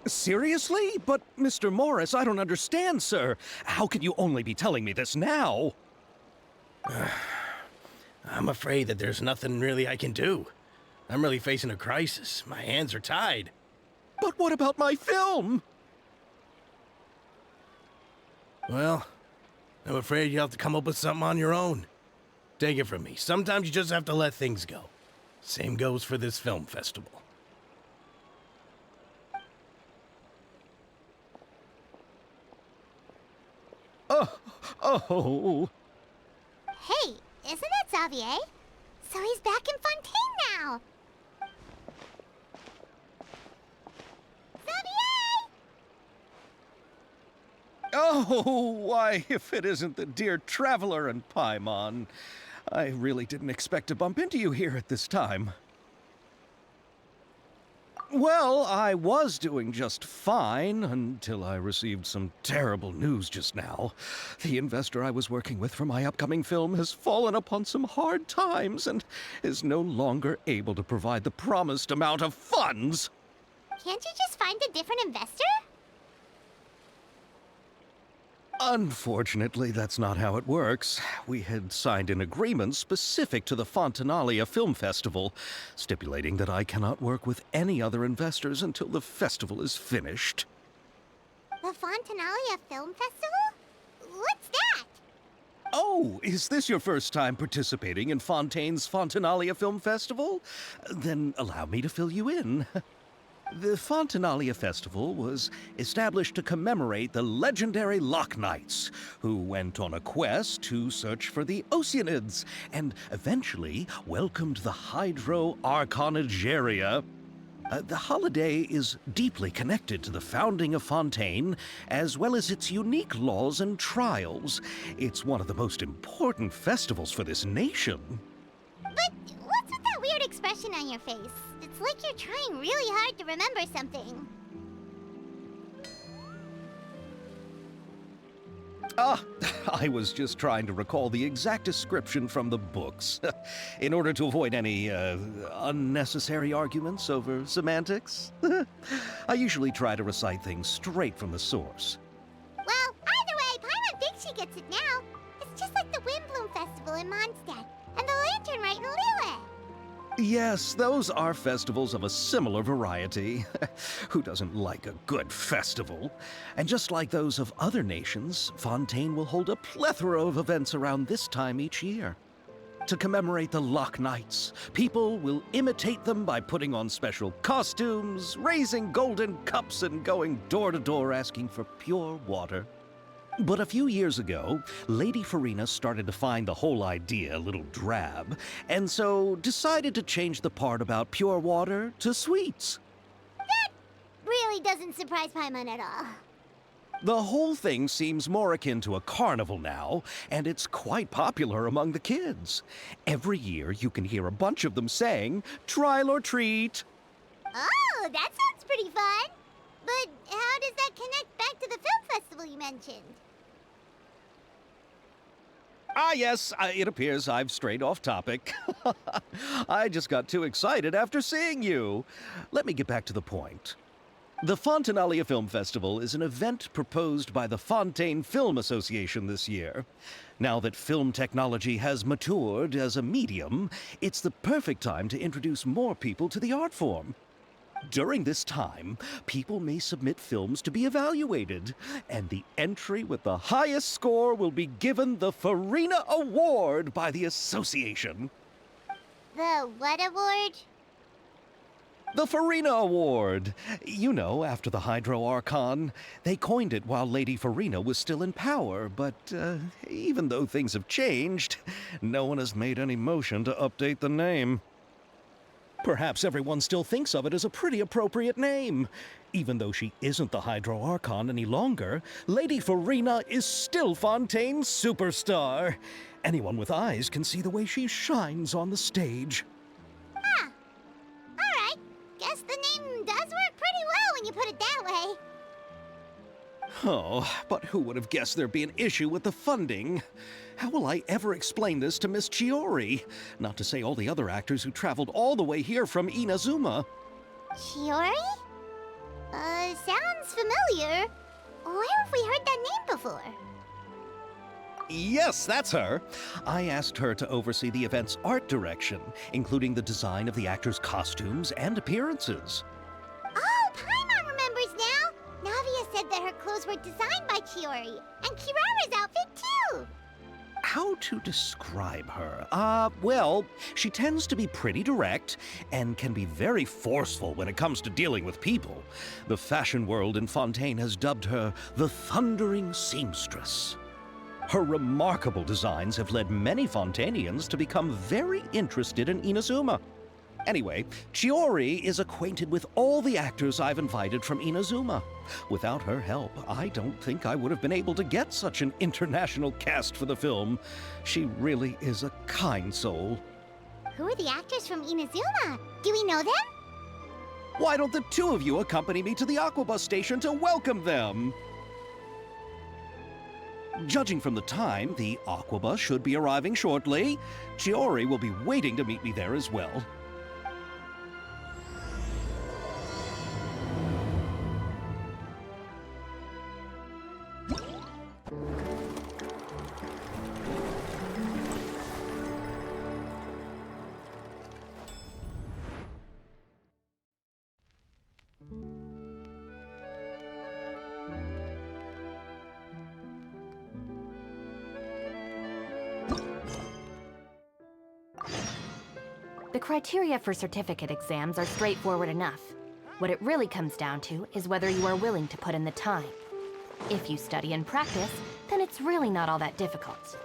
Seriously? But, Mr. Morris, I don't understand, sir. How can you only be telling me this now? I'm afraid that there's nothing really I can do. I'm really facing a crisis. My hands are tied. But what about my film? Well, I'm afraid you have to come up with something on your own. Take it from me. Sometimes you just have to let things go. Same goes for this film festival. Oh. Hey, isn't that Xavier? So he's back in Fontaine now! Xavier! Oh, why, if it isn't the dear Traveler and Paimon. I really didn't expect to bump into you here at this time. Well, I was doing just fine until I received some terrible news just now. The investor I was working with for my upcoming film has fallen upon some hard times and is no longer able to provide the promised amount of funds. Can't you just find a different investor? Unfortunately, that's not how it works. We had signed an agreement specific to the Fontanalia Film Festival, stipulating that I cannot work with any other investors until the festival is finished. The Fontanalia Film Festival? What's that? Oh, is this your first time participating in Fontaine's Fontanalia Film Festival? Then allow me to fill you in. The Fontanalia Festival was established to commemorate the legendary Loch Knights, who went on a quest to search for the Oceanids, and eventually welcomed the Hydro Arconageria. The holiday is deeply connected to the founding of Fontaine, as well as its unique laws and trials. It's one of the most important festivals for this nation. But what's with that weird expression on your face? It's like you're trying really hard to remember something. I was just trying to recall the exact description from the books, in order to avoid any unnecessary arguments over semantics. I usually try to recite things straight from the source. Well, either way, Paimon thinks she gets it now. It's just like the Windbloom Festival in Mondstadt, and the Lantern Rite in Lille. Yes, those are festivals of a similar variety. Who doesn't like a good festival? And just like those of other nations, Fontaine will hold a plethora of events around this time each year. To commemorate the Loch Knights, people will imitate them by putting on special costumes, raising golden cups, and going door to door asking for pure water. But a few years ago, Lady Farina started to find the whole idea a little drab, and so decided to change the part about pure water to sweets. That really doesn't surprise Paimon at all. The whole thing seems more akin to a carnival now, and it's quite popular among the kids. Every year you can hear a bunch of them saying, "Trial or treat." Oh, that sounds pretty fun. But how does that connect back to the film festival you mentioned? Ah, yes, it appears I've strayed off topic. I just got too excited after seeing you. Let me get back to the point. The Fontanalia Film Festival is an event proposed by the Fontaine Film Association this year. Now that film technology has matured as a medium, it's the perfect time to introduce more people to the art form. During this time, people may submit films to be evaluated, and the entry with the highest score will be given the Farina Award by the association. The what award? The Farina Award. You know, after the Hydro Archon. They coined it while Lady Farina was still in power, but even though things have changed, no one has made any motion to update the name. Perhaps everyone still thinks of it as a pretty appropriate name. Even though she isn't the Hydro Archon any longer, Lady Farina is still Fontaine's superstar. Anyone with eyes can see the way she shines on the stage. Huh. Alright, guess the name Oh, but who would have guessed there'd be an issue with the funding? How will I ever explain this to Miss Chiori? Not to say all the other actors who traveled all the way here from Inazuma. Chiori? Sounds familiar. Where have we heard that name before? Yes, that's her. I asked her to oversee the event's art direction, including the design of the actors' costumes and appearances. Oh, Paimon remembers now! Navia said that her clothes were designed by Chiori, and Kirara's outfit too! How to describe her? Well, she tends to be pretty direct and can be very forceful when it comes to dealing with people. The fashion world in Fontaine has dubbed her the Thundering Seamstress. Her remarkable designs have led many Fontainians to become very interested in Inazuma. Anyway, Chiori is acquainted with all the actors I've invited from Inazuma. Without her help, I don't think I would have been able to get such an international cast for the film. She really is a kind soul. Who are the actors from Inazuma? Do we know them? Why don't the two of you accompany me to the Aquabus station to welcome them? Judging from the time, the Aquabus should be arriving shortly. Chiori will be waiting to meet me there as well. The criteria for certificate exams are straightforward enough. What it really comes down to is whether you are willing to put in the time. If you study and practice, then it's really not all that difficult.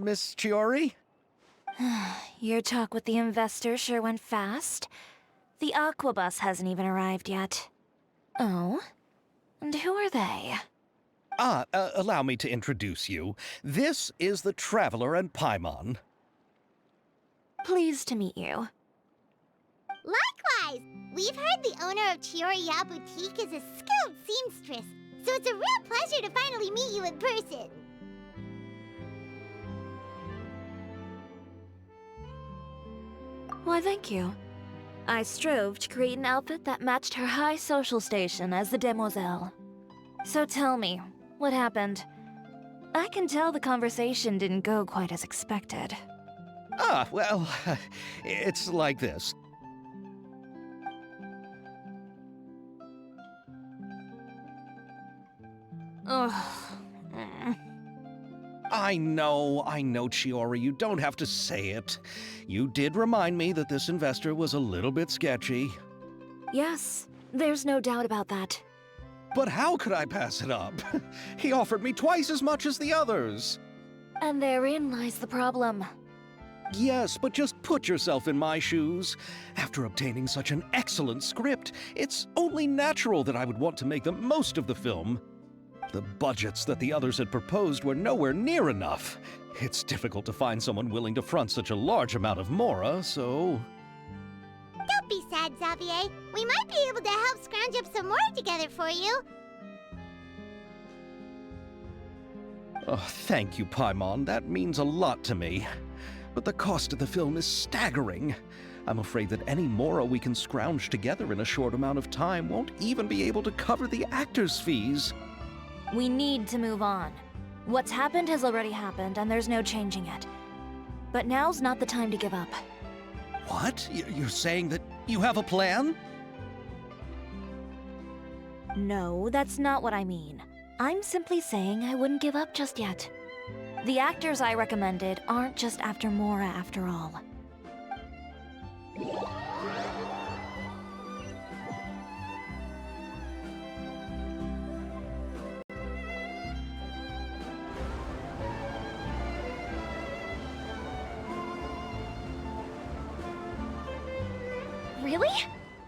Miss Chiori? Your talk with the investor sure went fast. The Aquabus hasn't even arrived yet. Oh? And who are they? Allow me to introduce you. This is the Traveler and Paimon. Pleased to meet you. Likewise! We've heard the owner of Chioriya Boutique is a skilled seamstress, so it's a real pleasure to finally meet you in person. Why, thank you. I strove to create an outfit that matched her high social station as the demoiselle. So tell me, what happened? I can tell the conversation didn't go quite as expected. Well, it's like this. Ugh. I know, Chiori, you don't have to say it. You did remind me that this investor was a little bit sketchy. Yes, there's no doubt about that. But how could I pass it up? He offered me twice as much as the others. And therein lies the problem. Yes, but just put yourself in my shoes. After obtaining such an excellent script, it's only natural that I would want to make the most of the film. The budgets that the others had proposed were nowhere near enough. It's difficult to find someone willing to front such a large amount of mora, so... Don't be sad, Xavier. We might be able to help scrounge up some more together for you. Oh, thank you, Paimon. That means a lot to me. But the cost of the film is staggering. I'm afraid that any mora we can scrounge together in a short amount of time won't even be able to cover the actors' fees. We need to move on. What's happened has already happened, and there's no changing it. But now's not the time to give up. What? You're saying that you have a plan? No, that's not what I mean. I'm simply saying I wouldn't give up just yet. The actors I recommended aren't just after Mora after all. Really?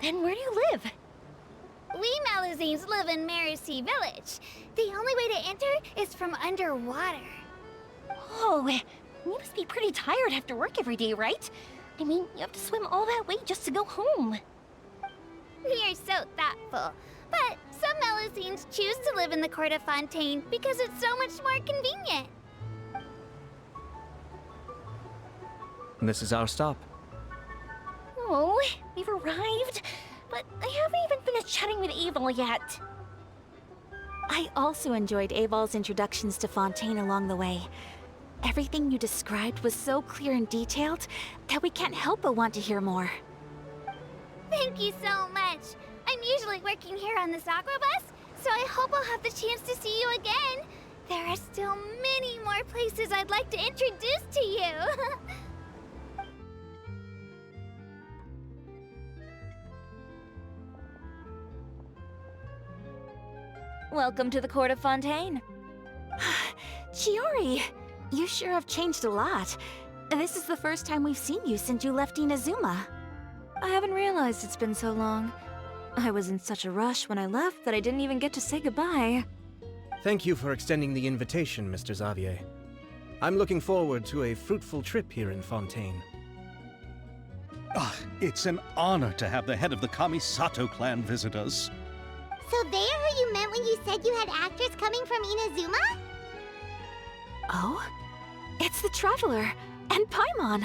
Then where do you live? We Malazines live in Marcy Village. The only way to enter is from underwater. Oh, you must be pretty tired after work every day, right? I mean, you have to swim all that way just to go home. We are so thoughtful. But some Malazines choose to live in the Court of Fontaine because it's so much more convenient. This is our stop. Oh, we've arrived. But I haven't even finished chatting with Abel yet. I also enjoyed Aval's introductions to Fontaine along the way. Everything you described was so clear and detailed that we can't help but want to hear more. Thank you so much. I'm usually working here on this Aquabus, so I hope I'll have the chance to see you again. There are still many more places I'd like to introduce to you. Welcome to the Court of Fontaine. Chiori, you sure have changed a lot. This is the first time we've seen you since you left Inazuma. I haven't realized it's been so long. I was in such a rush when I left that I didn't even get to say goodbye. Thank you for extending the invitation, Mr. Xavier. I'm looking forward to a fruitful trip here in Fontaine. It's an honor to have the head of the Kamisato clan visit us. So they are who you meant when you said you had actors coming from Inazuma? Oh? It's the Traveler and Paimon.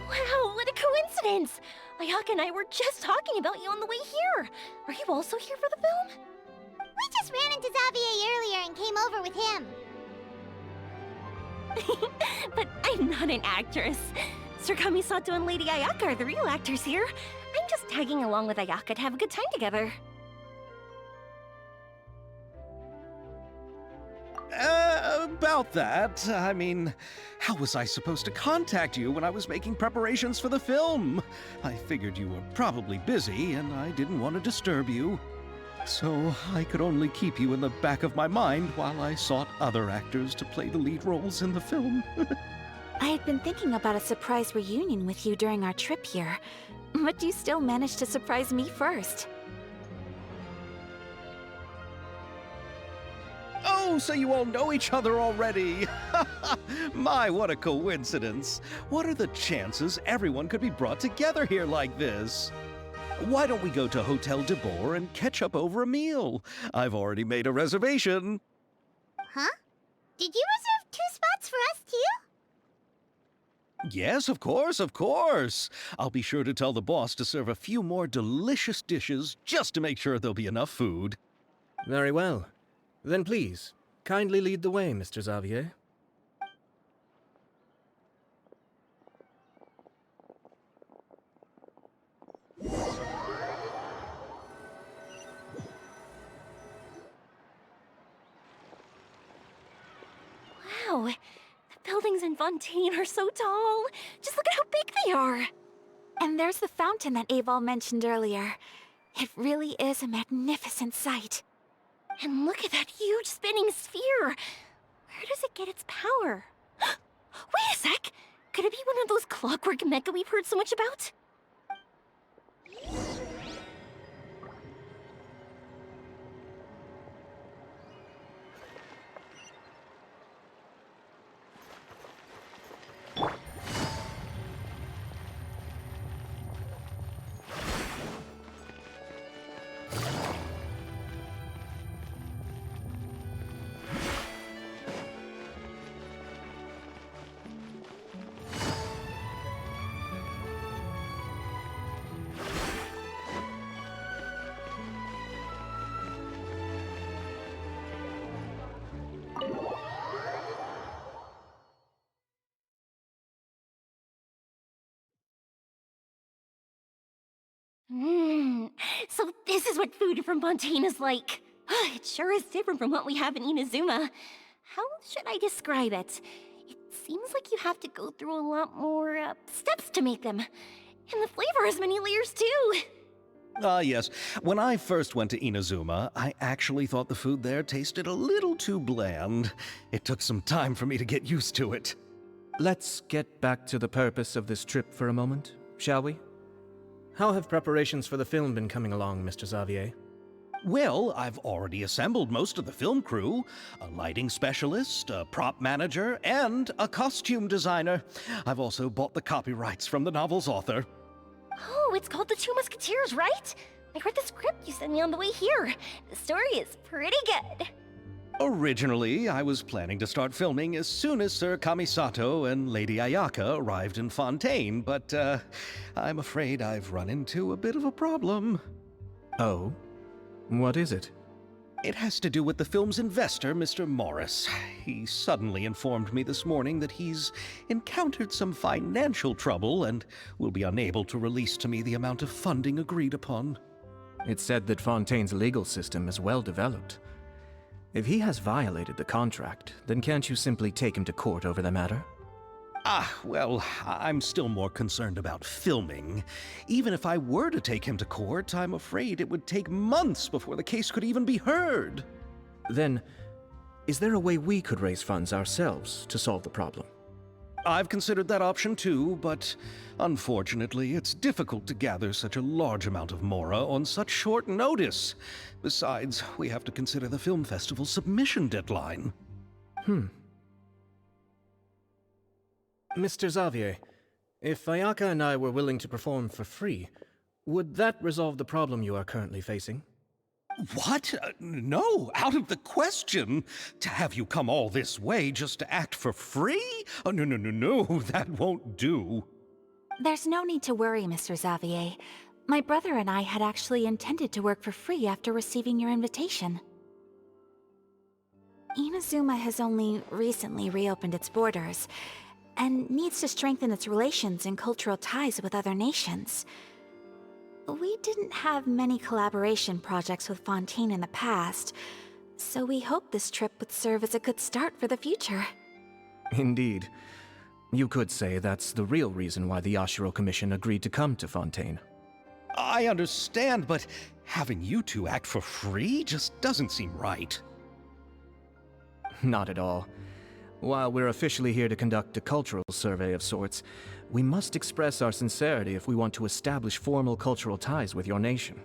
Wow, what a coincidence! Ayaka and I were just talking about you on the way here. Are you also here for the film? We just ran into Xavier earlier and came over with him. But I'm not an actress. Sir Kamisato and Lady Ayaka are the real actors here. I'm just tagging along with Ayaka to have a good time together. About that, I mean, how was I supposed to contact you when I was making preparations for the film? I figured you were probably busy, and I didn't want to disturb you. So I could only keep you in the back of my mind while I sought other actors to play the lead roles in the film. I had been thinking about a surprise reunion with you during our trip here, but you still managed to surprise me first. Oh, so you all know each other already! My, what a coincidence! What are the chances everyone could be brought together here like this? Why don't we go to Hotel de Boer and catch up over a meal? I've already made a reservation. Huh? Did you reserve 2 spots for us too? Yes, of course, of course. I'll be sure to tell the boss to serve a few more delicious dishes just to make sure there'll be enough food. Very well. Then please, kindly lead the way, Mr. Xavier. Wow, the buildings in Fontaine are so tall. Just look at how big they are. And there's the fountain that Aval mentioned earlier. It really is a magnificent sight. And look at that huge spinning sphere. Where does it get its power? Wait a sec! Could it be one of those clockwork mecha we've heard so much about? So this is what food from Fontaine is like. It sure is different from what we have in Inazuma. How should I describe it? It seems like you have to go through a lot more steps to make them. And the flavor has many layers too. Yes. When I first went to Inazuma, I actually thought the food there tasted a little too bland. It took some time for me to get used to it. Let's get back to the purpose of this trip for a moment, shall we? How have preparations for the film been coming along, Mr. Xavier? Well, I've already assembled most of the film crew. A lighting specialist, a prop manager, and a costume designer. I've also bought the copyrights from the novel's author. Oh, it's called The Two Musketeers, right? I read the script you sent me on the way here. The story is pretty good. Originally, I was planning to start filming as soon as Sir Kamisato and Lady Ayaka arrived in Fontaine, but I'm afraid I've run into a bit of a problem. Oh? What is it? It has to do with the film's investor, Mr. Morris. He suddenly informed me this morning that he's encountered some financial trouble and will be unable to release to me the amount of funding agreed upon. It's said that Fontaine's legal system is well developed. If he has violated the contract, then can't you simply take him to court over the matter? Well, I'm still more concerned about filming. Even if I were to take him to court, I'm afraid it would take months before the case could even be heard. Then, is there a way we could raise funds ourselves to solve the problem? I've considered that option too, but unfortunately, it's difficult to gather such a large amount of mora on such short notice. Besides, we have to consider the film festival's submission deadline. Mr. Xavier, if Ayaka and I were willing to perform for free, would that resolve the problem you are currently facing? What? No, out of the question. To have you come all this way just to act for free? Oh, no, that won't do. There's no need to worry, Mr. Xavier. My brother and I had actually intended to work for free after receiving your invitation. Inazuma has only recently reopened its borders, and needs to strengthen its relations and cultural ties with other nations. We didn't have many collaboration projects with Fontaine in the past, so we hoped this trip would serve as a good start for the future. Indeed. You could say that's the real reason why the Yashiro Commission agreed to come to Fontaine. I understand, but having you two act for free just doesn't seem right. Not at all. While we're officially here to conduct a cultural survey of sorts, we must express our sincerity if we want to establish formal cultural ties with your nation.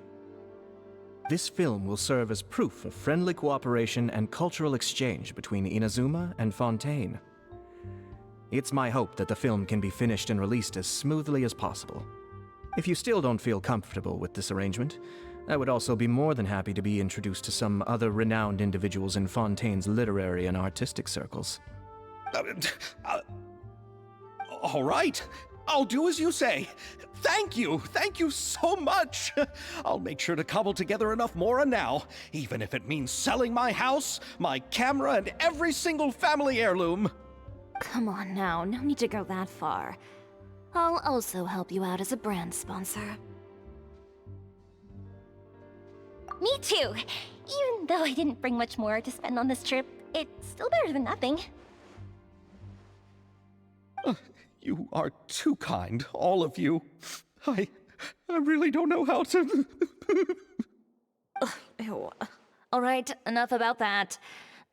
This film will serve as proof of friendly cooperation and cultural exchange between Inazuma and Fontaine. It's my hope that the film can be finished and released as smoothly as possible. If you still don't feel comfortable with this arrangement, I would also be more than happy to be introduced to some other renowned individuals in Fontaine's literary and artistic circles. All right, I'll do as you say. Thank you so much. I'll make sure to cobble together enough mora now, even if it means selling my house, my camera, and every single family heirloom. Come on now, no need to go that far. I'll also help you out as a brand sponsor. Me too! Even though I didn't bring much more to spend on this trip, it's still better than nothing. You are too kind, all of you. I really don't know how to... Ew. All right, enough about that.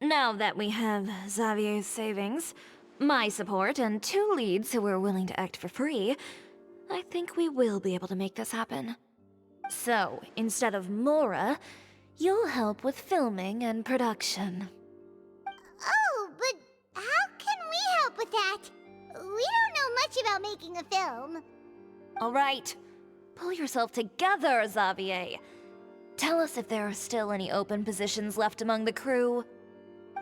Now that we have Xavier's savings, my support, and 2 leads who are willing to act for free, I think we will be able to make this happen. So, instead of Mora, you'll help with filming and production. Oh, but how can we help with that? We don't know much about making a film. All right, pull yourself together, Xavier. Tell us if there are still any open positions left among the crew.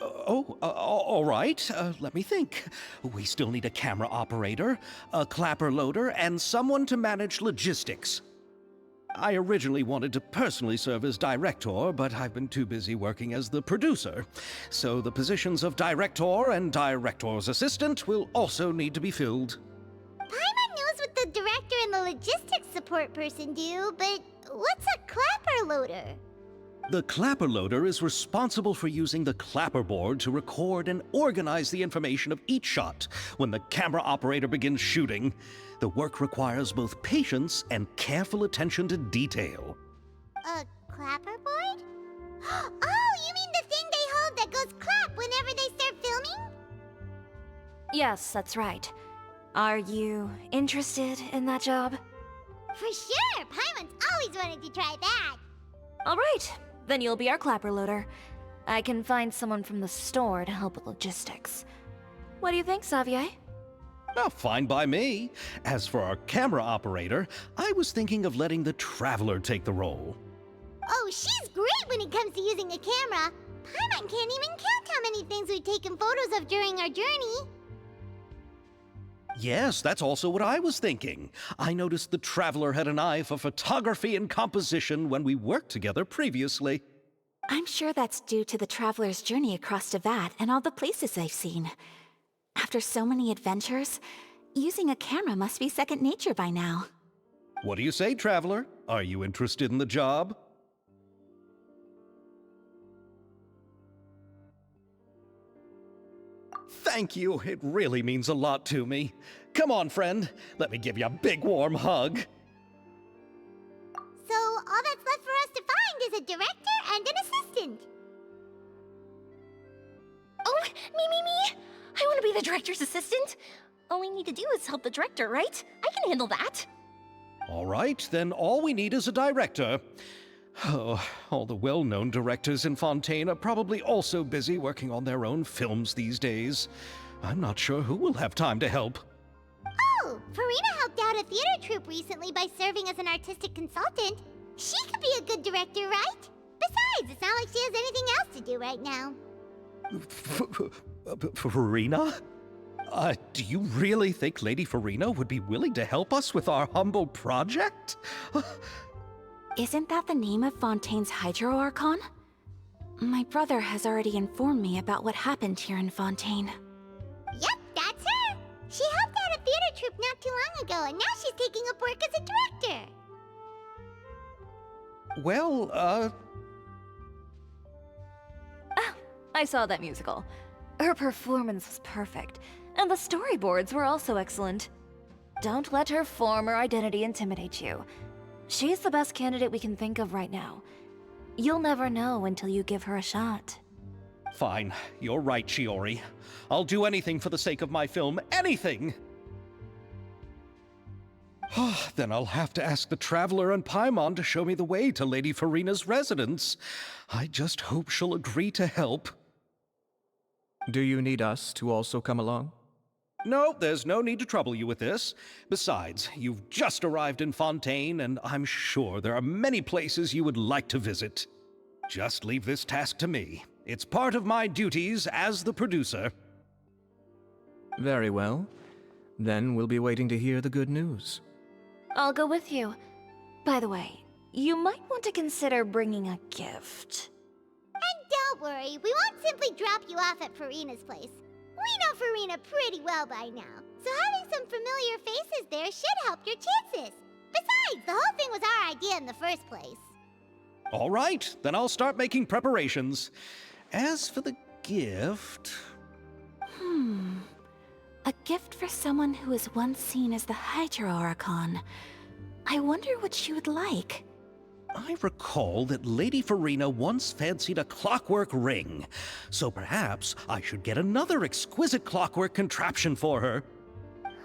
All right. Let me think. We still need a camera operator, a clapper loader, and someone to manage logistics. I originally wanted to personally serve as director, but I've been too busy working as the producer. So the positions of director and director's assistant will also need to be filled. Paimon knows what the director and the logistics support person do, but what's a clapper loader? The clapper loader is responsible for using the clapperboard to record and organize the information of each shot when the camera operator begins shooting. The work requires both patience and careful attention to detail. A clapperboard? Oh, you mean the thing they hold that goes clap whenever they start filming? Yes, that's right. Are you interested in that job? For sure! Paimon's always wanted to try that. All right, then you'll be our clapper loader. I can find someone from the store to help with logistics. What do you think, Xavier? Oh, fine by me. As for our camera operator, I was thinking of letting the Traveler take the role. Oh, she's great when it comes to using a camera. Paimon can't even count how many things we've taken photos of during our journey. Yes, that's also what I was thinking. I noticed the Traveler had an eye for photography and composition when we worked together previously. I'm sure that's due to the traveler's journey across Devat and all the places they've seen. After so many adventures, using a camera must be second nature by now. What do you say, Traveler? Are you interested in the job? Thank you. It really means a lot to me. Come on, friend. Let me give you a big warm hug. So all that's left for us to find is a director and an assistant. Oh, me! I want to be the director's assistant. All we need to do is help the director, right? I can handle that. All right, then all we need is a director. Oh, all the well-known directors in Fontaine are probably also busy working on their own films these days. I'm not sure who will have time to help. Oh, Farina helped out a theater troupe recently by serving as an artistic consultant. She could be a good director, right? Besides, it's not like she has anything else to do right now. Farina? Do you really think Lady Farina would be willing to help us with our humble project? Isn't that the name of Fontaine's Hydro Archon? My brother has already informed me about what happened here in Fontaine. Yep, that's her. She helped out a theater troupe not too long ago, and now she's taking up work as a director. Well, I saw that musical. Her performance was perfect, and the storyboards were also excellent. Don't let her former identity intimidate you. She's the best candidate we can think of right now. You'll never know until you give her a shot. Fine, you're right, Shiori. I'll do anything for the sake of my film. Anything! Then I'll have to ask the Traveler and Paimon to show me the way to Lady Farina's residence. I just hope she'll agree to help. Do you need us to also come along? No, there's no need to trouble you with this. Besides, you've just arrived in Fontaine, and I'm sure there are many places you would like to visit. Just leave this task to me. It's part of my duties as the producer. Very well. Then we'll be waiting to hear the good news. I'll go with you. By the way, you might want to consider bringing a gift. And don't worry, we won't simply drop you off at Farina's place. We know Farina pretty well by now, so having some familiar faces there should help your chances. Besides, the whole thing was our idea in the first place. All right, then I'll start making preparations. As for the gift... A gift for someone who was once seen as the Hydra Oricon. I wonder what she would like. I recall that Lady Farina once fancied a clockwork ring, so perhaps I should get another exquisite clockwork contraption for her.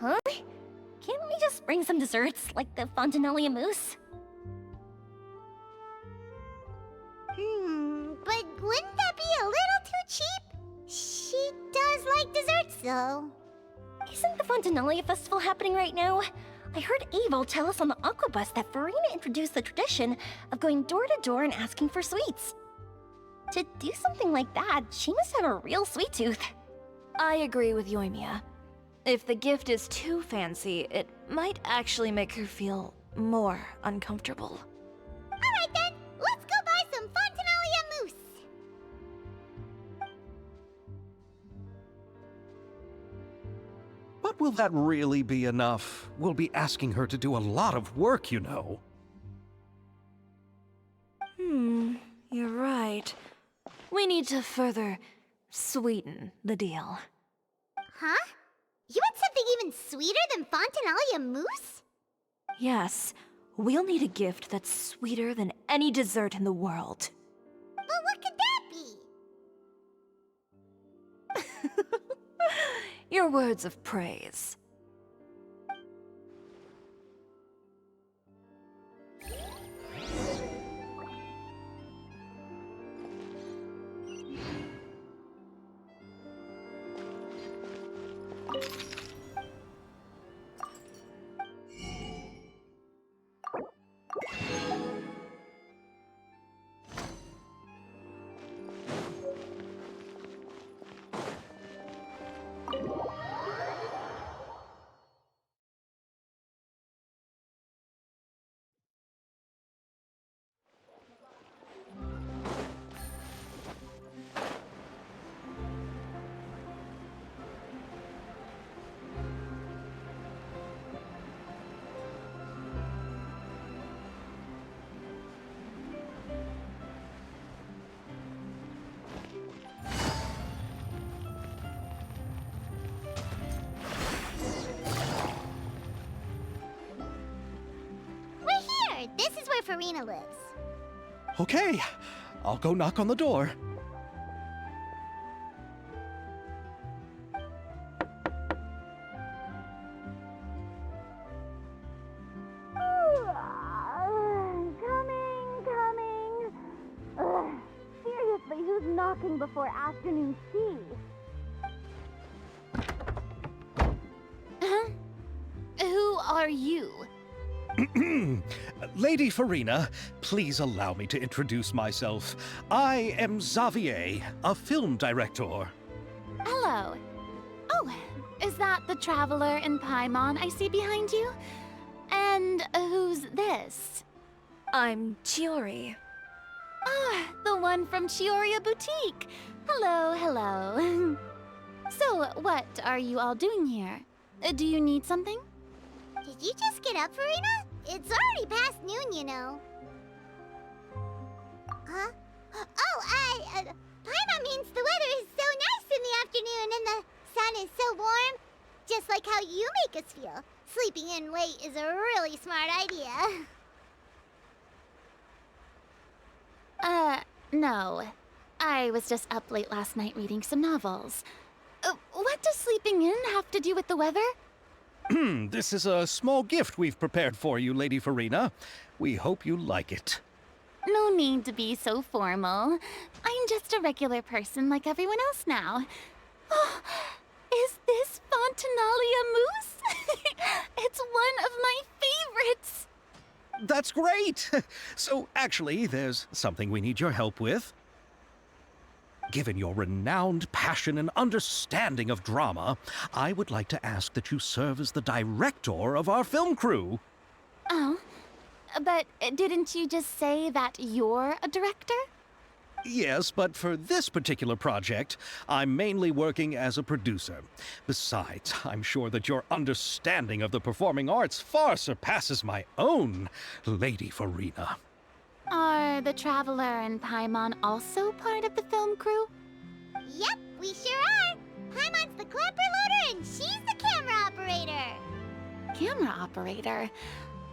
Huh? Can't we just bring some desserts, like the Fontinalia mousse? But wouldn't that be a little too cheap? She does like desserts, though. Isn't the Fontinalia festival happening right now? I heard Abel tell us on the Aquabus that Farina introduced the tradition of going door to door and asking for sweets. To do something like that, she must have a real sweet tooth. I agree with Yoimiya. If the gift is too fancy, it might actually make her feel more uncomfortable. Alright then, let's go buy some Fontinalia mousse. But will that really be enough? We'll be asking her to do a lot of work, you know. You're right. We need to further sweeten the deal. Huh? You want something even sweeter than Fontinalia mousse? Yes, we'll need a gift that's sweeter than any dessert in the world. But what could that be? Your words of praise. This is where Farina lives. Okay, I'll go knock on the door. Coming. Seriously, who's knocking before afternoon tea? Who are you? Lady Farina, please allow me to introduce myself. I am Xavier, a film director. Hello. Oh, is that the Traveler and Paimon I see behind you? And who's this? I'm Chiori. Ah, the one from Chioria Boutique. Hello. So, what are you all doing here? Do you need something? Did you just get up, Farina? It's already past noon, you know. Huh? Paimon means the weather is so nice in the afternoon and the sun is so warm. Just like how you make us feel. Sleeping in late is a really smart idea. No. I was just up late last night reading some novels. What does sleeping in have to do with the weather? This is a small gift we've prepared for you, Lady Farina. We hope you like it. No need to be so formal. I'm just a regular person like everyone else now. Oh, is this Fontinalia mousse? It's one of my favorites. That's great! So, actually, there's something we need your help with. Given your renowned passion and understanding of drama, I would like to ask that you serve as the director of our film crew. Oh, but didn't you just say that you're a director? Yes, but for this particular project, I'm mainly working as a producer. Besides, I'm sure that your understanding of the performing arts far surpasses my own, Lady Farina. Are the Traveler and Paimon also part of the film crew? Yep, we sure are. Paimon's the clapper loader and she's the camera operator. Camera operator?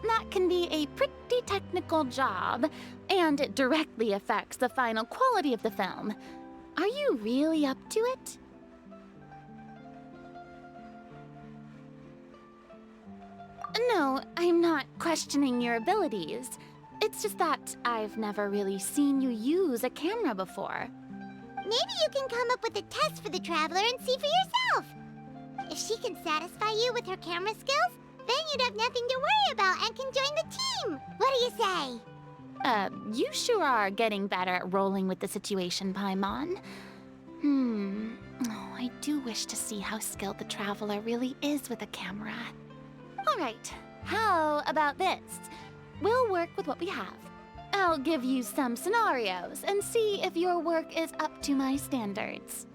That can be a pretty technical job, and it directly affects the final quality of the film. Are you really up to it? No, I'm not questioning your abilities. It's just that I've never really seen you use a camera before. Maybe you can come up with a test for the Traveler and see for yourself. If she can satisfy you with her camera skills, then you'd have nothing to worry about and can join the team. What do you say? You sure are getting better at rolling with the situation, Paimon. Oh, I do wish to see how skilled the Traveler really is with a camera. All right, how about this? We'll work with what we have. I'll give you some scenarios and see if your work is up to my standards.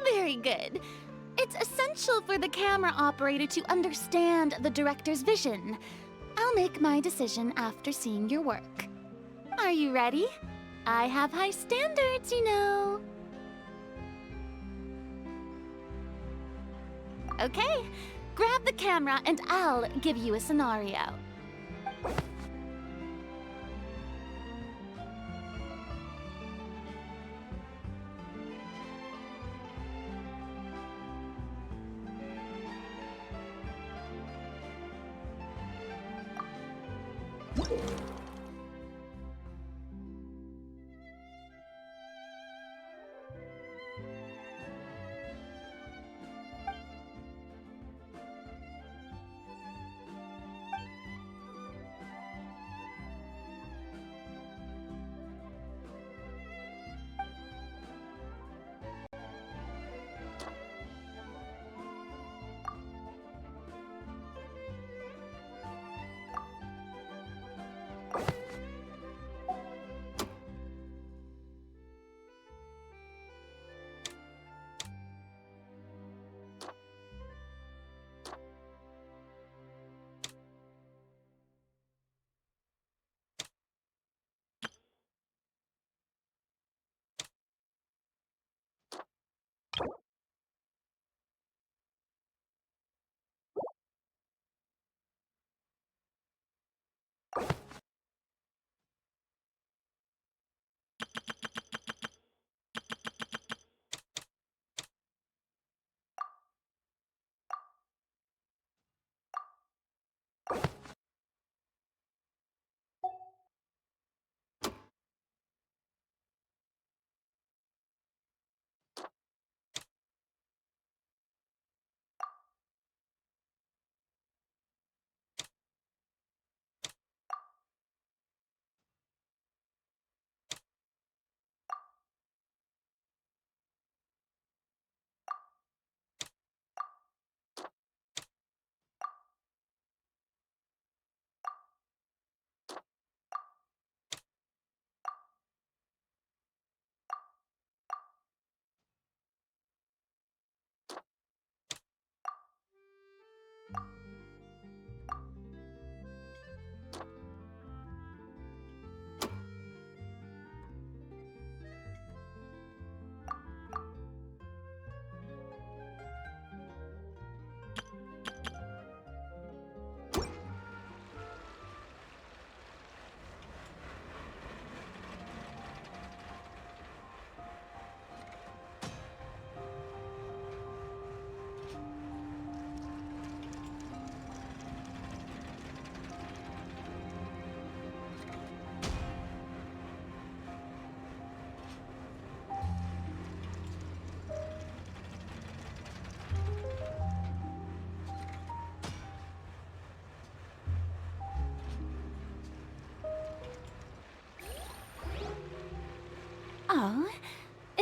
Very good. It's essential for the camera operator to understand the director's vision. I'll make my decision after seeing your work. Are you ready? I have high standards, you know. Okay, grab the camera and I'll give you a scenario.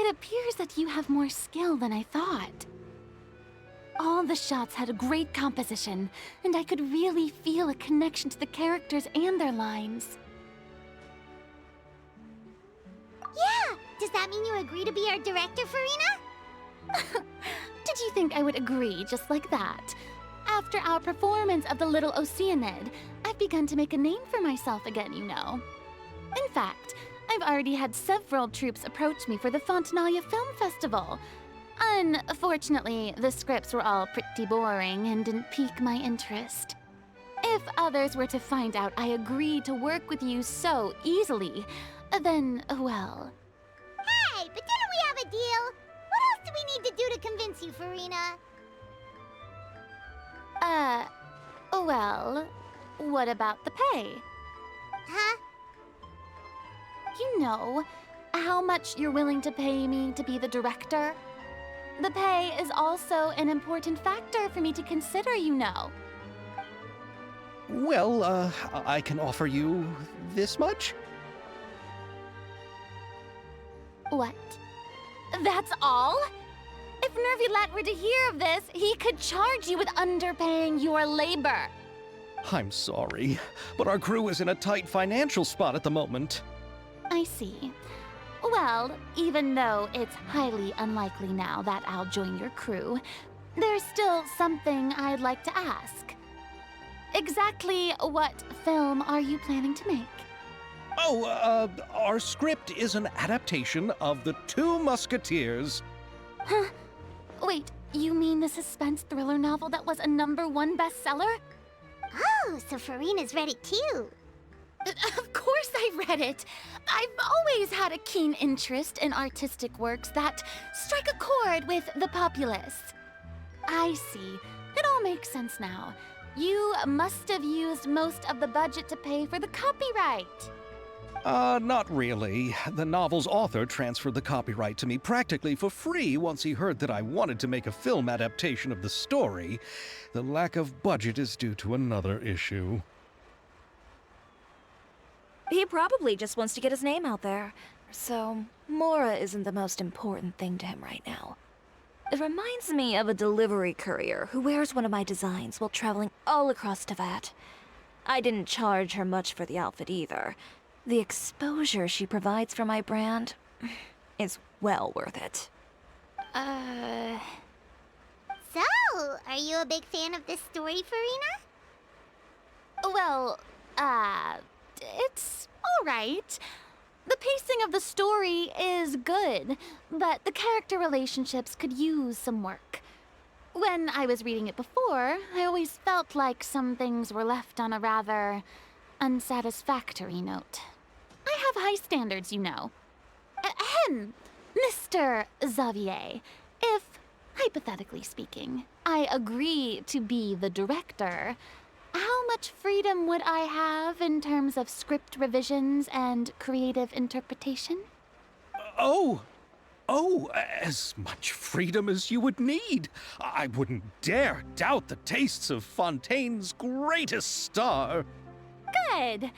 It appears that you have more skill than I thought. All the shots had a great composition, and I could really feel a connection to the characters and their lines. Yeah! Does that mean you agree to be our director, Farina? Did you think I would agree just like that? After our performance of the Little Oceanid, I've begun to make a name for myself again, you know. In fact, I've already had several troops approach me for the Fontanaia Film Festival. Unfortunately, the scripts were all pretty boring and didn't pique my interest. If others were to find out I agreed to work with you so easily, then, well... Hey, but didn't we have a deal? What else do we need to do to convince you, Farina? Well, what about the pay? Huh? You know, how much you're willing to pay me to be the director? The pay is also an important factor for me to consider, you know. Well, I can offer you this much? What? That's all? If Nervulat were to hear of this, he could charge you with underpaying your labor. I'm sorry, but our crew is in a tight financial spot at the moment. I see. Well, even though it's highly unlikely now that I'll join your crew, there's still something I'd like to ask. Exactly what film are you planning to make? Oh, our script is an adaptation of The Two Musketeers. Huh? Wait, you mean the suspense thriller novel that was a #1 bestseller? Oh, so Farina's read it too. Of course I read it. I've always had a keen interest in artistic works that strike a chord with the populace. I see. It all makes sense now. You must have used most of the budget to pay for the copyright. Not really. The novel's author transferred the copyright to me practically for free once he heard that I wanted to make a film adaptation of the story. The lack of budget is due to another issue. He probably just wants to get his name out there. So, Mora isn't the most important thing to him right now. It reminds me of a delivery courier who wears one of my designs while traveling all across Teyvat. I didn't charge her much for the outfit either. The exposure she provides for my brand is well worth it. So, are you a big fan of this story, Farina? Well, it's all right. The pacing of the story is good, but the character relationships could use some work. When I was reading it before, I always felt like some things were left on a rather unsatisfactory note. I have high standards, you know. Ahem, Mr. Xavier, if, hypothetically speaking, I agree to be the director, how much freedom would I have in terms of script revisions and creative interpretation? Oh, as much freedom as you would need. I wouldn't dare doubt the tastes of Fontaine's greatest star. Good.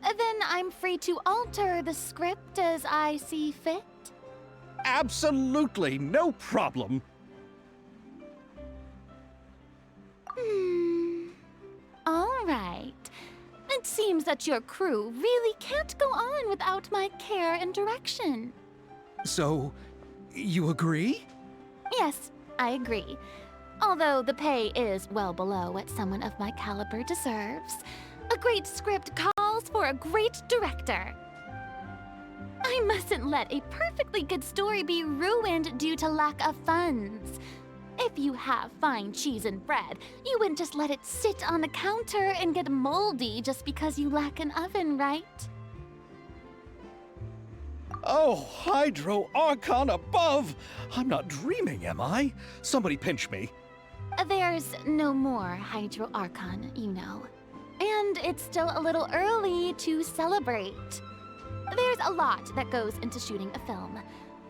Then I'm free to alter the script as I see fit. Absolutely, no problem. All right. It seems that your crew really can't go on without my care and direction. So, you agree? Yes, I agree. Although the pay is well below what someone of my caliber deserves. A great script calls for a great director. I mustn't let a perfectly good story be ruined due to lack of funds. If you have fine cheese and bread, you wouldn't just let it sit on the counter and get moldy just because you lack an oven, right? Oh, Hydro Archon above! I'm not dreaming, am I? Somebody pinch me. There's no more Hydro Archon, you know. And it's still a little early to celebrate. There's a lot that goes into shooting a film.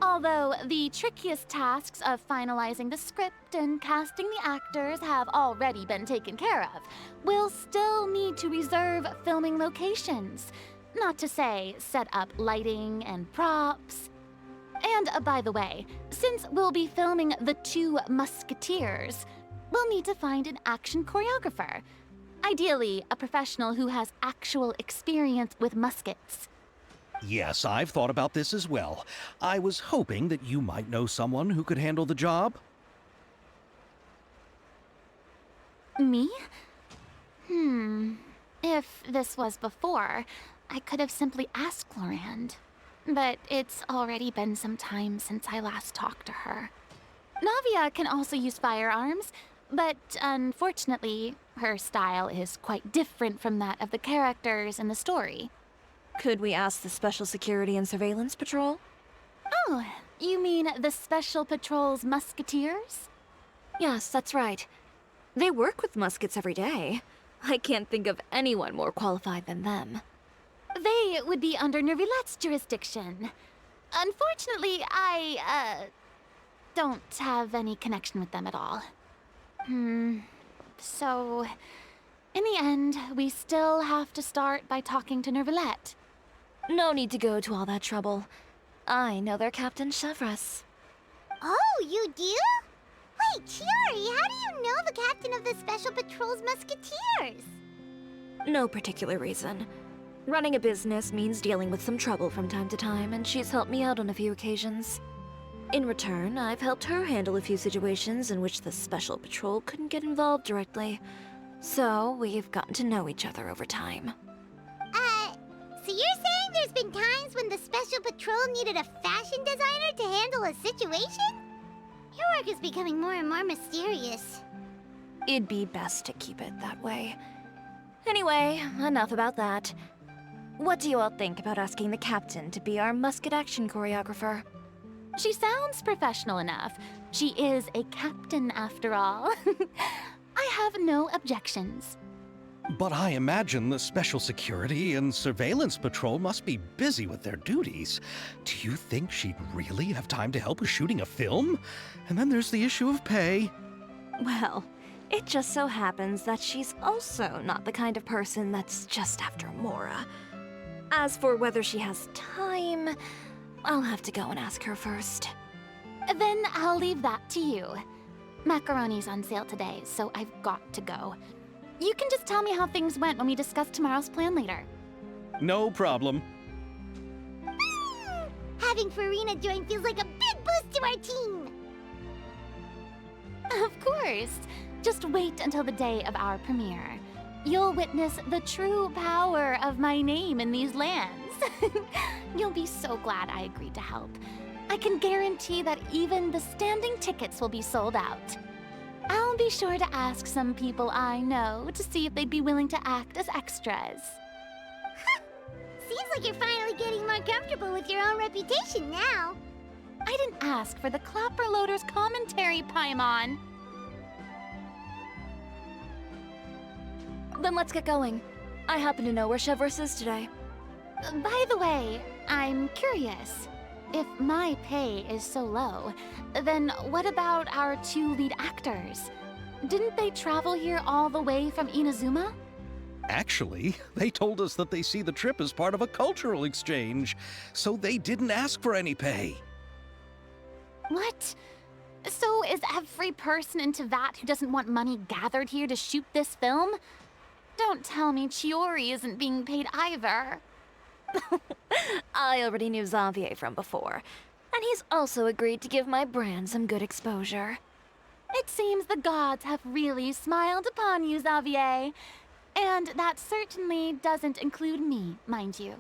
Although the trickiest tasks of finalizing the script and casting the actors have already been taken care of, we'll still need to reserve filming locations. Not to say set up lighting and props. And by the way, since we'll be filming The Two Musketeers, we'll need to find an action choreographer. Ideally, a professional who has actual experience with muskets. Yes, I've thought about this as well. I was hoping that you might know someone who could handle the job. Me? If this was before, I could have simply asked Lorand. But it's already been some time since I last talked to her. Navia can also use firearms, but unfortunately, her style is quite different from that of the characters in the story. Could we ask the Special Security and Surveillance Patrol? Oh, you mean the Special Patrol's Musketeers? Yes, that's right. They work with muskets every day. I can't think of anyone more qualified than them. They would be under Nervilette's jurisdiction. Unfortunately, I don't have any connection with them at all. So, in the end, we still have to start by talking to Nervilette. No need to go to all that trouble. I know their Captain Chevres. Oh, you do? Wait, Chiori, how do you know the captain of the Special Patrol's Musketeers? No particular reason. Running a business means dealing with some trouble from time to time, and she's helped me out on a few occasions. In return, I've helped her handle a few situations in which the Special Patrol couldn't get involved directly. So, we've gotten to know each other over time. So you're saying there's been times when the Special Patrol needed a fashion designer to handle a situation? Your work is becoming more and more mysterious. It'd be best to keep it that way. Anyway, enough about that. What do you all think about asking the captain to be our musket action choreographer? She sounds professional enough. She is a captain after all. I have no objections. But I imagine the Special Security and Surveillance Patrol must be busy with their duties. Do you think she'd really have time to help with shooting a film? And then there's the issue of pay. Well, it just so happens that she's also not the kind of person that's just after Mora. As for whether she has time, I'll have to go and ask her first. Then I'll leave that to you. Macaroni's on sale today, so I've got to go. You can just tell me how things went when we discuss tomorrow's plan later. No problem. Having Farina join feels like a big boost to our team. Of course. Just wait until the day of our premiere. You'll witness the true power of my name in these lands. You'll be so glad I agreed to help. I can guarantee that even the standing tickets will be sold out. I'll be sure to ask some people I know to see if they'd be willing to act as extras. Seems like you're finally getting more comfortable with your own reputation now. I didn't ask for the Clapper Loader's commentary, Paimon. Then let's get going. I happen to know where Chevres is today. By the way, I'm curious. If my pay is so low, then what about our two lead actors? Didn't they travel here all the way from Inazuma? Actually, they told us that they see the trip as part of a cultural exchange, so they didn't ask for any pay. What? So is every person in Teyvat who doesn't want money gathered here to shoot this film? Don't tell me Chiori isn't being paid either. I already knew Xavier from before, and he's also agreed to give my brand some good exposure. It seems the gods have really smiled upon you, Xavier. And that certainly doesn't include me, mind you.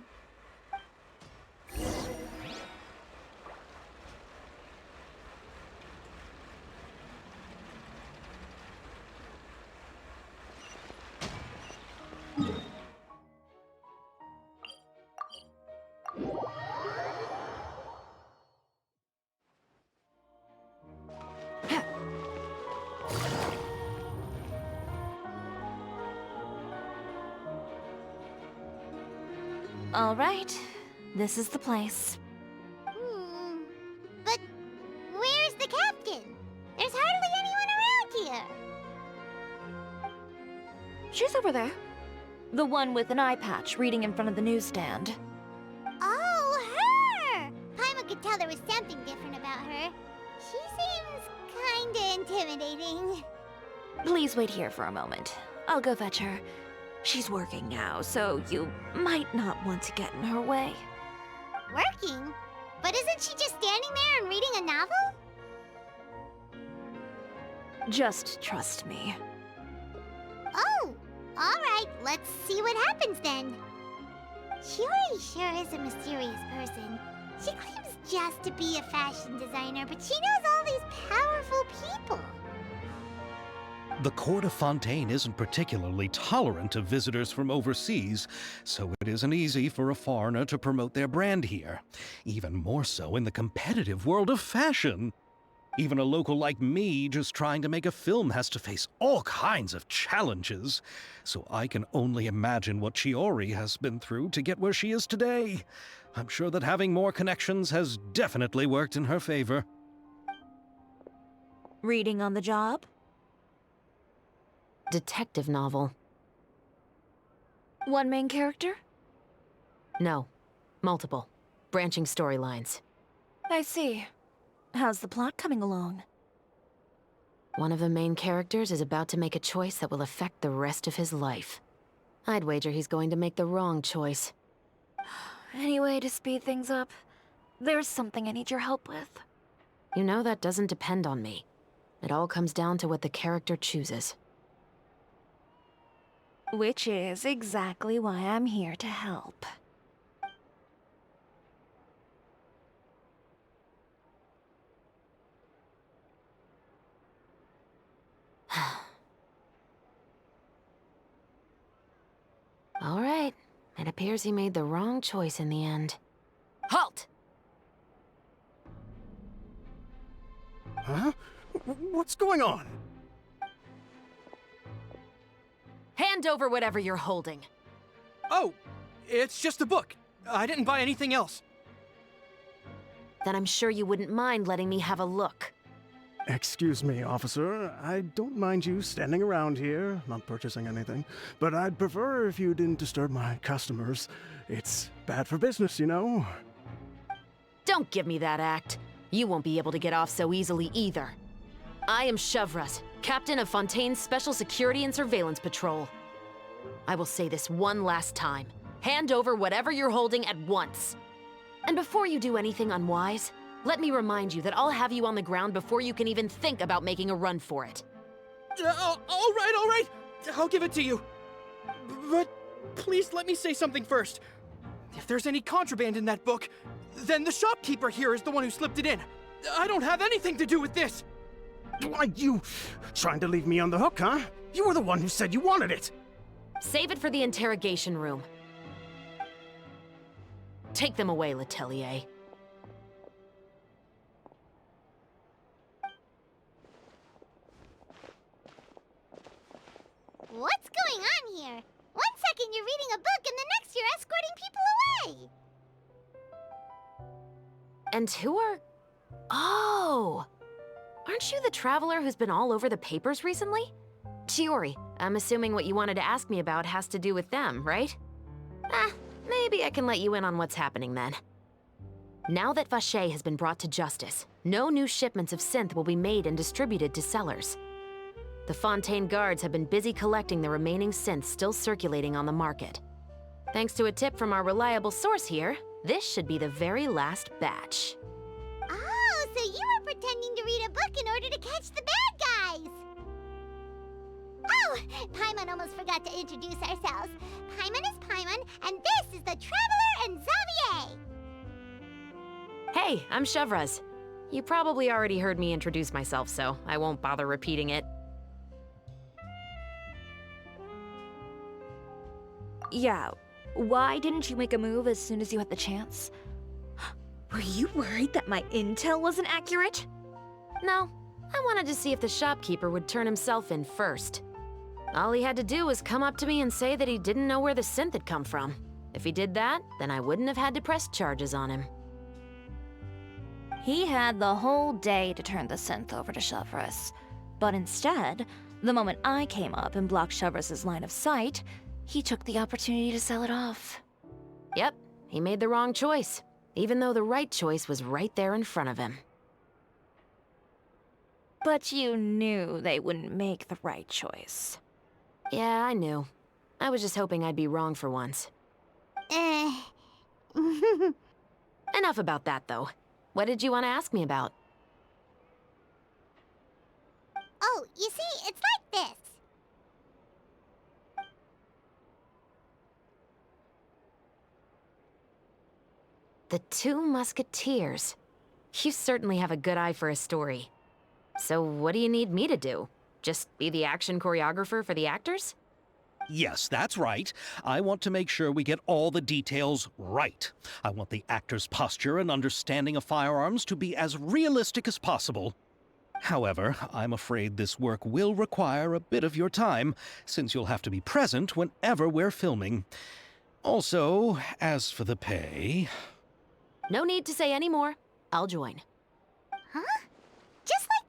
All right, this is the place. But where's the captain? There's hardly anyone around here. She's over there. The one with an eye patch reading in front of the newsstand. Oh, her! Paima could tell there was something different about her. She seems kinda intimidating. Please wait here for a moment. I'll go fetch her. She's working now, so you might not want to get in her way. Working? But isn't she just standing there and reading a novel? Just trust me. Oh, alright, let's see what happens then. Chiori sure is a mysterious person. She claims just to be a fashion designer, but she knows all these powerful people. The court of Fontaine isn't particularly tolerant of visitors from overseas, so it isn't easy for a foreigner to promote their brand here. Even more so in the competitive world of fashion. Even a local like me just trying to make a film has to face all kinds of challenges. So I can only imagine what Chiori has been through to get where she is today. I'm sure that having more connections has definitely worked in her favor. Reading on the job? Detective novel. One main character? No. Multiple. Branching storylines. I see. How's the plot coming along? One of the main characters is about to make a choice that will affect the rest of his life. I'd wager he's going to make the wrong choice. Any way to speed things up? There's something I need your help with. You know that doesn't depend on me. It all comes down to what the character chooses. Which is exactly why I'm here to help. All right. It appears he made the wrong choice in the end. Halt! Huh? What's going on? Hand over whatever you're holding. Oh, it's just a book. I didn't buy anything else. Then I'm sure you wouldn't mind letting me have a look. Excuse me, officer. I don't mind you standing around here, not purchasing anything, but I'd prefer if you didn't disturb my customers. It's bad for business, you know? Don't give me that act. You won't be able to get off so easily either. I am Chevras, captain of Fontaine's Special Security and Surveillance Patrol. I will say this one last time. Hand over whatever you're holding at once. And before you do anything unwise, let me remind you that I'll have you on the ground before you can even think about making a run for it. All right. I'll give it to you. But please let me say something first. If there's any contraband in that book, then the shopkeeper here is the one who slipped it in. I don't have anything to do with this. Why, you trying to leave me on the hook, huh? You were the one who said you wanted it. Save it for the interrogation room. Take them away, Letelier. What's going on here? One second you're reading a book and the next you're escorting people away. And who are... Oh! Aren't you the traveler who's been all over the papers recently? Chiori, I'm assuming what you wanted to ask me about has to do with them, right? Maybe I can let you in on what's happening then. Now that Vacher has been brought to justice, no new shipments of synth will be made and distributed to sellers. The Fontaine guards have been busy collecting the remaining synths still circulating on the market. Thanks to a tip from our reliable source here, this should be the very last batch. Oh, so you were pretending to read a book in order to catch the bad guys. Oh, Paimon almost forgot to introduce ourselves. Paimon is Paimon, and this is the Traveler and Xavier. Hey, I'm Chevras. You probably already heard me introduce myself, so I won't bother repeating it. Yeah, why didn't you make a move as soon as you had the chance? Were you worried that my intel wasn't accurate? No, I wanted to see if the shopkeeper would turn himself in first. All he had to do was come up to me and say that he didn't know where the synth had come from. If he did that, then I wouldn't have had to press charges on him. He had the whole day to turn the synth over to Chevras. But instead, the moment I came up and blocked Chevras' line of sight, he took the opportunity to sell it off. Yep, he made the wrong choice. even though the right choice was right there in front of him. But you knew they wouldn't make the right choice. Yeah, I knew. I was just hoping I'd be wrong for once. Enough about that, though. What did you want to ask me about? Oh, you see, it's like this. The Two Musketeers. You certainly have a good eye for a story. So what do you need me to do? Just be the action choreographer for the actors? Yes, that's right. I want to make sure we get all the details right. I want the actor's posture and understanding of firearms to be as realistic as possible. However, I'm afraid this work will require a bit of your time, since you'll have to be present whenever we're filming. Also, as for the pay... No need to say any more. I'll join. Huh? Just like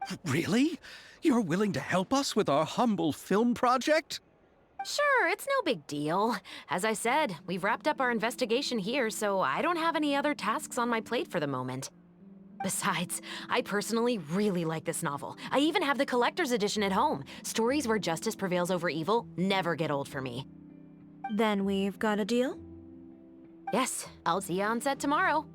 that? Really? You're willing to help us with our humble film project? Sure, it's no big deal. As I said, we've wrapped up our investigation here, so I don't have any other tasks on my plate for the moment. Besides, I personally really like this novel. I even have the collector's edition at home. Stories where justice prevails over evil never get old for me. Then we've got a deal? Yes, I'll see you on set tomorrow.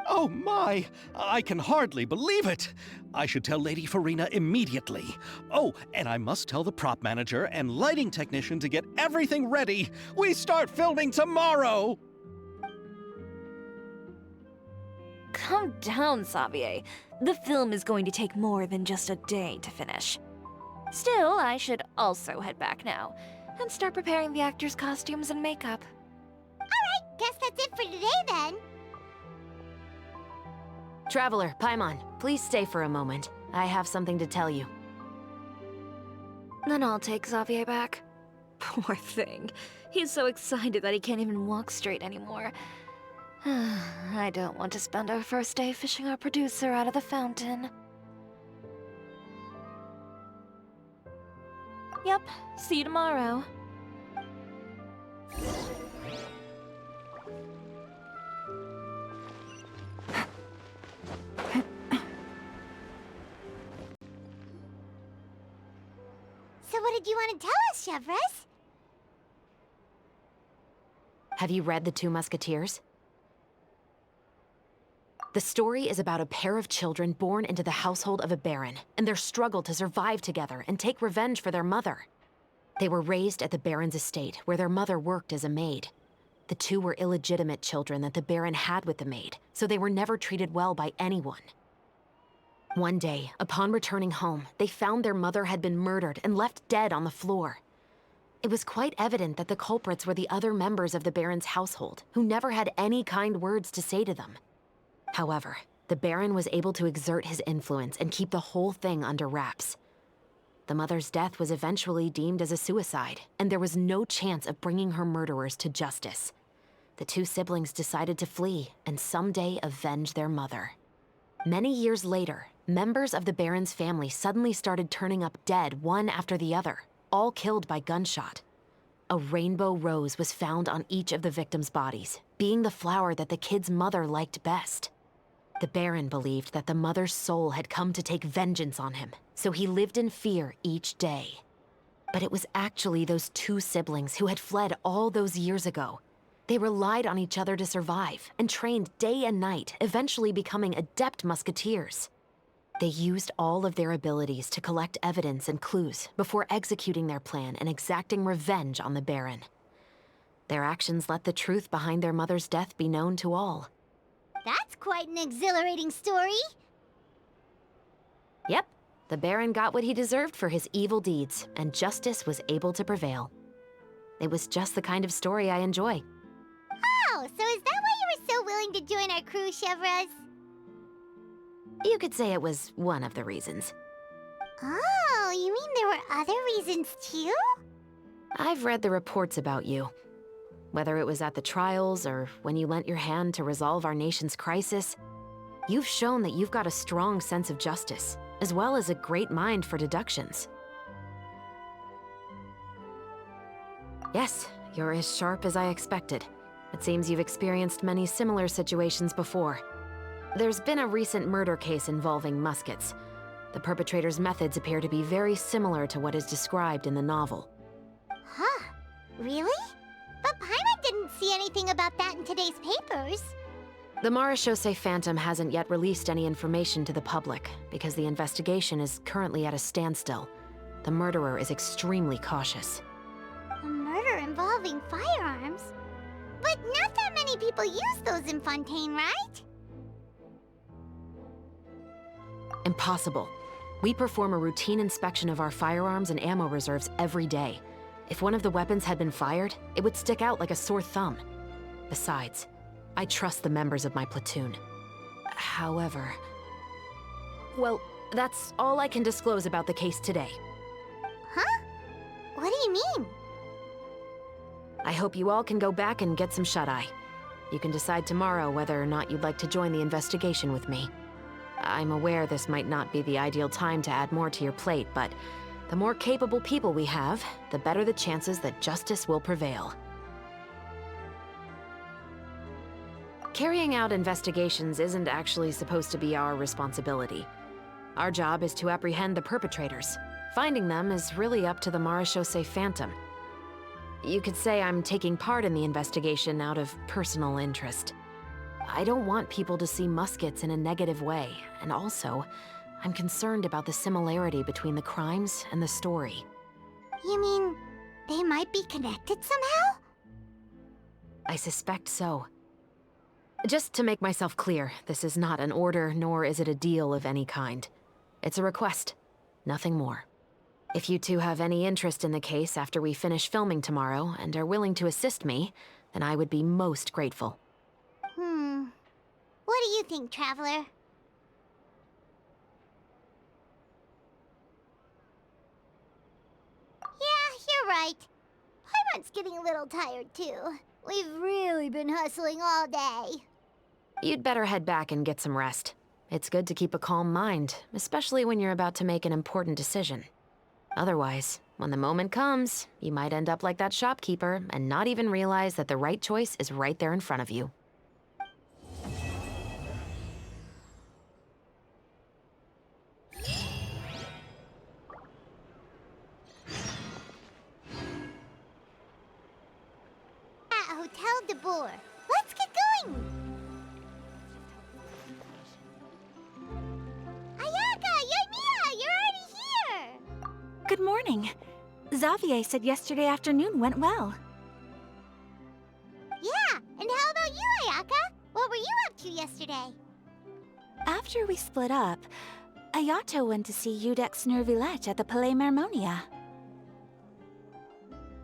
Oh my! I can hardly believe it! I should tell Lady Farina immediately. Oh, and I must tell the prop manager and lighting technician to get everything ready. We start filming tomorrow! Calm down, Xavier. The film is going to take more than just a day to finish. Still, I should also head back now and start preparing the actors' costumes and makeup. Alright, guess that's it for today then. Traveler, Paimon, please stay for a moment. I have something to tell you. Then I'll take Xavier back. Poor thing. He's so excited that he can't even walk straight anymore. I don't want to spend our first day fishing our producer out of the fountain. Yep, see you tomorrow. So what did you want to tell us, Chevres? Have you read The Two Musketeers? The story is about a pair of children born into the household of a baron, and their struggle to survive together and take revenge for their mother. They were raised at the baron's estate, where their mother worked as a maid. The two were illegitimate children that the baron had with the maid, so they were never treated well by anyone. One day, upon returning home, they found their mother had been murdered and left dead on the floor. It was quite evident that the culprits were the other members of the baron's household, who never had any kind words to say to them. However, the Baron was able to exert his influence and keep the whole thing under wraps. The mother's death was eventually deemed as a suicide, and there was no chance of bringing her murderers to justice. The two siblings decided to flee and someday avenge their mother. Many years later, members of the Baron's family suddenly started turning up dead one after the other, all killed by gunshot. A rainbow rose was found on each of the victims' bodies, being the flower that the kid's mother liked best. The Baron believed that the mother's soul had come to take vengeance on him, so he lived in fear each day. But it was actually those two siblings who had fled all those years ago. They relied on each other to survive and trained day and night, eventually becoming adept musketeers. They used all of their abilities to collect evidence and clues before executing their plan and exacting revenge on the Baron. Their actions let the truth behind their mother's death be known to all. That's quite an exhilarating story. Yep, the Baron got what he deserved for his evil deeds, and justice was able to prevail. It was just the kind of story I enjoy. Oh, so is that why you were so willing to join our crew, Chevres? You could say it was one of the reasons. Oh, you mean there were other reasons too? I've read the reports about you. Whether it was at the trials or when you lent your hand to resolve our nation's crisis, you've shown that you've got a strong sense of justice, as well as a great mind for deductions. Yes, you're as sharp as I expected. It seems you've experienced many similar situations before. There's been a recent murder case involving Muskets. The perpetrator's methods appear to be very similar to what is described in the novel. Huh. Really? But Paimon didn't see anything about that in today's papers. The Marechaussee Phantom hasn't yet released any information to the public because the investigation is currently at a standstill. The murderer is extremely cautious. A murder involving firearms? But not that many people use those in Fontaine, right? Impossible. We perform a routine inspection of our firearms and ammo reserves every day. If one of the weapons had been fired, it would stick out like a sore thumb. Besides, I trust the members of my platoon. However... Well, that's all I can disclose about the case today. Huh? What do you mean? I hope you all can go back and get some shut-eye. You can decide tomorrow whether or not you'd like to join the investigation with me. I'm aware this might not be the ideal time to add more to your plate, but the more capable people we have, the better the chances that justice will prevail. Carrying out investigations isn't actually supposed to be our responsibility. Our job is to apprehend the perpetrators. Finding them is really up to the Marechaussee Phantom. You could say I'm taking part in the investigation out of personal interest. I don't want people to see Muskets in a negative way, and also, I'm concerned about the similarity between the crimes and the story. You mean they might be connected somehow? I suspect so. Just to make myself clear, this is not an order, nor is it a deal of any kind. It's a request, nothing more. If you two have any interest in the case after we finish filming tomorrow and are willing to assist me, then I would be most grateful. What do you think, Traveler? Yeah, you're right. Paimon's getting a little tired, too. We've really been hustling all day. You'd better head back and get some rest. It's good to keep a calm mind, especially when you're about to make an important decision. Otherwise, when the moment comes, you might end up like that shopkeeper and not even realize that the right choice is right there in front of you. At Hotel de Boer. Let's get going! Ayaka! Yoimiya! You're already here! Good morning. Xavier said yesterday afternoon went well. Yeah, and how about you, Ayaka? What were you up to yesterday? After we split up, Ayato went to see Udex Nervillette at the Palais Mermonia.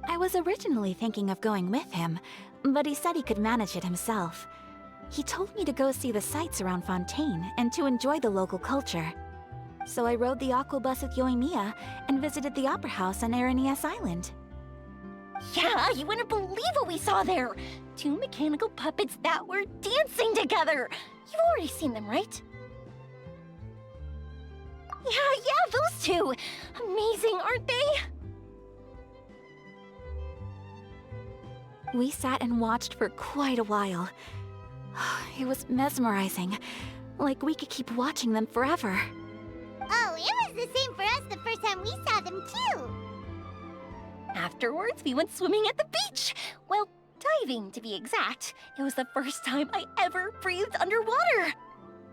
I was originally thinking of going with him, but he said he could manage it himself. He told me to go see the sights around Fontaine and to enjoy the local culture. So I rode the aqua bus with Yoimiya and visited the Opera House on Aranias Island. Yeah, you wouldn't believe what we saw there! 2 mechanical puppets that were dancing together! You've already seen them, right? Yeah, those two! Amazing, aren't they? We sat and watched for quite a while. It was mesmerizing, like we could keep watching them forever. Oh, it was the same for us the first time we saw them, too! Afterwards, we went swimming at the beach! Well, diving, to be exact. It was the first time I ever breathed underwater!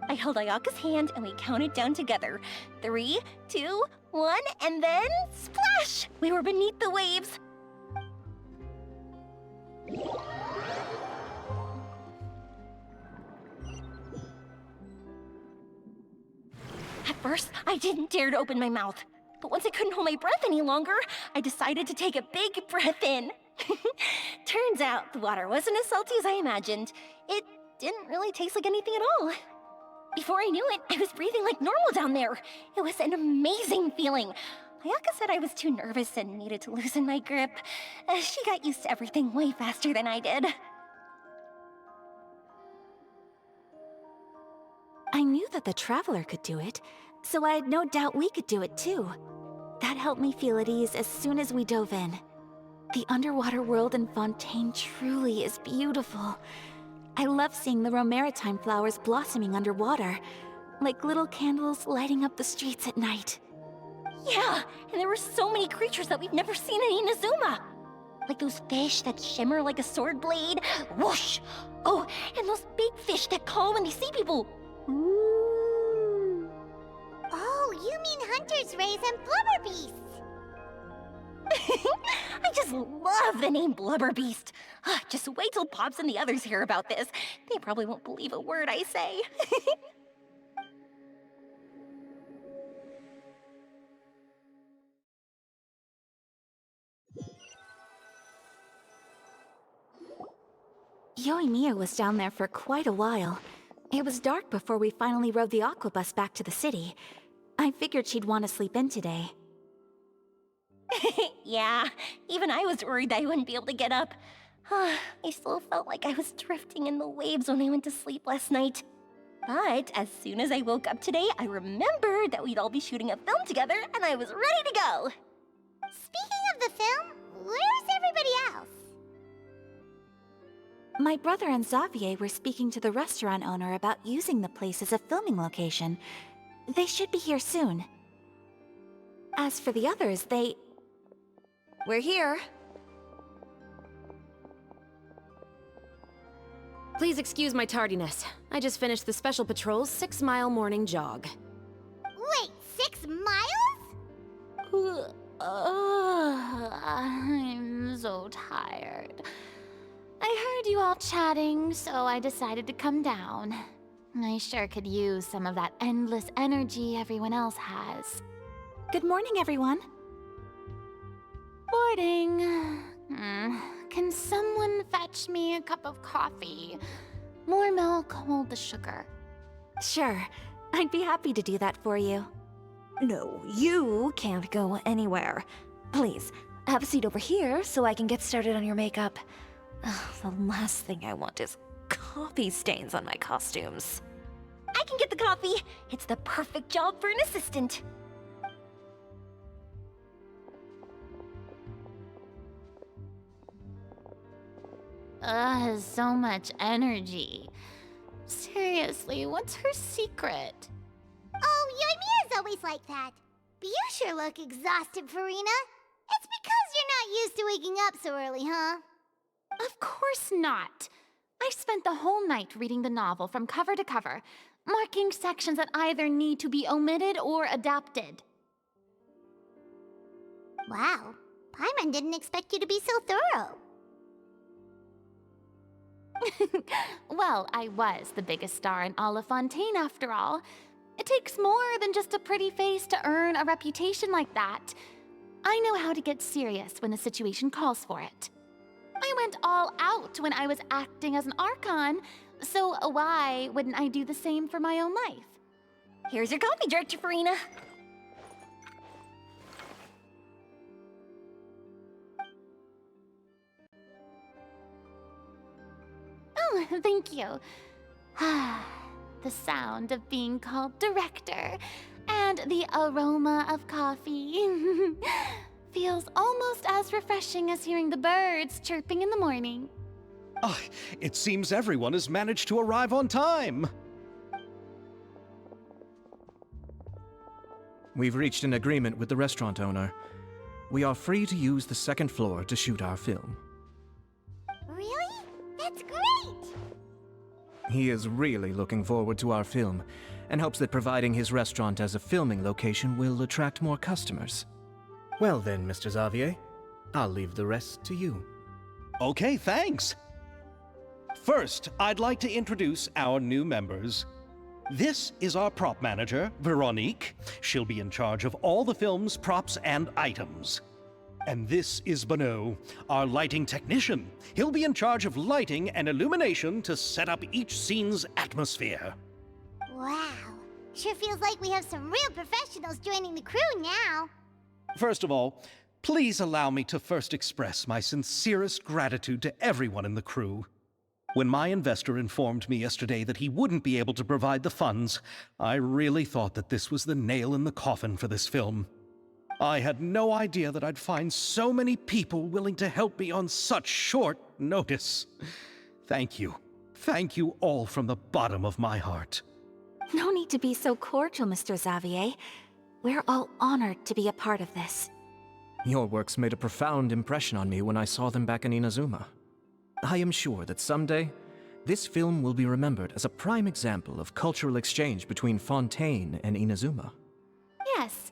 I held Ayaka's hand and we counted down together. 3, 2, 1, and then splash! We were beneath the waves. At first, I didn't dare to open my mouth. But once I couldn't hold my breath any longer, I decided to take a big breath in. Turns out the water wasn't as salty as I imagined. It didn't really taste like anything at all. Before I knew it, I was breathing like normal down there. It was an amazing feeling. Ayaka said I was too nervous and needed to loosen my grip. She got used to everything way faster than I did. I knew that the Traveler could do it, so I had no doubt we could do it too. That helped me feel at ease as soon as we dove in. The underwater world in Fontaine truly is beautiful. I love seeing the romaritime flowers blossoming underwater, like little candles lighting up the streets at night. Yeah, and there were so many creatures that we've never seen in Inazuma. Like those fish that shimmer like a sword blade. Whoosh! Oh, and those big fish that call when they see people. Ooh. Oh, you mean hunter's rays and blubber beasts. I just love the name Blubber Beast. Just wait till Pops and the others hear about this. They probably won't believe a word I say. Yoimiya was down there for quite a while. It was dark before we finally rode the aquabus back to the city. I figured she'd want to sleep in today. Yeah, even I was worried that I wouldn't be able to get up. I still felt like I was drifting in the waves when I went to sleep last night. But as soon as I woke up today, I remembered that we'd all be shooting a film together, and I was ready to go. Speaking of the film, where's everybody else? My brother and Xavier were speaking to the restaurant owner about using the place as a filming location. They should be here soon. As for the others, We're here. Please excuse my tardiness. I just finished the Special Patrol's 6-mile morning jog. Wait, 6 miles? I'm so tired. I heard you all chatting, so I decided to come down. I sure could use some of that endless energy everyone else has. Good morning, everyone. Morning. Can someone fetch me a cup of coffee? More milk, hold the sugar. Sure, I'd be happy to do that for you. No, you can't go anywhere. Please, have a seat over here so I can get started on your makeup. The last thing I want is coffee stains on my costumes. I can get the coffee. It's the perfect job for an assistant. So much energy. Seriously, what's her secret? Oh, Yoimiya's always like that. But you sure look exhausted, Farina. It's because you're not used to waking up so early, huh? Of course not. I spent the whole night reading the novel from cover to cover, marking sections that either need to be omitted or adapted. Wow, Paimon didn't expect you to be so thorough. Well, I was the biggest star in all of Fontaine after all. It takes more than just a pretty face to earn a reputation like that. I know how to get serious when the situation calls for it. I went all out when I was acting as an Archon, so why wouldn't I do the same for my own life? Here's your coffee, Director Farina. Oh, thank you. The sound of being called director and the aroma of coffee feels almost as refreshing as hearing the birds chirping in the morning. Oh, it seems everyone has managed to arrive on time. We've reached an agreement with the restaurant owner. We are free to use the second floor to shoot our film. Really? That's great! He is really looking forward to our film, and hopes that providing his restaurant as a filming location will attract more customers. Well then, Mr. Xavier, I'll leave the rest to you. Okay, thanks. First, I'd like to introduce our new members. This is our prop manager, Veronique. She'll be in charge of all the film's props and items. And this is Bonneau, our lighting technician. He'll be in charge of lighting and illumination to set up each scene's atmosphere. Wow, sure feels like we have some real professionals joining the crew now. First of all, please allow me to first express my sincerest gratitude to everyone in the crew. When my investor informed me yesterday that he wouldn't be able to provide the funds, I really thought that this was the nail in the coffin for this film. I had no idea that I'd find so many people willing to help me on such short notice. Thank you. Thank you all from the bottom of my heart. No need to be so cordial, Mr. Xavier. We're all honored to be a part of this. Your works made a profound impression on me when I saw them back in Inazuma. I am sure that someday, this film will be remembered as a prime example of cultural exchange between Fontaine and Inazuma. Yes,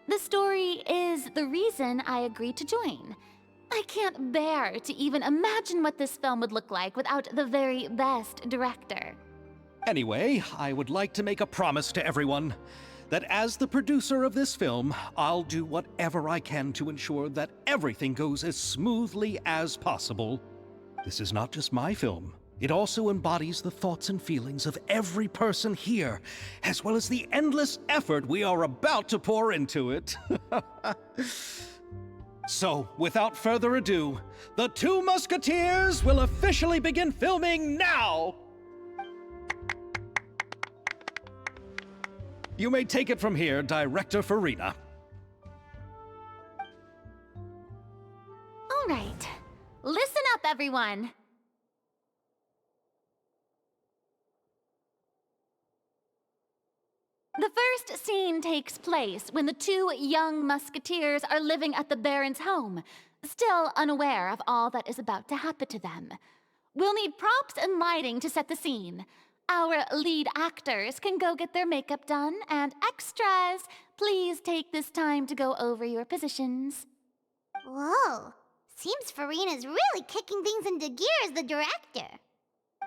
the story is the reason I agreed to join. I can't bear to even imagine what this film would look like without the very best director. Anyway, I would like to make a promise to everyone that as the producer of this film, I'll do whatever I can to ensure that everything goes as smoothly as possible. This is not just my film. It also embodies the thoughts and feelings of every person here, as well as the endless effort we are about to pour into it. So, without further ado, the Two Musketeers will officially begin filming now! You may take it from here, Director Farina. All right, listen up, everyone. The first scene takes place when the two young musketeers are living at the Baron's home, still unaware of all that is about to happen to them. We'll need props and lighting to set the scene. Our lead actors can go get their makeup done, and extras, please take this time to go over your positions. Whoa. Seems Farina's really kicking things into gear as the director.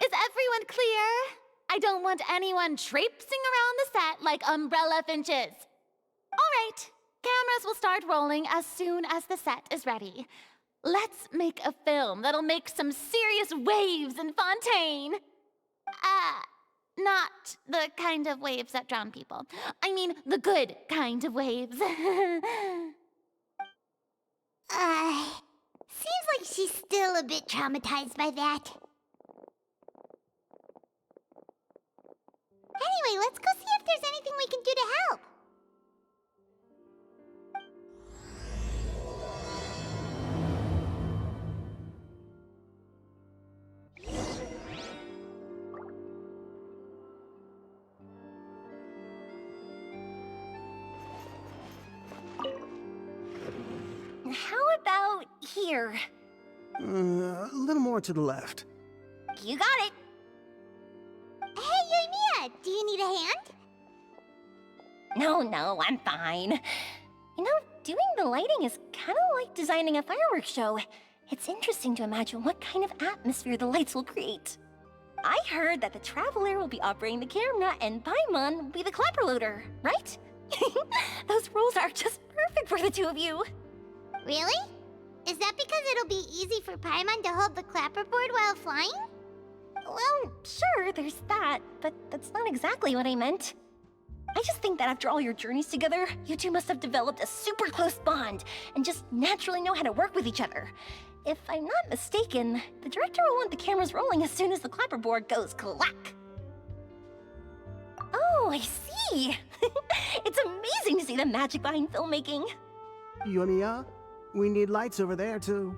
Is everyone clear? I don't want anyone traipsing around the set like umbrella finches. All right, cameras will start rolling as soon as the set is ready. Let's make a film that'll make some serious waves in Fontaine. Not the kind of waves that drown people. I mean, the good kind of waves. Seems like she's still a bit traumatized by that. Anyway, let's go see if there's anything we can do to help. How about here? A little more to the left. You got it. Hey, Yoimiya, do you need a hand? No, I'm fine. You know, doing the lighting is kind of like designing a fireworks show. It's interesting to imagine what kind of atmosphere the lights will create. I heard that the Traveler will be operating the camera and Paimon will be the clapper loader, right? Those roles are just perfect for the two of you. Really? Is that because it'll be easy for Paimon to hold the clapperboard while flying? Well, sure, there's that, but that's not exactly what I meant. I just think that after all your journeys together, you two must have developed a super close bond and just naturally know how to work with each other. If I'm not mistaken, the director will want the cameras rolling as soon as the clapperboard goes clack. Oh, I see. It's amazing to see the magic behind filmmaking. Yoimiya, we need lights over there, too.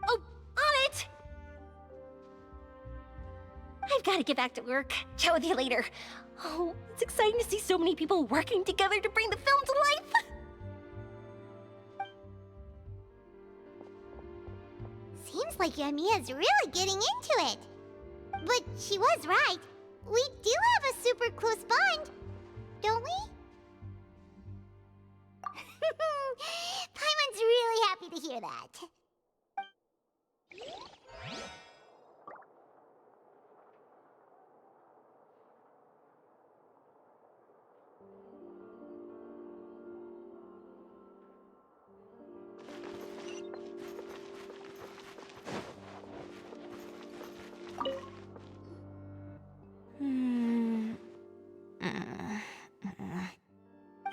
Oh, on it! I've got to get back to work. Chat with you later. Oh, it's exciting to see so many people working together to bring the film to life. Seems like Yoimiya's really getting into it. But she was right. We do have a super close bond, don't we? Paimon's really happy to hear that.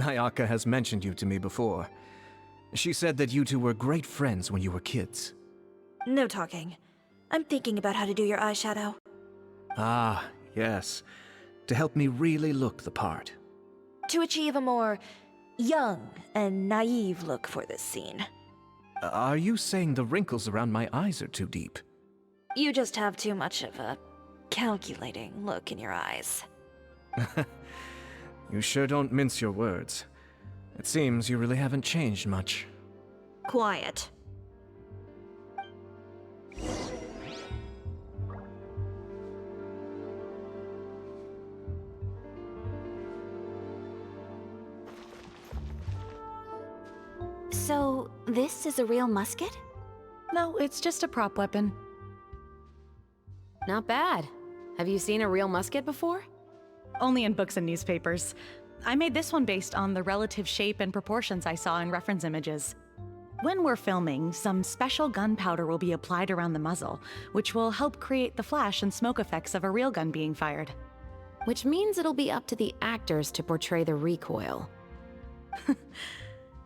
Ayaka has mentioned you to me before. She said that you two were great friends when you were kids. No talking. I'm thinking about how to do your eyeshadow. Ah, yes. To help me really look the part. To achieve a more young and naive look for this scene. Are you saying the wrinkles around my eyes are too deep? You just have too much of a calculating look in your eyes. You sure don't mince your words. It seems you really haven't changed much. Quiet. So, this is a real musket? No, it's just a prop weapon. Not bad. Have you seen a real musket before? Only in books and newspapers. I made this one based on the relative shape and proportions I saw in reference images. When we're filming, some special gunpowder will be applied around the muzzle, which will help create the flash and smoke effects of a real gun being fired. Which means it'll be up to the actors to portray the recoil.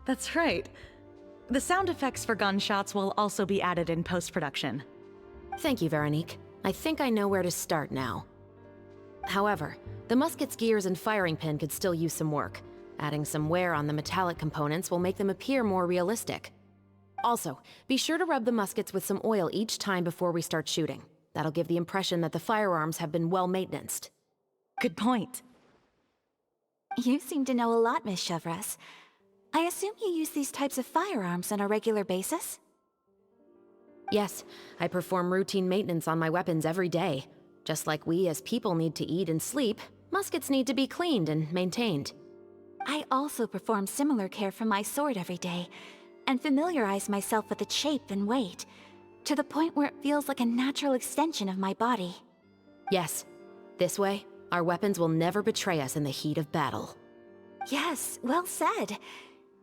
That's right. The sound effects for gunshots will also be added in post-production. Thank you, Veronique. I think I know where to start now. However, the musket's gears and firing pin could still use some work. Adding some wear on the metallic components will make them appear more realistic. Also, be sure to rub the muskets with some oil each time before we start shooting. That'll give the impression that the firearms have been well maintained. Good point. You seem to know a lot, Miss Chevres. I assume you use these types of firearms on a regular basis? Yes, I perform routine maintenance on my weapons every day. Just like we as people need to eat and sleep, muskets need to be cleaned and maintained. I also perform similar care for my sword every day, and familiarize myself with its shape and weight, to the point where it feels like a natural extension of my body. Yes, this way, our weapons will never betray us in the heat of battle. Yes, well said.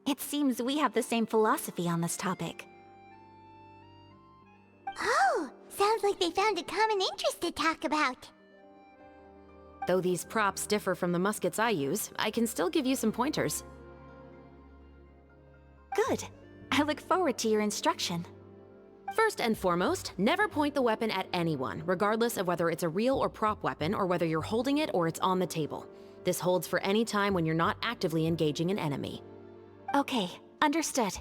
It seems we have the same philosophy on this topic. Oh, sounds like they found a common interest to talk about. Though these props differ from the muskets I use, I can still give you some pointers. Good. I look forward to your instruction. First and foremost, never point the weapon at anyone, regardless of whether it's a real or prop weapon or whether you're holding it or it's on the table. This holds for any time when you're not actively engaging an enemy. Okay, understood.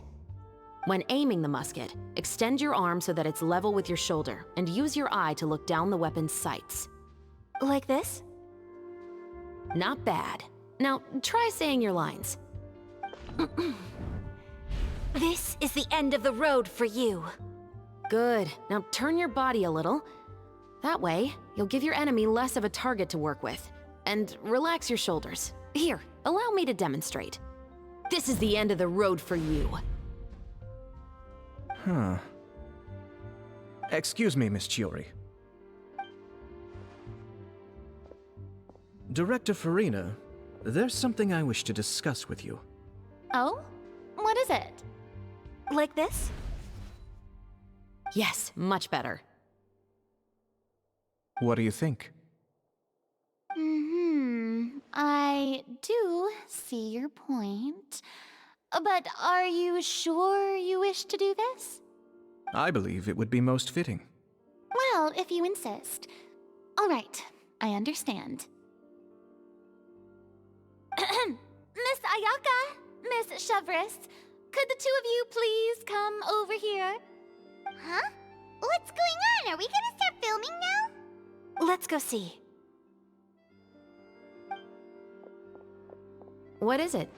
When aiming the musket, extend your arm so that it's level with your shoulder, and use your eye to look down the weapon's sights. Like this? Not bad. Now, try saying your lines. This is the end of the road for you. Good. Now turn your body a little. That way, you'll give your enemy less of a target to work with. And relax your shoulders. Here, allow me to demonstrate. This is the end of the road for you. Huh. Excuse me, Miss Chiori. Director Farina, there's something I wish to discuss with you. Oh? What is it? Like this? Yes, much better. What do you think? I do see your point. But are you sure you wish to do this? I believe it would be most fitting. Well, if you insist. All right, I understand. Miss Ayaka, Miss Chevres, could the two of you please come over here? Huh? What's going on? Are we gonna start filming now? Let's go see. What is it?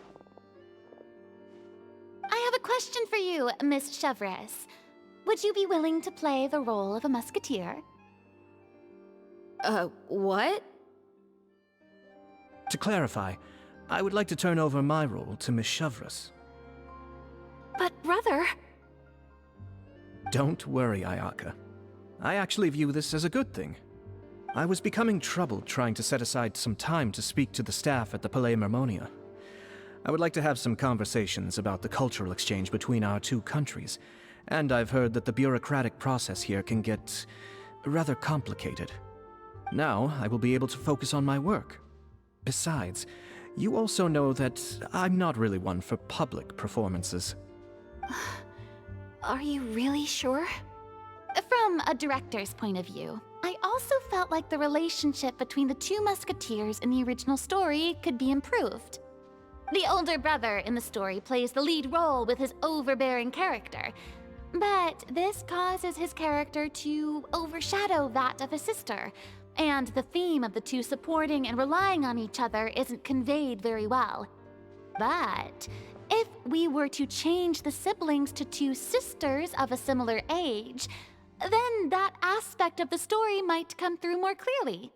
I have a question for you, Miss Chevres. Would you be willing to play the role of a musketeer? What? To clarify, I would like to turn over my role to Miss Chevres. But brother... Don't worry, Ayaka. I actually view this as a good thing. I was becoming troubled trying to set aside some time to speak to the staff at the Palais Mermonia. I would like to have some conversations about the cultural exchange between our two countries, and I've heard that the bureaucratic process here can get rather complicated. Now, I will be able to focus on my work. Besides, you also know that I'm not really one for public performances. Are you really sure? From a director's point of view, I also felt like the relationship between the two musketeers in the original story could be improved. The older brother in the story plays the lead role with his overbearing character, but this causes his character to overshadow that of his sister, and the theme of the two supporting and relying on each other isn't conveyed very well. But if we were to change the siblings to two sisters of a similar age, then that aspect of the story might come through more clearly.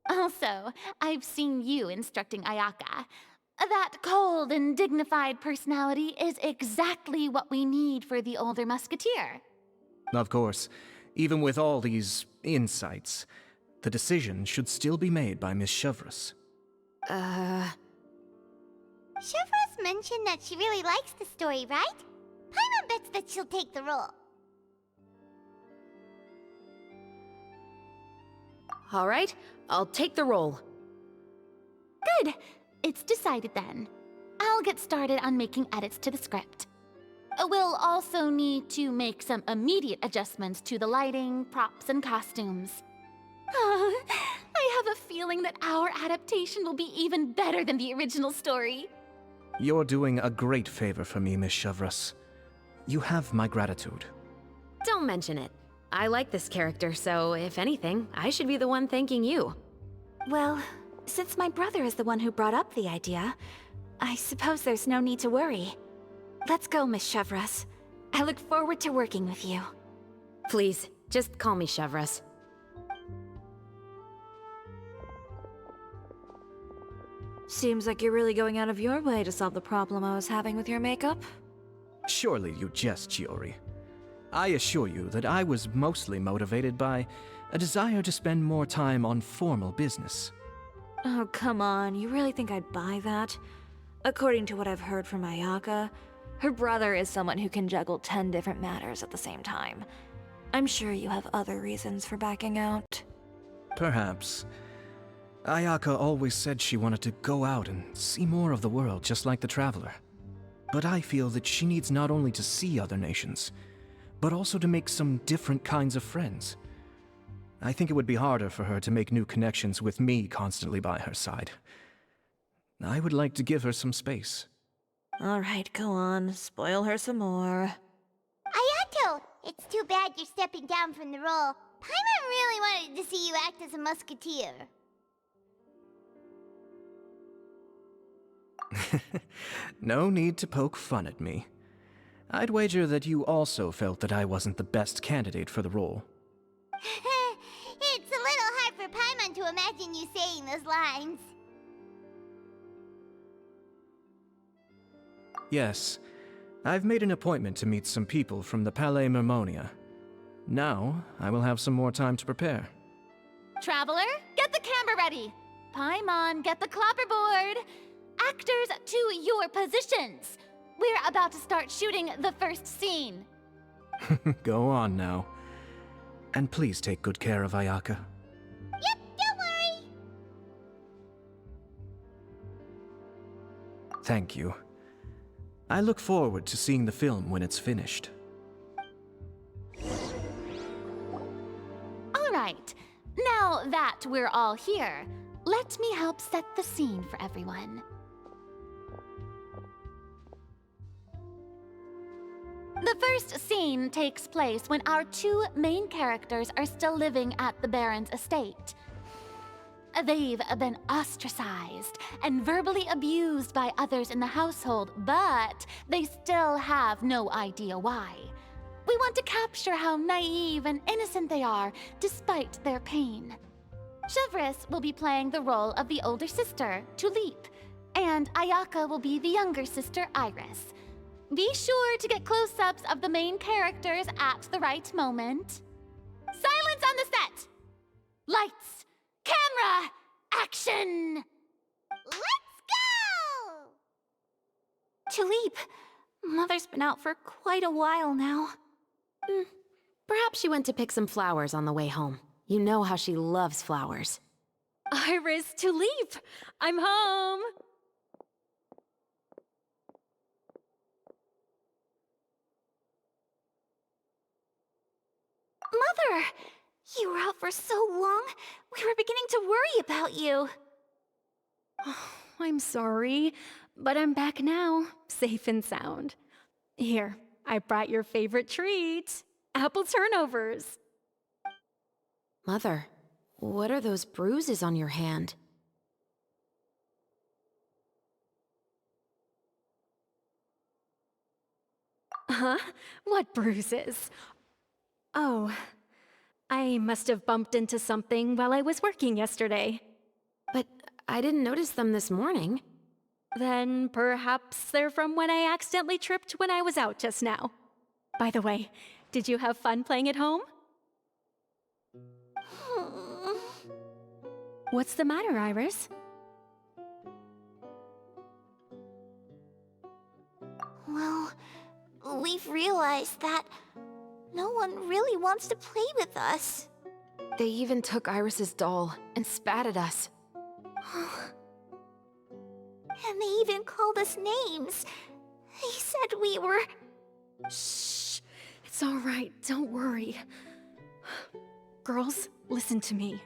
Also, I've seen you instructing Ayaka. That cold and dignified personality is exactly what we need for the older musketeer. Of course, even with all these insights, the decision should still be made by Miss Chevreuse. Chevreuse mentioned that she really likes the story, right? Paimon bets that she'll take the role. All right, I'll take the role. Good. It's decided then. I'll get started on making edits to the script. We'll also need to make some immediate adjustments to the lighting, props, and costumes. I have a feeling that our adaptation will be even better than the original story. You're doing a great favor for me, Miss Chevreuse. You have my gratitude. Don't mention it. I like this character, so if anything, I should be the one thanking you. Well, since my brother is the one who brought up the idea, I suppose there's no need to worry. Let's go, Miss Chevreuse. I look forward to working with you. Please, just call me Chevreuse. Seems like you're really going out of your way to solve the problem I was having with your makeup. Surely you jest, Chiori. I assure you that I was mostly motivated by a desire to spend more time on formal business. Oh, come on. You really think I'd buy that? According to what I've heard from Ayaka, her brother is someone who can juggle 10 different matters at the same time. I'm sure you have other reasons for backing out. Perhaps. Ayaka always said she wanted to go out and see more of the world, just like the Traveler. But I feel that she needs not only to see other nations, but also to make some different kinds of friends. I think it would be harder for her to make new connections with me constantly by her side. I would like to give her some space. Alright, go on. Spoil her some more. Ayato! It's too bad you're stepping down from the role. Paimon really wanted to see you act as a musketeer. No need to poke fun at me. I'd wager that you also felt that I wasn't the best candidate for the role. It's a little hard for Paimon to imagine you saying those lines. Yes, I've made an appointment to meet some people from the Palais Mermonia. Now, I will have some more time to prepare. Traveler, get the camera ready. Paimon, get the clapperboard. Actors, to your positions. We're about to start shooting the first scene. Go on now. And please take good care of Ayaka. Yep, don't worry. Thank you. I look forward to seeing the film when it's finished. All right. Now that we're all here, let me help set the scene for everyone. The first scene takes place when our two main characters are still living at the Baron's estate. They've been ostracized and verbally abused by others in the household, but they still have no idea why. We want to capture how naive and innocent they are, despite their pain. Chevreuse will be playing the role of the older sister, Tulip, and Ayaka will be the younger sister, Iris. Be sure to get close-ups of the main characters at the right moment. Silence on the set! Lights! Camera! Action! Let's go! Tulip, Mother's been out for quite a while now. Perhaps she went to pick some flowers on the way home. You know how she loves flowers. Iris, Tulip! I'm home! Mother! You were out for so long, we were beginning to worry about you. I'm sorry. But I'm back now, safe and sound. Here, I brought your favorite treat. Apple turnovers. Mother, what are those bruises on your hand? Huh? What bruises? Oh, I must have bumped into something while I was working yesterday. But I didn't notice them this morning. Then perhaps they're from when I accidentally tripped when I was out just now. By the way, did you have fun playing at home? What's the matter, Iris? Well, we've realized that no one really wants to play with us. They even took Iris's doll and spat at us. And they even called us names. They said we were... Shh. It's all right. Don't worry. Girls, listen to me.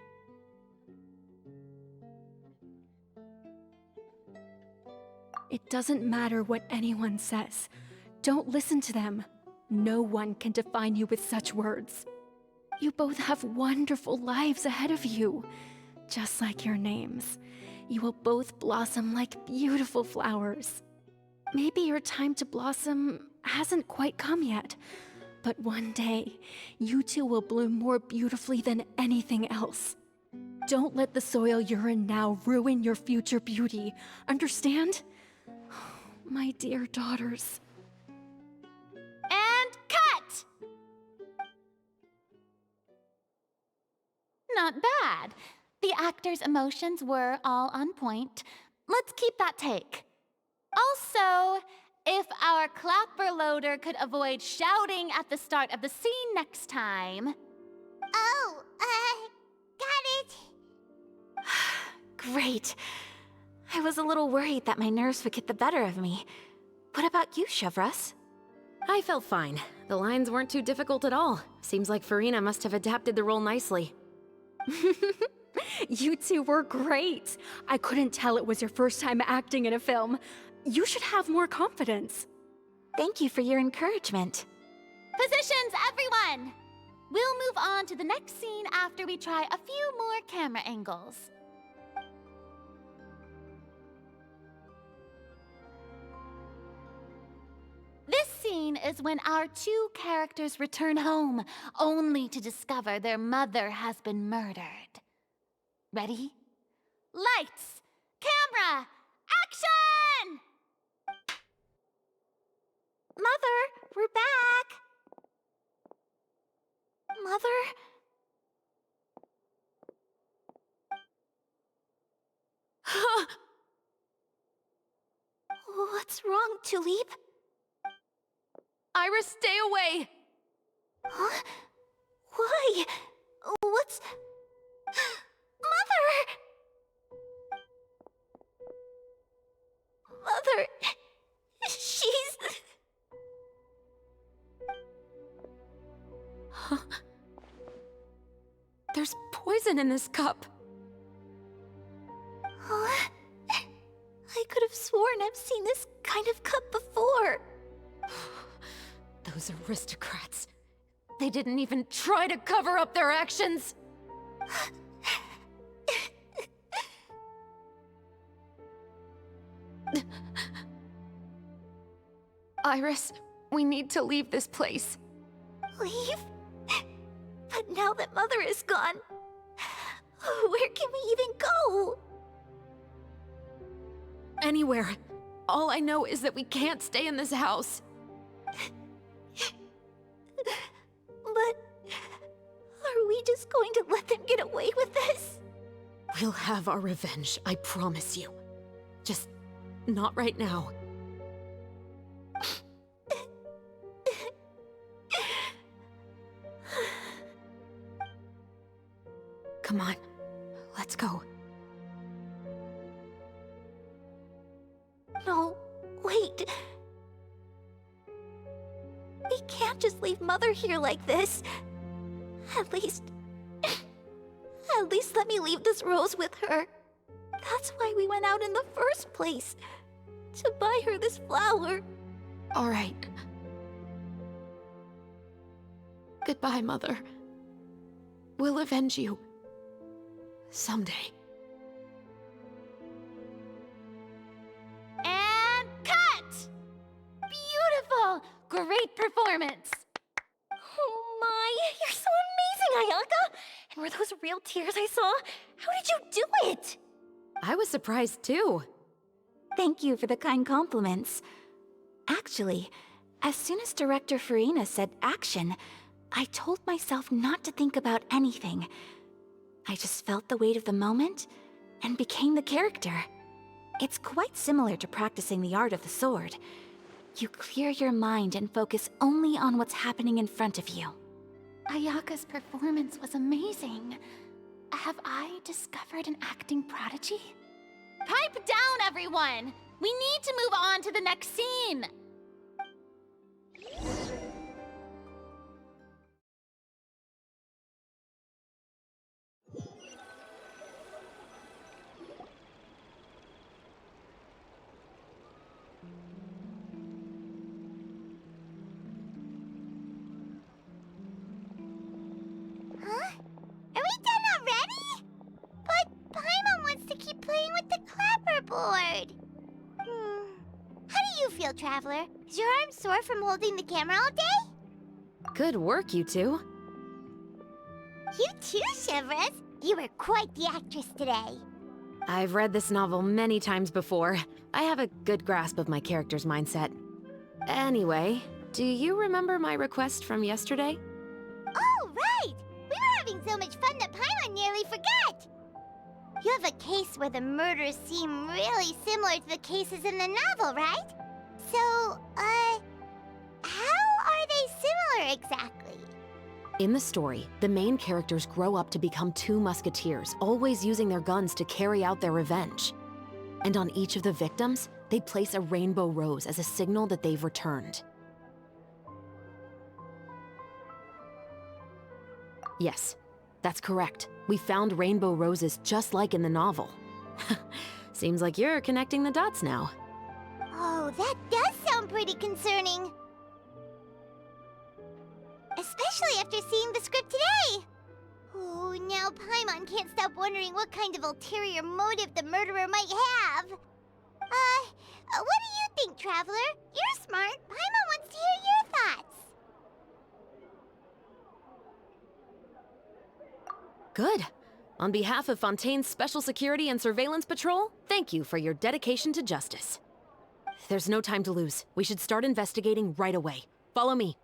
It doesn't matter what anyone says. Don't listen to them. No one can define you with such words. You both have wonderful lives ahead of you. Just like your names. You will both blossom like beautiful flowers. Maybe your time to blossom hasn't quite come yet, but one day, you two will bloom more beautifully than anything else. Don't let the soil you're in now ruin your future beauty. Understand? My dear daughters. And cut! Not bad. The actor's emotions were all on point. Let's keep that take. Also, if our clapper loader could avoid shouting at the start of the scene next time. Oh, got it. Great. I was a little worried that my nerves would get the better of me. What about you, Chevros? I felt fine. The lines weren't too difficult at all. Seems like Farina must have adapted the role nicely. You two were great. I couldn't tell it was your first time acting in a film. You should have more confidence. Thank you for your encouragement. Positions, everyone! We'll move on to the next scene after we try a few more camera angles. This scene is when our two characters return home, only to discover their mother has been murdered. Ready? Lights! Camera! Action! Mother, we're back. Mother? What's wrong, Tulip? Iris, stay away! Huh? Why? What's... Mother! Mother... She's... There's poison in this cup. Huh? I could have sworn I've seen this kind of cup before. Those aristocrats. They didn't even try to cover up their actions. Iris, we need to leave this place. Leave? But now that Mother is gone, where can we even go? Anywhere. All I know is that we can't stay in this house. But are we just going to let them get away with this? We'll have our revenge, I promise you. Just not right now. Come on, let's go. No, wait. We can't just leave Mother here like this. At least let me leave this rose with her. That's why we went out in the first place. to buy her this flower. All right. Goodbye, Mother. We'll avenge you. Someday. And cut! Beautiful! Great performance! Oh my, you're so amazing, Ayaka! And were those real tears I saw? How did you do it? I was surprised too. Thank you for the kind compliments. Actually, as soon as Director Farina said action, I told myself not to think about anything. I just felt the weight of the moment and became the character. It's quite similar to practicing the art of the sword. You clear your mind and focus only on what's happening in front of you. Ayaka's performance was amazing. Have I discovered an acting prodigy? Pipe down, everyone! We need to move on to the next scene! Huh? Are we done already? But Paimon wants to keep playing with the clapperboard. How do you feel, Traveler? Is your arm sore from holding the camera all day? Good work, you two. You too, Shivers. You were quite the actress today. I've read this novel many times before. I have a good grasp of my character's mindset. Anyway, do you remember my request from yesterday? Oh, right! We were having so much fun that Paimon nearly forgot! You have a case where the murders seem really similar to the cases in the novel, right? So, how are they similar exactly? In the story, the main characters grow up to become two musketeers, always using their guns to carry out their revenge. And on each of the victims, they place a rainbow rose as a signal that they've returned. Yes, that's correct. We found rainbow roses just like in the novel. Seems like you're connecting the dots now. Oh, that does sound pretty concerning. Especially after seeing the script today. Oh, now Paimon can't stop wondering what kind of ulterior motive the murderer might have. What do you think, Traveler? You're smart. Paimon wants to hear your thoughts. Good. On behalf of Fontaine's Special Security and Surveillance Patrol, thank you for your dedication to justice. There's no time to lose. We should start investigating right away. Follow me.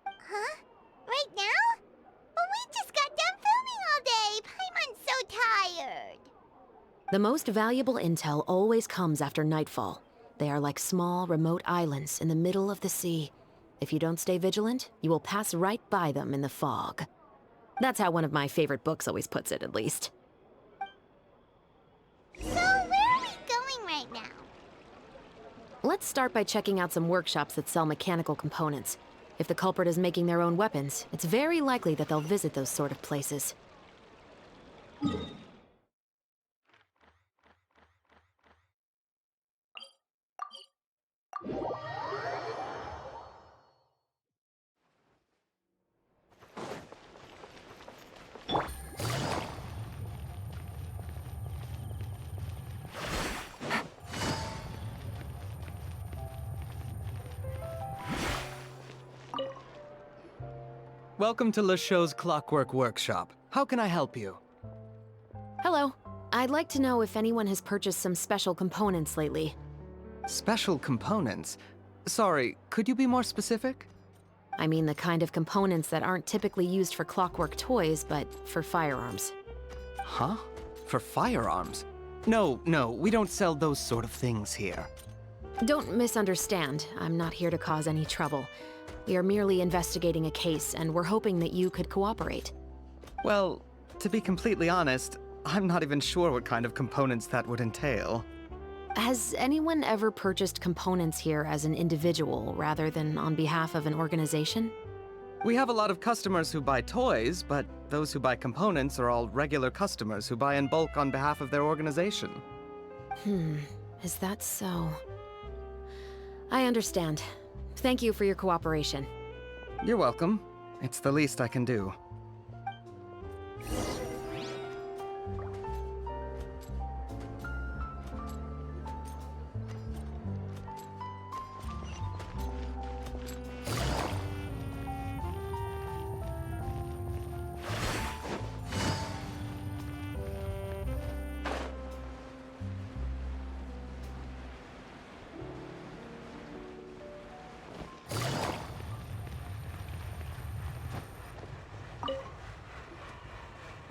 Huh? Right now? But we just got done filming all day. Paimon's so tired. The most valuable intel always comes after nightfall. They are like small, remote islands in the middle of the sea. If you don't stay vigilant, you will pass right by them in the fog. That's how one of my favorite books always puts it, at least. So, where are we going right now? Let's start by checking out some workshops that sell mechanical components. If the culprit is making their own weapons, it's very likely that they'll visit those sort of places. Welcome to LeChaux's Clockwork Workshop. How can I help you? Hello. I'd like to know if anyone has purchased some special components lately. Special components? Sorry, could you be more specific? I mean the kind of components that aren't typically used for clockwork toys, but for firearms. Huh? For firearms? No, we don't sell those sort of things here. Don't misunderstand. I'm not here to cause any trouble. We are merely investigating a case, and we're hoping that you could cooperate. Well, to be completely honest, I'm not even sure what kind of components that would entail. Has anyone ever purchased components here as an individual rather than on behalf of an organization? We have a lot of customers who buy toys, but those who buy components are all regular customers who buy in bulk on behalf of their organization. Is that so? I understand. Thank you for your cooperation. You're welcome. It's the least I can do.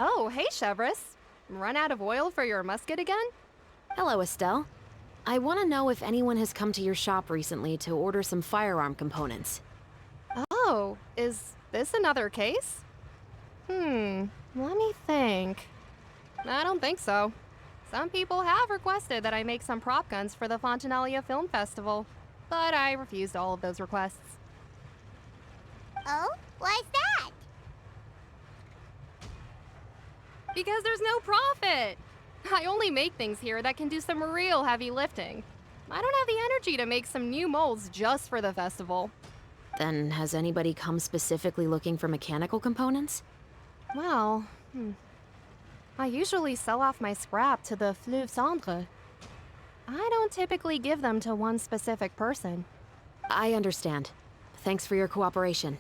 Oh, hey, Chevris. Run out of oil for your musket again? Hello, Estelle. I want to know if anyone has come to your shop recently to order some firearm components. Oh, is this another case? Let me think. I don't think so. Some people have requested that I make some prop guns for the Fontanalia Film Festival, but I refused all of those requests. Oh? Why's that? Because there's no profit! I only make things here that can do some real heavy lifting. I don't have the energy to make some new molds just for the festival. Then has anybody come specifically looking for mechanical components? Well, I usually sell off my scrap to the Fleuve Cendre. I don't typically give them to one specific person. I understand. Thanks for your cooperation.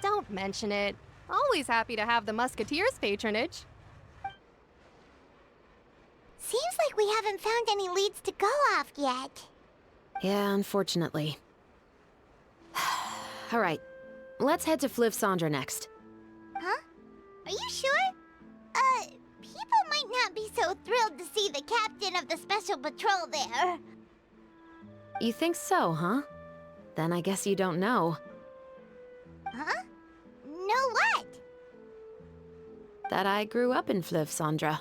Don't mention it. Always happy to have the Musketeers' patronage. Seems like we haven't found any leads to go off yet. Yeah, unfortunately. All right, let's head to Fleuve Cendre next. Huh? Are you sure? People might not be so thrilled to see the captain of the special patrol there. You think so, huh? Then I guess you don't know. Huh? Know what? That I grew up in Fleuve Cendre.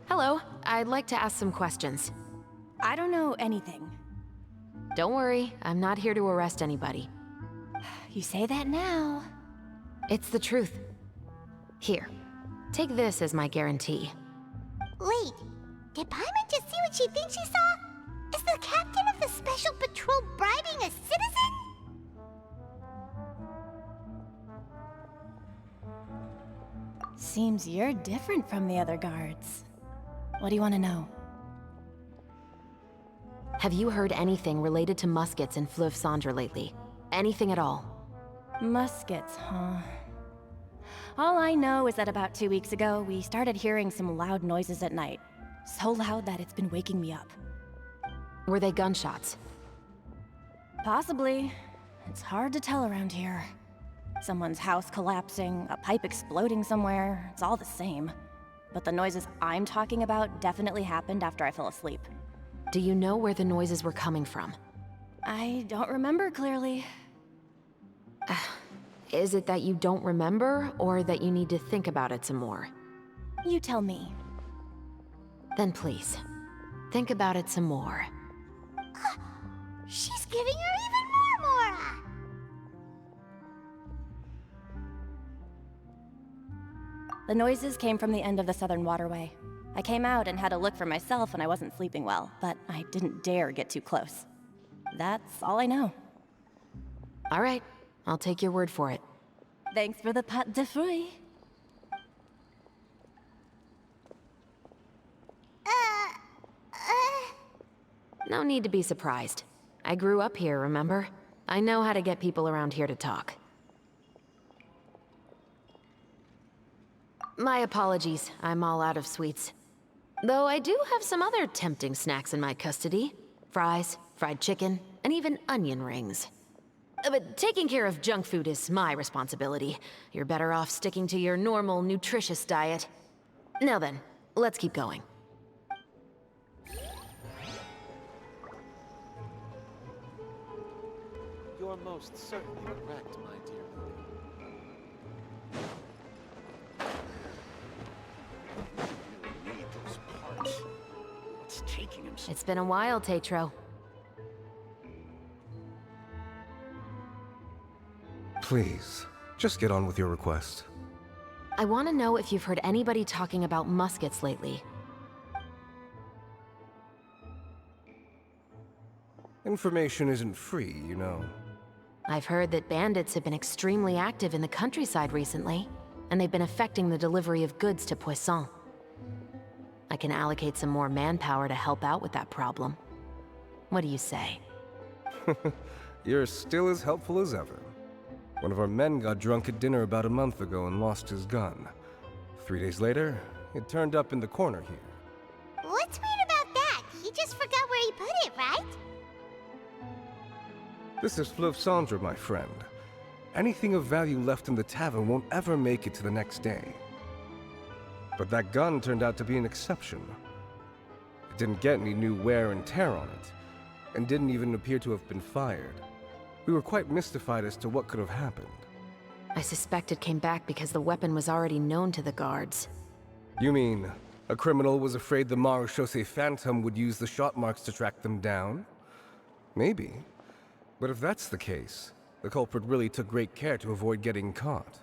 Hello, I'd like to ask some questions. I don't know anything. Don't worry, I'm not here to arrest anybody. You say that now. It's the truth. Here, take this as my guarantee. Wait, did Paimon just see what she thinks she saw? Is the captain of the special patrol bribing a citizen? Seems you're different from the other guards. What do you want to know? Have you heard anything related to muskets in Fleuve Cendre lately? Anything at all? Muskets, huh? All I know is that about 2 weeks ago, we started hearing some loud noises at night. So loud that it's been waking me up. Were they gunshots? Possibly. It's hard to tell around here. Someone's house collapsing, a pipe exploding somewhere, it's all the same. But the noises I'm talking about definitely happened after I fell asleep. Do you know where the noises were coming from? I don't remember clearly. Is it that you don't remember, or that you need to think about it some more? You tell me. Then please, think about it some more. She's giving her even more Mora! The noises came from the end of the Southern Waterway. I came out and had a look for myself when I wasn't sleeping well, but I didn't dare get too close. That's all I know. All right, I'll take your word for it. Thanks for the pâte de fruits. No need to be surprised. I grew up here, remember? I know how to get people around here to talk. My apologies, I'm all out of sweets. Though I do have some other tempting snacks in my custody. Fries, fried chicken, and even onion rings. But taking care of junk food is my responsibility. You're better off sticking to your normal, nutritious diet. Now then, let's keep going. are most certainly correct, my dear Lily. You need those parts. What's taking him so It's been a while, Tetro. Please, just get on with your request. I want to know if you've heard anybody talking about muskets lately. Information isn't free, you know. I've heard that bandits have been extremely active in the countryside recently, and they've been affecting the delivery of goods to Poisson. I can allocate some more manpower to help out with that problem. What do you say? You're still as helpful as ever. One of our men got drunk at dinner about a month ago and lost his gun. 3 days later, it turned up in the corner here. What's weird about that? He just forgot where he put it, right? This is Fleuve Cendre, my friend. Anything of value left in the tavern won't ever make it to the next day. But that gun turned out to be an exception. It didn't get any new wear and tear on it, and didn't even appear to have been fired. We were quite mystified as to what could have happened. I suspect it came back because the weapon was already known to the guards. You mean, a criminal was afraid the Marechaussee Phantom would use the shot marks to track them down? Maybe. But if that's the case, the culprit really took great care to avoid getting caught.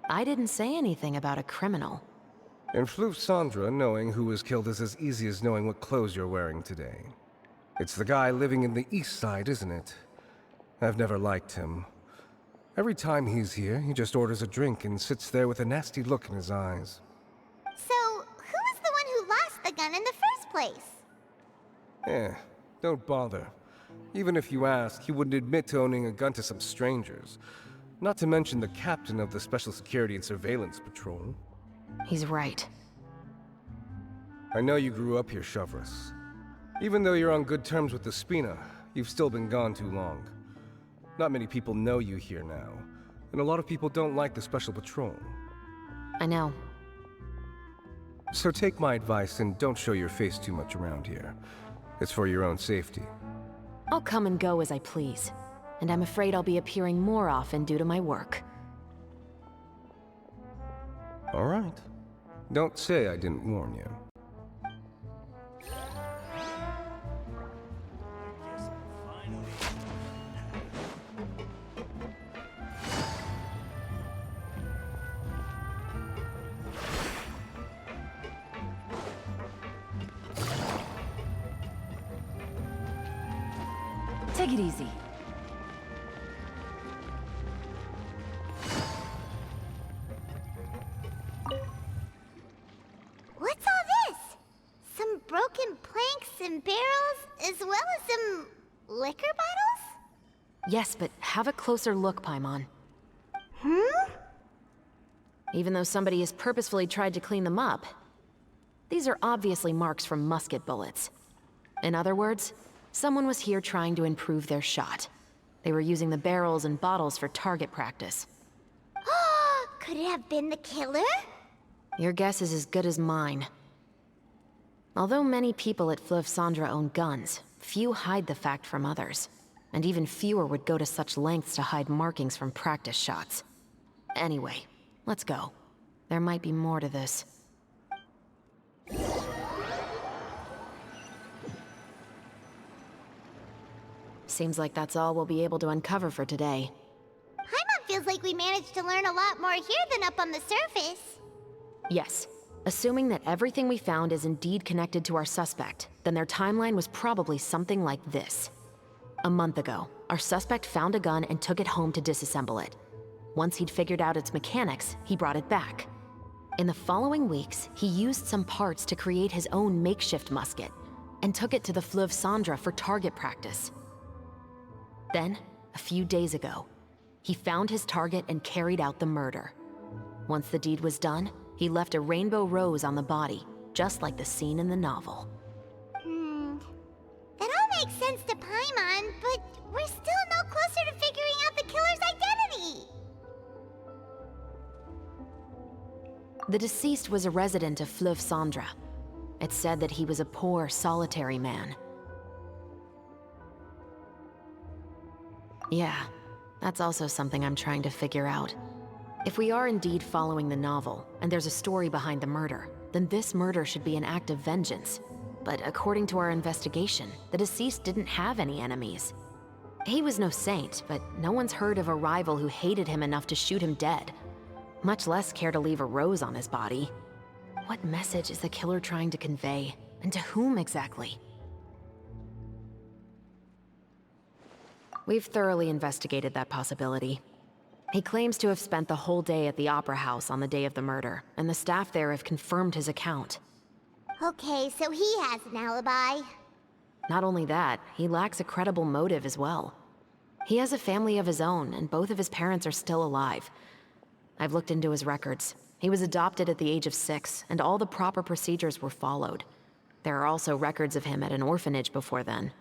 I didn't say anything about a criminal. In Fleuve Cendre, knowing who was killed is as easy as knowing what clothes you're wearing today. It's the guy living in the East Side, isn't it? I've never liked him. Every time he's here, he just orders a drink and sits there with a nasty look in his eyes. So, who was the one who lost the gun in the first place? Don't bother. Even if you ask, he wouldn't admit to owning a gun to some strangers. Not to mention the captain of the Special Security and Surveillance Patrol. He's right. I know you grew up here, Chevres. Even though you're on good terms with the Spina, you've still been gone too long. Not many people know you here now, and a lot of people don't like the Special Patrol. I know. So take my advice and don't show your face too much around here. It's for your own safety. I'll come and go as I please, and I'm afraid I'll be appearing more often due to my work. All right. Don't say I didn't warn you. Take it easy. What's all this? Some broken planks and barrels, as well as some liquor bottles? Yes, but have a closer look, Paimon. Even though somebody has purposefully tried to clean them up, these are obviously marks from musket bullets. In other words, someone was here trying to improve their shot. They were using the barrels and bottles for target practice. Could it have been the killer? Your guess is as good as mine. Although many people at Fleuve Cendre own guns, few hide the fact from others. And even fewer would go to such lengths to hide markings from practice shots. Anyway, let's go. There might be more to this. Seems like that's all we'll be able to uncover for today. Paimon feels like we managed to learn a lot more here than up on the surface. Yes. Assuming that everything we found is indeed connected to our suspect, then their timeline was probably something like this. A month ago, our suspect found a gun and took it home to disassemble it. Once he'd figured out its mechanics, he brought it back. In the following weeks, he used some parts to create his own makeshift musket, and took it to the Fleuve Cendre for target practice. Then, a few days ago, he found his target and carried out the murder. Once the deed was done, he left a rainbow rose on the body, just like the scene in the novel. That all makes sense to Paimon, but we're still no closer to figuring out the killer's identity. The deceased was a resident of Fleuve Cendre. It's said that he was a poor, solitary man. Yeah, That's also something I'm trying to figure out. If we are indeed following the novel, and there's a story behind the murder, then this murder should be an act of vengeance. But according to our investigation, the deceased didn't have any enemies. He was no saint, but no one's heard of a rival who hated him enough to shoot him dead, much less care to leave a rose on his body. What message is the killer trying to convey, and to whom exactly? We've thoroughly investigated that possibility. He claims to have spent the whole day at the Opera House on the day of the murder, and the staff there have confirmed his account. Okay, so he has an alibi. Not only that, he lacks a credible motive as well. He has a family of his own, and both of his parents are still alive. I've looked into his records. He was adopted at the age of 6, and all the proper procedures were followed. There are also records of him at an orphanage before then.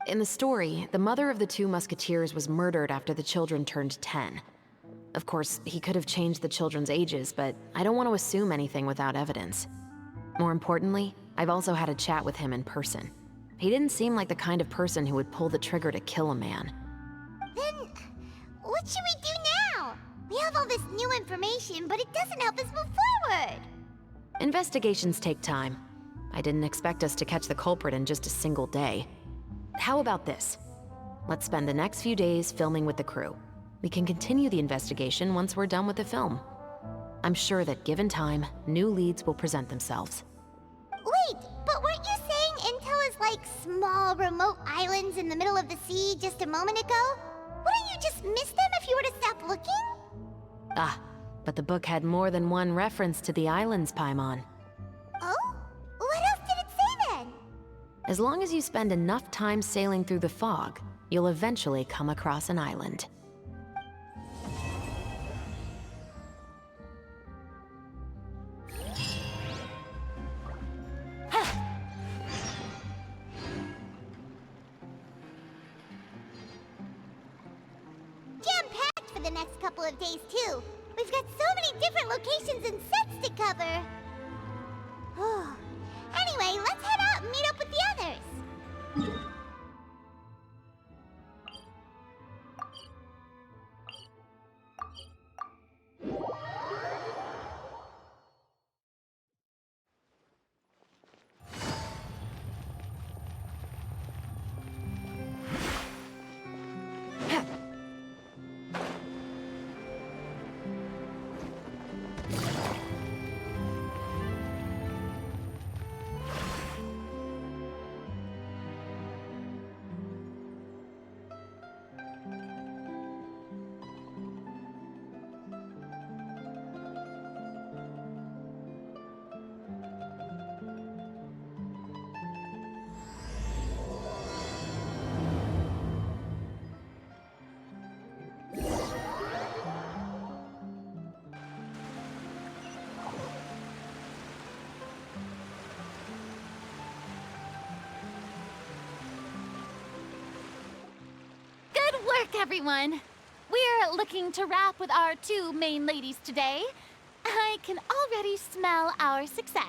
In the story, the mother of the 2 musketeers was murdered after the children turned 10. Of course, he could have changed the children's ages, but I don't want to assume anything without evidence. More importantly, I've also had a chat with him in person. He didn't seem like the kind of person who would pull the trigger to kill a man. Then, what should we do now? We have all this new information, but it doesn't help us move forward. Investigations take time. I didn't expect us to catch the culprit in just a single day. How about this? Let's spend the next few days filming with the crew. We can continue the investigation once we're done with the film. I'm sure that given time, new leads will present themselves. Wait, but weren't you saying Intel is like small, remote islands in the middle of the sea just a moment ago? Wouldn't you just miss them if you were to stop looking? Ah, but the book had more than one reference to the islands, Paimon. Oh? What else did it say then? As long as you spend enough time sailing through the fog, you'll eventually come across an island. Jam-packed for the next couple of days, too. We've got so many different locations and sets to cover. Anyway, let's head out and meet up with the others. Everyone, we're looking to wrap with our 2 main ladies today. I can already smell our success.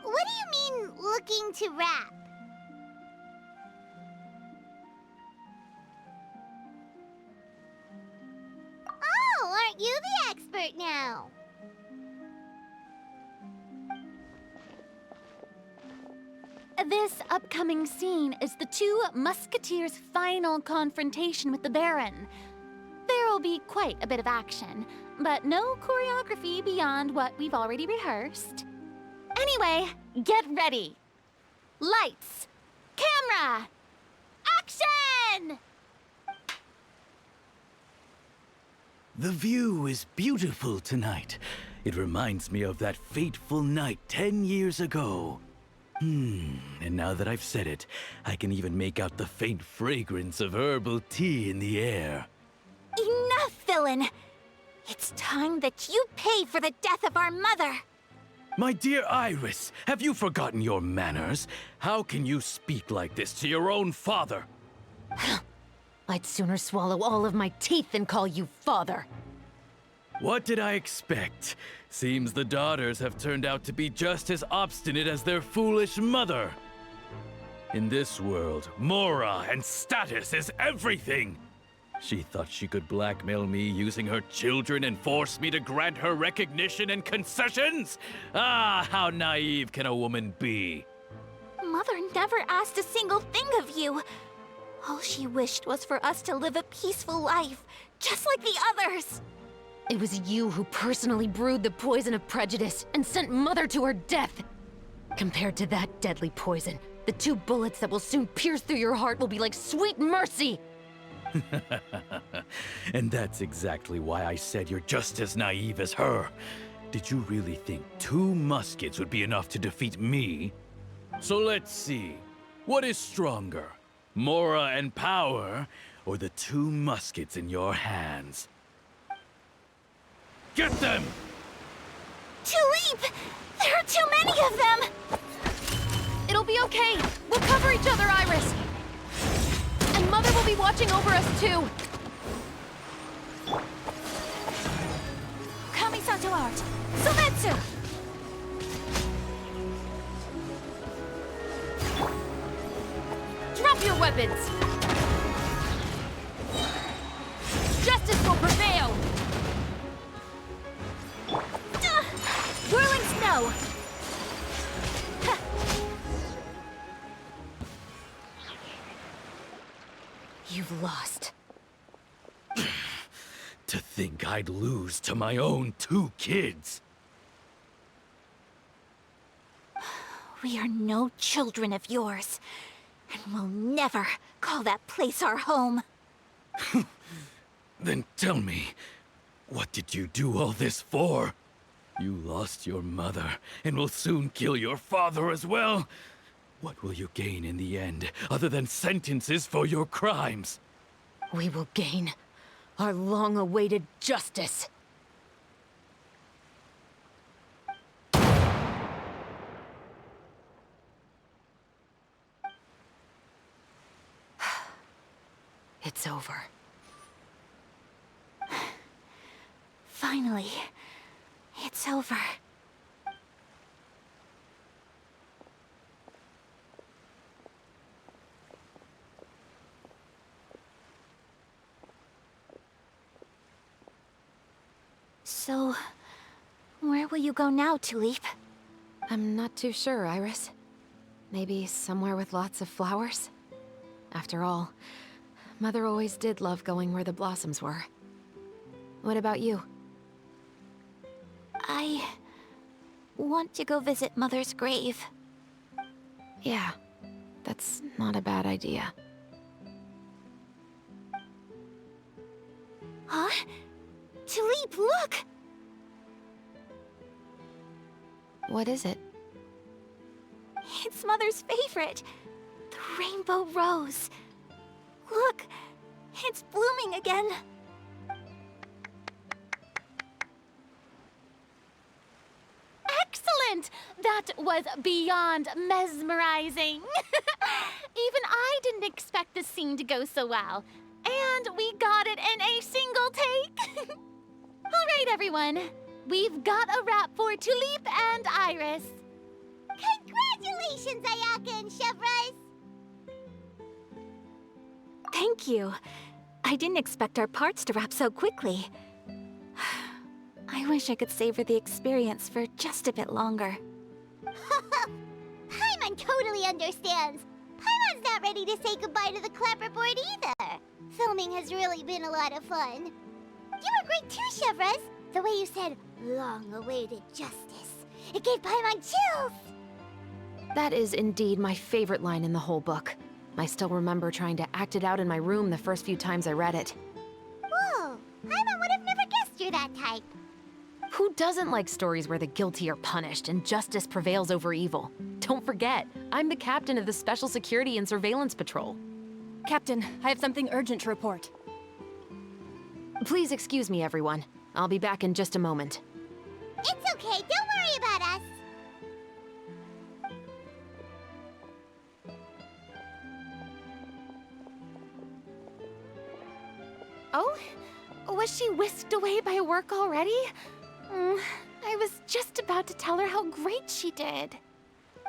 What do you mean, looking to wrap? Oh, aren't you the expert now? This upcoming scene is the 2 musketeers' final confrontation with the Baron. There will be quite a bit of action, but no choreography beyond what we've already rehearsed. Anyway, get ready. Lights, camera, action! The view is beautiful tonight. It reminds me of that fateful night 10 years ago. And now that I've said it, I can even make out the faint fragrance of herbal tea in the air. Enough, villain! It's time that you pay for the death of our mother! My dear Iris, have you forgotten your manners? How can you speak like this to your own father? I'd sooner swallow all of my teeth than call you father. What did I expect? Seems the daughters have turned out to be just as obstinate as their foolish mother. In this world, Mora and status is everything. She thought she could blackmail me using her children and force me to grant her recognition and concessions? Ah, how naive can a woman be? Mother never asked a single thing of you. All she wished was for us to live a peaceful life, just like the others. It was you who personally brewed the poison of prejudice and sent Mother to her death. Compared to that deadly poison, the 2 bullets that will soon pierce through your heart will be like sweet mercy. And that's exactly why I said you're just as naive as her. Did you really think 2 muskets would be enough to defeat me? So let's see. What is stronger? Mora and power, or the 2 muskets in your hands? Get them! Tulip! There are too many of them! It'll be okay. We'll cover each other, Iris. And Mother will be watching over us, too. Kamisato art! Sometsu! Drop your weapons! Justice will prevail! Whirling snow! You've lost. To think I'd lose to my own 2 kids. We are no children of yours, and we'll never call that place our home. Then tell me, what did you do all this for? You lost your mother, and will soon kill your father as well. What will you gain in the end, other than sentences for your crimes? We will gain our long-awaited justice. It's over. Finally, it's over. So, where will you go now, Tulip? I'm not too sure, Iris. Maybe somewhere with lots of flowers? After all, Mother always did love going where the blossoms were. What about you? I want to go visit Mother's grave. Yeah, that's not a bad idea. Huh? Tulip, look! What is it? It's Mother's favorite. The rainbow rose. Look, it's blooming again. Excellent! That was beyond mesmerizing. Even I didn't expect the scene to go so well. And we got it in a single take. All right, everyone. We've got a wrap for Tulip and Iris. Congratulations, Ayaka and Chevres! Thank you. I didn't expect our parts to wrap so quickly. I wish I could savor the experience for just a bit longer. Paimon totally understands. Paimon's not ready to say goodbye to the clapperboard either. Filming has really been a lot of fun. You were great too, Chevres. The way you said, long-awaited justice. It gave Paimon chills. That is indeed my favorite line in the whole book. I still remember trying to act it out in my room the first few times I read it. Whoa, Paimon would have never guessed you're that type. Who doesn't like stories where the guilty are punished and justice prevails over evil? Don't forget, I'm the captain of the Special Security and Surveillance Patrol. Captain, I have something urgent to report. Please excuse me, everyone. I'll be back in just a moment. It's okay, don't worry about us. Oh, Was she whisked away by work already? I was just about to tell her how great she did.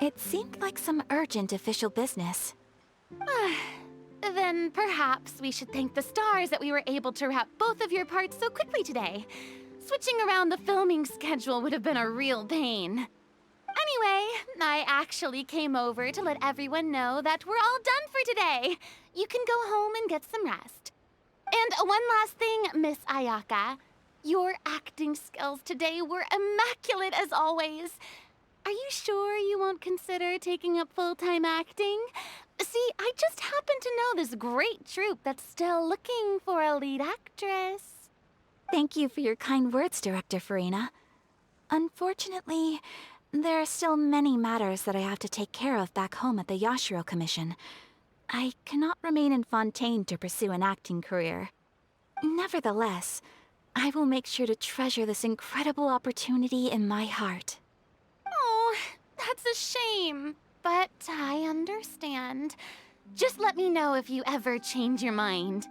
It seemed like some urgent official business. Then perhaps we should thank the stars that we were able to wrap both of your parts so quickly today. Switching around the filming schedule would have been a real pain. Anyway, I actually came over to let everyone know that we're all done for today. You can go home and get some rest. And one last thing, Miss Ayaka. Your acting skills today were immaculate as always. Are you sure you won't consider taking up full-time acting? See, I just happen to know this great troupe that's still looking for a lead actress. Thank you for your kind words, Director Farina. Unfortunately, there are still many matters that I have to take care of back home at the Yashiro Commission. I cannot remain in Fontaine to pursue an acting career. Nevertheless, I will make sure to treasure this incredible opportunity in my heart. Oh, that's a shame. But I understand. Just let me know if you ever change your mind.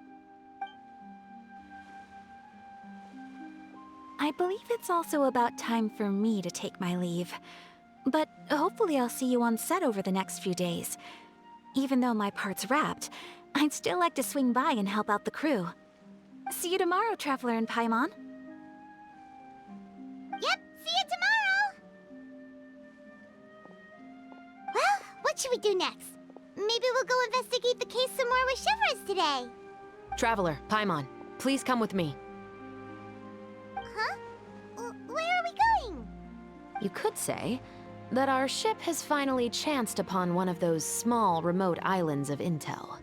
I believe it's also about time for me to take my leave. But hopefully I'll see you on set over the next few days. Even though my part's wrapped, I'd still like to swing by and help out the crew. See you tomorrow, Traveler and Paimon. Yep, see you tomorrow! Well, what should we do next? Maybe we'll go investigate the case some more with Shivers today. Traveler, Paimon, please come with me. Huh? Where are we going? You could say that our ship has finally chanced upon one of those small, remote islands of intel.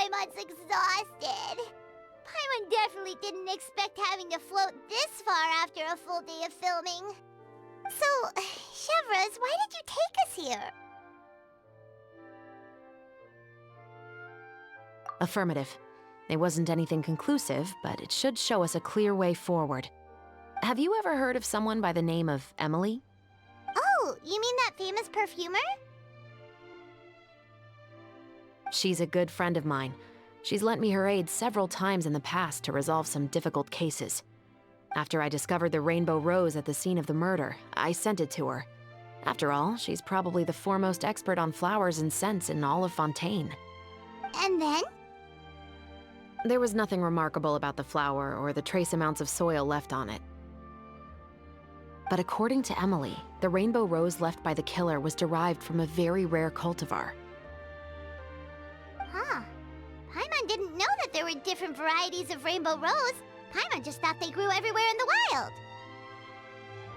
Paimon's exhausted. Paimon definitely didn't expect having to float this far after a full day of filming. So, Chevres, why did you take us here? Affirmative. It wasn't anything conclusive, but it should show us a clear way forward. Have you ever heard of someone by the name of Emily? Oh, you mean that famous perfumer? She's a good friend of mine. She's lent me her aid several times in the past to resolve some difficult cases. After I discovered the rainbow rose at the scene of the murder, I sent it to her. After all, she's probably the foremost expert on flowers and scents in all of Fontaine. And then? There was nothing remarkable about the flower or the trace amounts of soil left on it. But according to Emily, the rainbow rose left by the killer was derived from a very rare cultivar. Huh. Paimon didn't know that there were different varieties of rainbow rose. Paimon just thought they grew everywhere in the wild.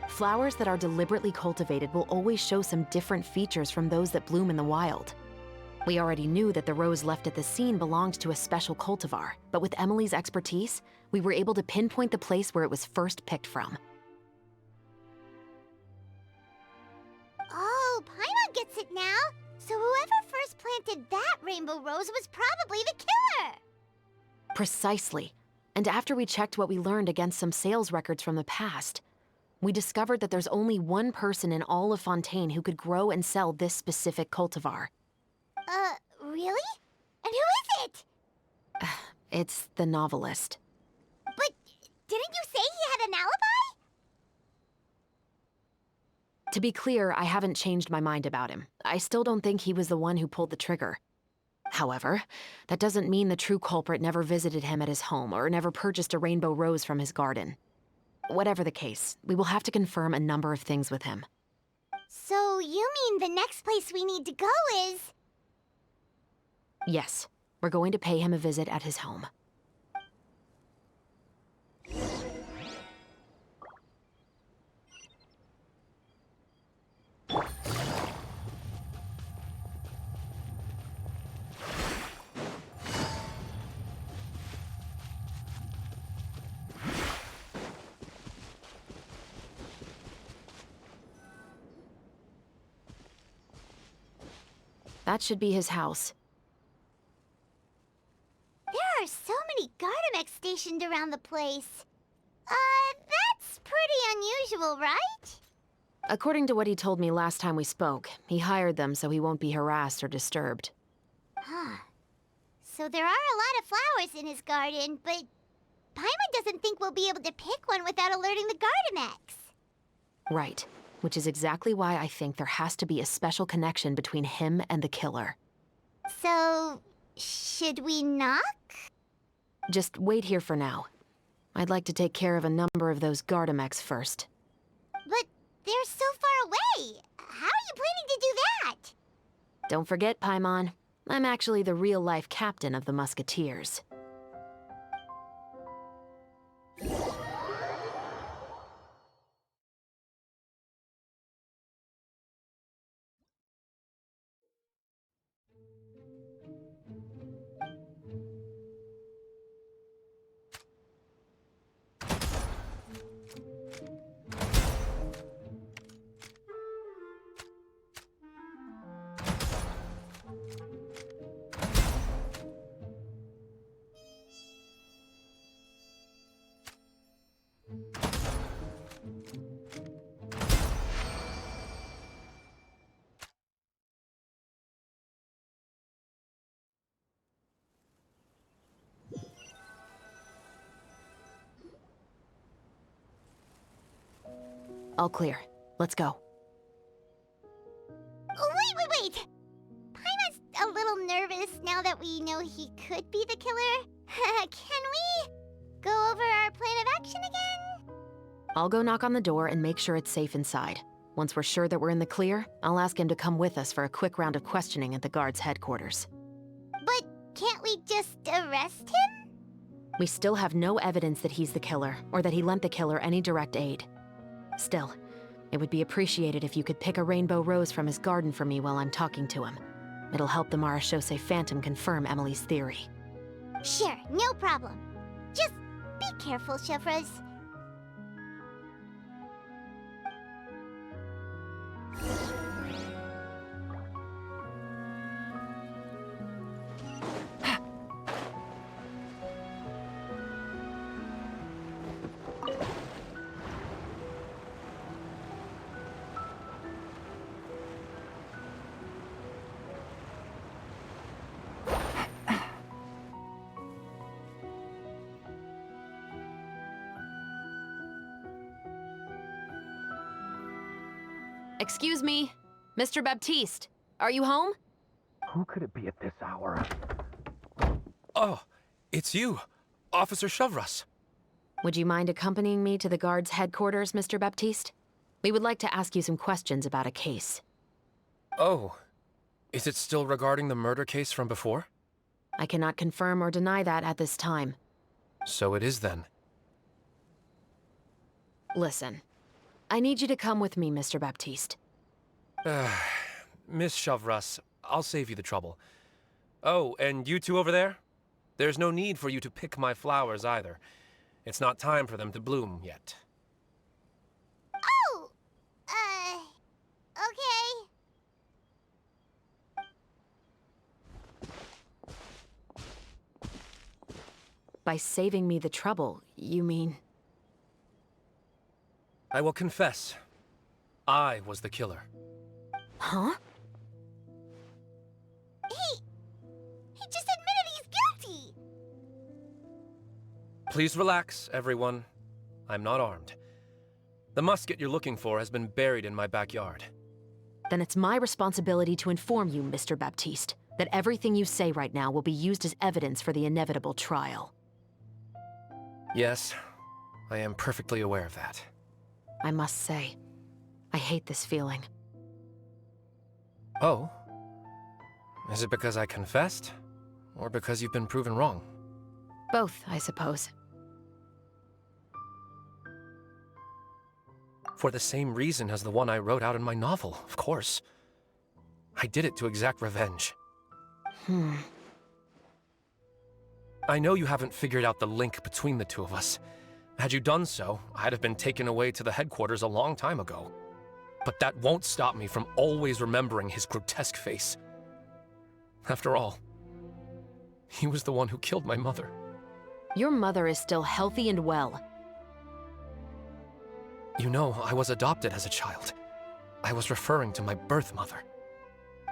Flowers that are deliberately cultivated will always show some different features from those that bloom in the wild. We already knew that the rose left at the scene belonged to a special cultivar, but with Emily's expertise, we were able to pinpoint the place where it was first picked from. Oh, Paimon gets it now. So whoever first planted that rainbow rose was probably the killer! Precisely. And after we checked what we learned against some sales records from the past, we discovered that there's only one person in all of Fontaine who could grow and sell this specific cultivar. Really? And who is it? It's the novelist. But didn't you say he had an alibi? To be clear, I haven't changed my mind about him. I still don't think he was the one who pulled the trigger. However, that doesn't mean the true culprit never visited him at his home or never purchased a rainbow rose from his garden. Whatever the case, we will have to confirm a number of things with him. So you mean the next place we need to go is... Yes, we're going to pay him a visit at his home. That should be his house. There are so many Gardamex stationed around the place. That's pretty unusual, right? According to what he told me last time we spoke, he hired them so he won't be harassed or disturbed. Huh. So there are a lot of flowers in his garden, but Paimon doesn't think we'll be able to pick one without alerting the Gardamex. Right. Which is exactly why I think there has to be a special connection between him and the killer. So, should we knock? Just wait here for now. I'd like to take care of a number of those Gardamex first. But they're so far away. How are you planning to do that? Don't forget, Paimon, I'm actually the real-life captain of the Musketeers. All clear. Let's go. Wait! Paimon's a little nervous now that we know he could be the killer. Can we go over our plan of action again? I'll go knock on the door and make sure it's safe inside. Once we're sure that we're in the clear, I'll ask him to come with us for a quick round of questioning at the guard's headquarters. But can't we just arrest him? We still have no evidence that he's the killer, or that he lent the killer any direct aid. Still, it would be appreciated if you could pick a rainbow rose from his garden for me while I'm talking to him. It'll help the Marachose Phantom confirm Emily's theory. Sure, no problem. Just be careful, Chevros. Excuse me, Mr. Baptiste, are you home? Who could it be at this hour? Oh, it's you, Officer Chevros. Would you mind accompanying me to the guard's headquarters, Mr. Baptiste? We would like to ask you some questions about a case. Oh, is it still regarding the murder case from before? I cannot confirm or deny that at this time. So it is then. Listen, I need you to come with me, Mr. Baptiste. Miss Chevros, I'll save you the trouble. Oh, and you two over there? There's no need for you to pick my flowers either. It's not time for them to bloom yet. Oh! Okay. By saving me the trouble, you mean... I will confess. I was the killer. Huh? He just admitted he's guilty! Please relax, everyone. I'm not armed. The musket you're looking for has been buried in my backyard. Then it's my responsibility to inform you, Mr. Baptiste, that everything you say right now will be used as evidence for the inevitable trial. Yes, I am perfectly aware of that. I must say, I hate this feeling. Oh? Is it because I confessed? Or because you've been proven wrong? Both, I suppose. For the same reason as the one I wrote out in my novel, of course. I did it to exact revenge. I know you haven't figured out the link between the two of us. Had you done so, I'd have been taken away to the headquarters a long time ago. But that won't stop me from always remembering his grotesque face. After all, he was the one who killed my mother. Your mother is still healthy and well. You know, I was adopted as a child. I was referring to my birth mother.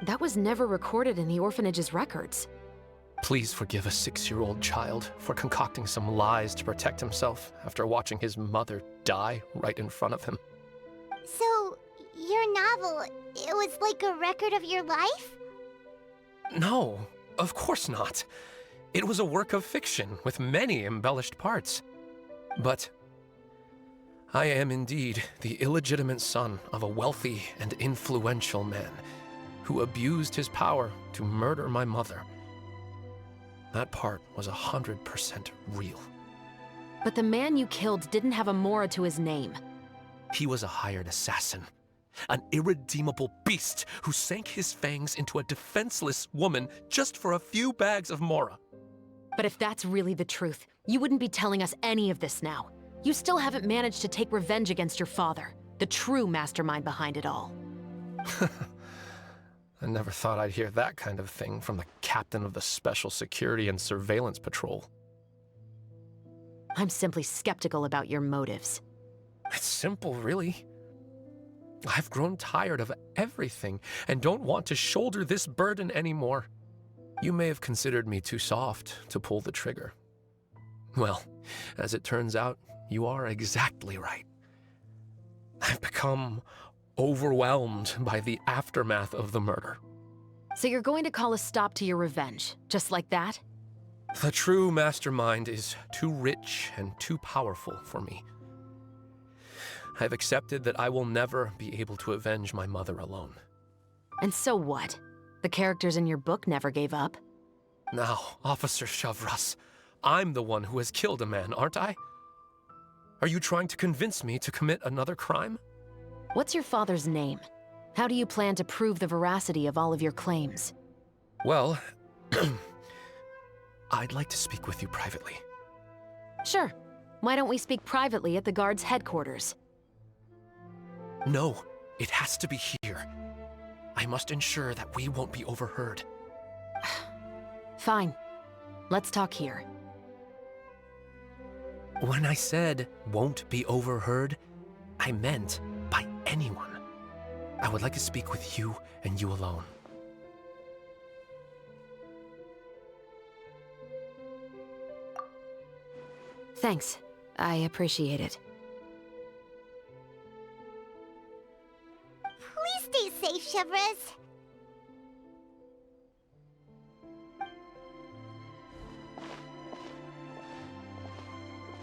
That was never recorded in the orphanage's records. Please forgive a 6-year-old child for concocting some lies to protect himself after watching his mother die right in front of him. So, your novel, it was like a record of your life? No, of course not. It was a work of fiction with many embellished parts. But I am indeed the illegitimate son of a wealthy and influential man who abused his power to murder my mother. That part was 100% real. But the man you killed didn't have a Mora to his name. He was a hired assassin, an irredeemable beast who sank his fangs into a defenseless woman just for a few bags of Mora. But if that's really the truth, you wouldn't be telling us any of this now. You still haven't managed to take revenge against your father, the true mastermind behind it all. I never thought I'd hear that kind of thing from the captain of the Special Security and Surveillance Patrol. I'm simply skeptical about your motives. It's simple, really. I've grown tired of everything and don't want to shoulder this burden anymore. You may have considered me too soft to pull the trigger. Well, as it turns out, you are exactly right. I've become overwhelmed by the aftermath of the murder. So you're going to call a stop to your revenge, just like that? The true mastermind is too rich and too powerful for me. I've accepted that I will never be able to avenge my mother alone. And so what? The characters in your book never gave up. Now, Officer Shavras, I'm the one who has killed a man, aren't I? Are you trying to convince me to commit another crime? What's your father's name? How do you plan to prove the veracity of all of your claims? Well, I'd like to speak with you privately. Sure. Why don't we speak privately at the guard's headquarters? No, it has to be here. I must ensure that we won't be overheard. Fine. Let's talk here. When I said won't be overheard, I meant by anyone. I would like to speak with you and you alone. Thanks. I appreciate it. Please stay safe, Shavras.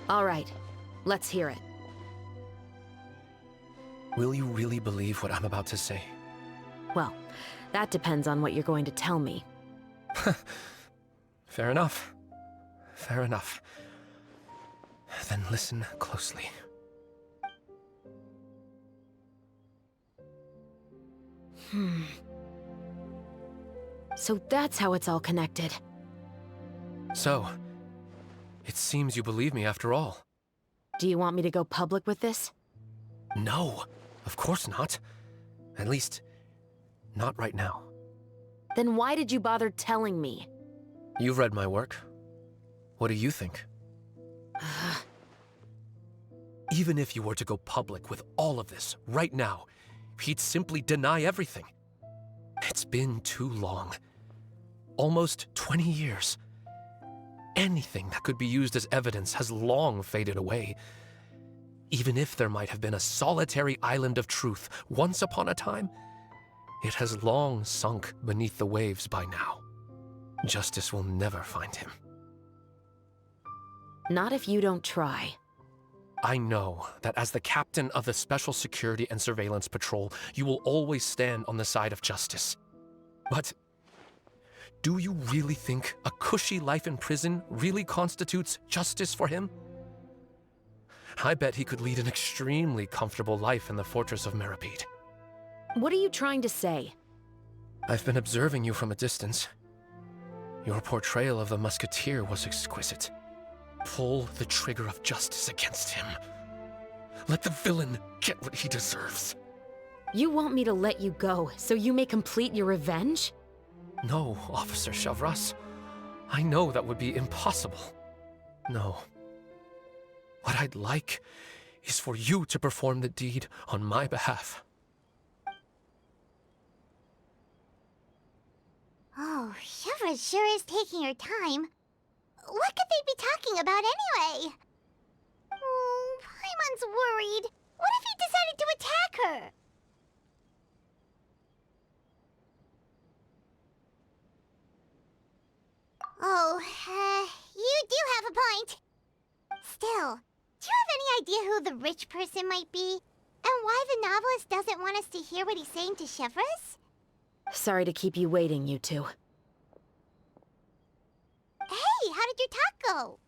All right. Let's hear it. Will you really believe what I'm about to say? Well, that depends on what you're going to tell me. Fair enough. Fair enough. Then listen closely. So that's how it's all connected. So, it seems you believe me after all. Do you want me to go public with this? No, of course not. At least, not right now. Then why did you bother telling me? You've read my work. What do you think? Even if you were to go public with all of this right now, he'd simply deny everything. It's been too long. Almost 20 years. Anything that could be used as evidence has long faded away. Even if there might have been a solitary island of truth once upon a time, it has long sunk beneath the waves by now. Justice will never find him. Not if you don't try. I know that as the captain of the Special Security and Surveillance Patrol, you will always stand on the side of justice. But do you really think a cushy life in prison really constitutes justice for him? I bet he could lead an extremely comfortable life in the fortress of Meripede. What are you trying to say? I've been observing you from a distance. Your portrayal of the musketeer was exquisite. Pull the trigger of justice against him. Let the villain get what he deserves. You want me to let you go so you may complete your revenge? No, Officer Shavras. I know that would be impossible. No. What I'd like is for you to perform the deed on my behalf. Oh, Shivra sure is taking her time. What could they be talking about anyway? Oh, Paimon's worried. What if he decided to attack her? Oh, you do have a point. Still, do you have any idea who the rich person might be? And why the novelist doesn't want us to hear what he's saying to Shivras? Sorry to keep you waiting, you two. Hey, how did your talk go?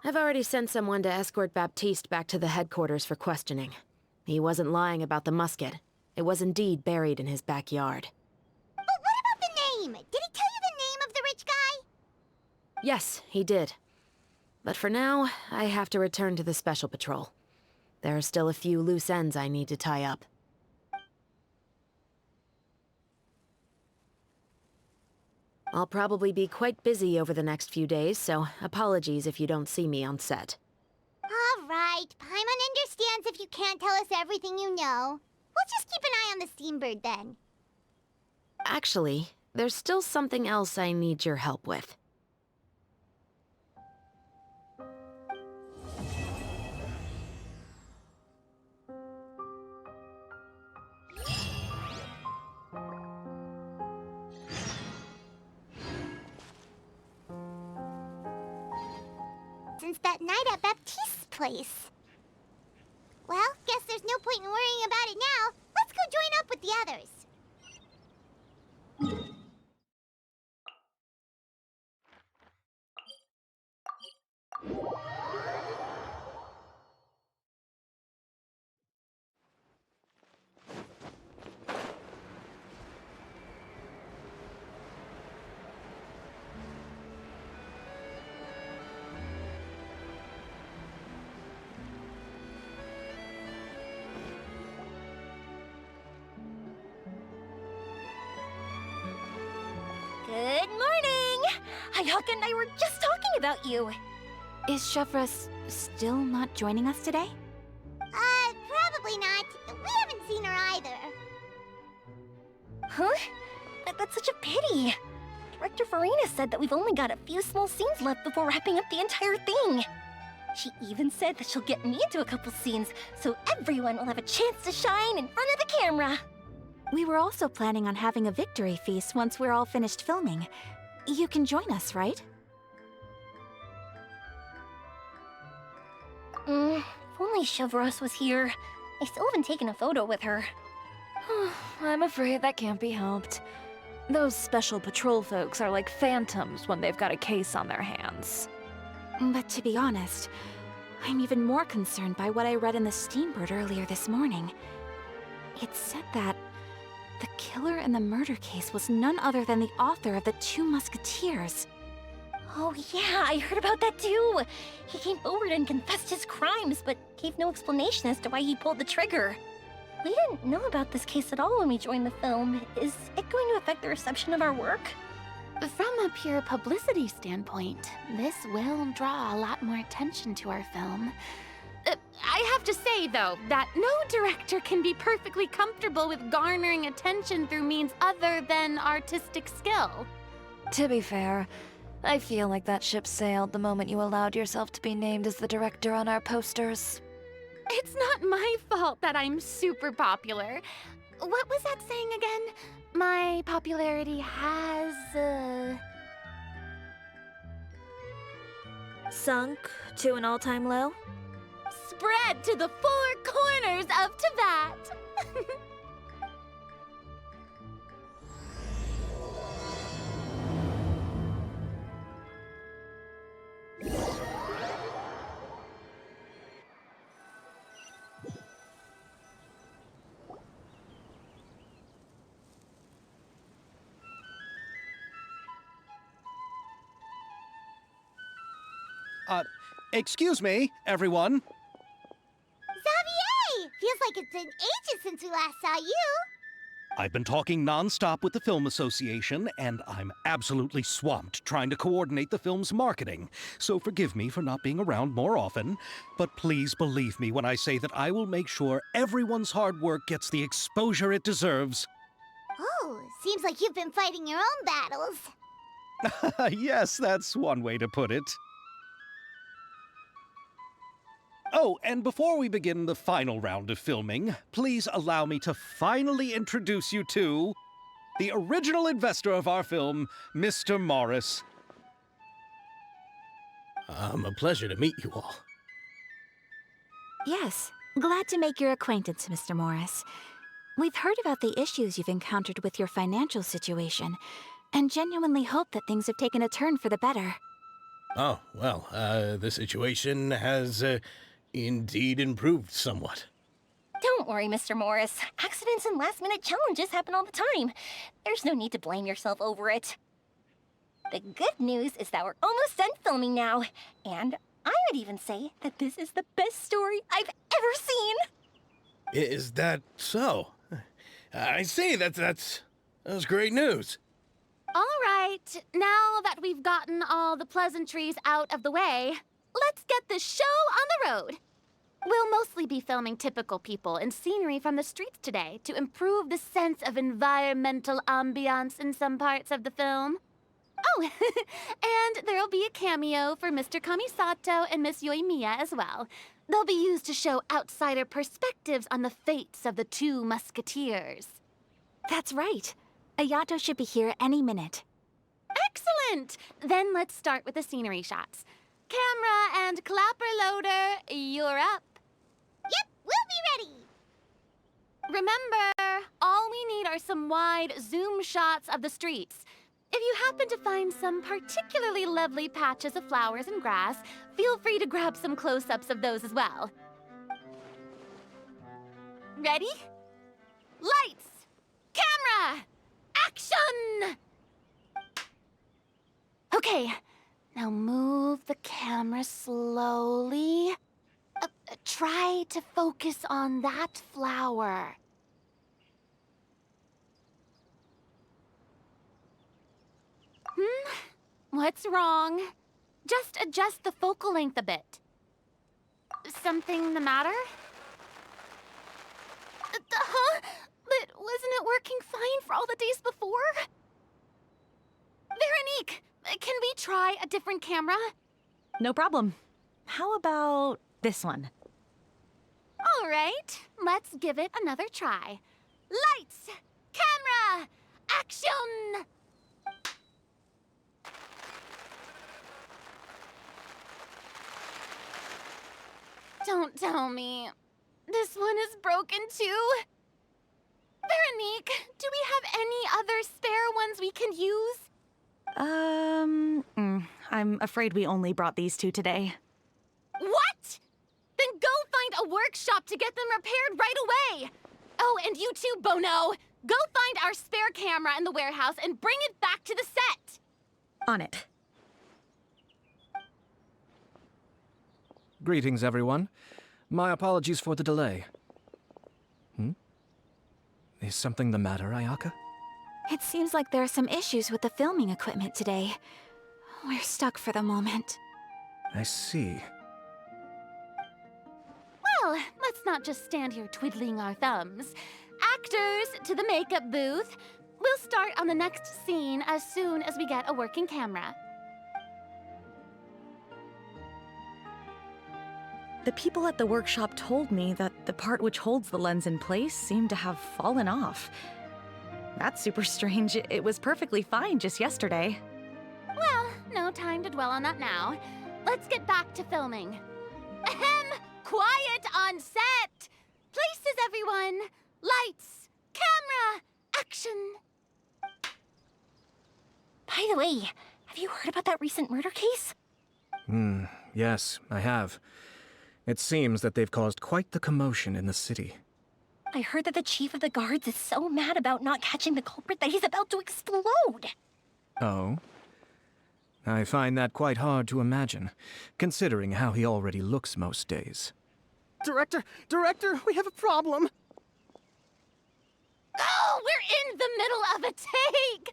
I've already sent someone to escort Baptiste back to the headquarters for questioning. He wasn't lying about the musket. It was indeed buried in his backyard. But what about the name? Did he tell you the name of the rich guy? Yes, he did. But for now, I have to return to the Special Patrol. There are still a few loose ends I need to tie up. I'll probably be quite busy over the next few days, so apologies if you don't see me on set. All right, Paimon understands if you can't tell us everything you know. We'll just keep an eye on the Steambird then. Actually, there's still something else I need your help with. Since that night at Baptiste's place. Well, guess there's no point in worrying about it now. Let's go join up with the others. Good morning! Hayaka and I were just talking about you. Is Shavras still not joining us today? Probably not. We haven't seen her either. Huh? That's such a pity. Director Farina said that we've only got a few small scenes left before wrapping up the entire thing. She even said that she'll get me into a couple scenes, so everyone will have a chance to shine in front of the camera. We were also planning on having a victory feast once we're all finished filming. You can join us, right? If only Shavras was here. I still haven't taken a photo with her. I'm afraid that can't be helped. Those special patrol folks are like phantoms when they've got a case on their hands. But to be honest, I'm even more concerned by what I read in the Steambird earlier this morning. It said that the killer in the murder case was none other than the author of the Two Musketeers. Oh yeah, I heard about that too. He came forward and confessed his crimes, but gave no explanation as to why he pulled the trigger. We didn't know about this case at all when we joined the film. Is it going to affect the reception of our work? From a pure publicity standpoint, this will draw a lot more attention to our film. I have to say, though, that no director can be perfectly comfortable with garnering attention through means other than artistic skill. To be fair, I feel like that ship sailed the moment you allowed yourself to be named as the director on our posters. It's not my fault that I'm super popular. What was that saying again? My popularity has, Sunk to an all-time low? spread to the four corners of Teyvat. Excuse me, everyone. Xavier! Feels like like it's been ages since we last saw you. I've been talking non-stop with the Film Association, and I'm absolutely swamped trying to coordinate the film's marketing. So forgive me for not being around more often, but please believe me when I say that I will make sure everyone's hard work gets the exposure it deserves. Oh, seems like you've been fighting your own battles. Yes, that's one way to put it. Oh, and before we begin the final round of filming, please allow me to finally introduce you to the original investor of our film, Mr. Morris. A pleasure to meet you all. Yes, glad to make your acquaintance, Mr. Morris. We've heard about the issues you've encountered with your financial situation, and genuinely hope that things have taken a turn for the better. Oh, well, the situation has, indeed improved somewhat. Don't worry, Mr. Morris. Accidents and last-minute challenges happen all the time. There's no need to blame yourself over it. The good news is that we're almost done filming now, and I would even say that this is the best story I've ever seen. Is that so? I see, that's great news. All right, now that we've gotten all the pleasantries out of the way, let's get the show on the road. We'll mostly be filming typical people and scenery from the streets today to improve the sense of environmental ambiance in some parts of the film. Oh, and there'll be a cameo for Mr. Kamisato and Miss Yoimiya as well. They'll be used to show outsider perspectives on the fates of the two musketeers. That's right. Ayato should be here any minute. Excellent! Then let's start with the scenery shots. Camera and clapper loader, you're up. Yep, we'll be ready. Remember, all we need are some wide zoom shots of the streets. If you happen to find some particularly lovely patches of flowers and grass, feel free to grab some close-ups of those as well. Ready? Lights! Camera! Action! Okay, now move the camera slowly. Try to focus on that flower. What's wrong? Just adjust the focal length a bit. Something the matter? Huh? But wasn't it working fine for all the days before? Veronique, can we try a different camera? No problem. How about this one? All right, let's give it another try. Lights! Camera! Action! Don't tell me. This one is broken too? Veronique, do we have any other spare ones we can use? I'm afraid we only brought these two today. What? Then go find a workshop to get them repaired right away! Oh, and you too, Bono! Go find our spare camera in the warehouse and bring it back to the set! On it. Greetings, everyone. My apologies for the delay. Is something the matter, Ayaka? It seems like there are some issues with the filming equipment today. We're stuck for the moment. I see. Well, let's not just stand here twiddling our thumbs. Actors, to the makeup booth. We'll start on the next scene as soon as we get a working camera. The people at the workshop told me that the part which holds the lens in place seemed to have fallen off. That's super strange. It was perfectly fine just yesterday. Well, no time to dwell on that now. Let's get back to filming. Ahem! Quiet on set! Places, everyone! Lights! Camera! Action! By the way, have you heard about that recent murder case? Yes, I have. It seems that they've caused quite the commotion in the city. I heard that the chief of the guards is so mad about not catching the culprit that he's about to explode. Oh? I find that quite hard to imagine, considering how he already looks most days. Director, we have a problem. Oh, we're in the middle of a take!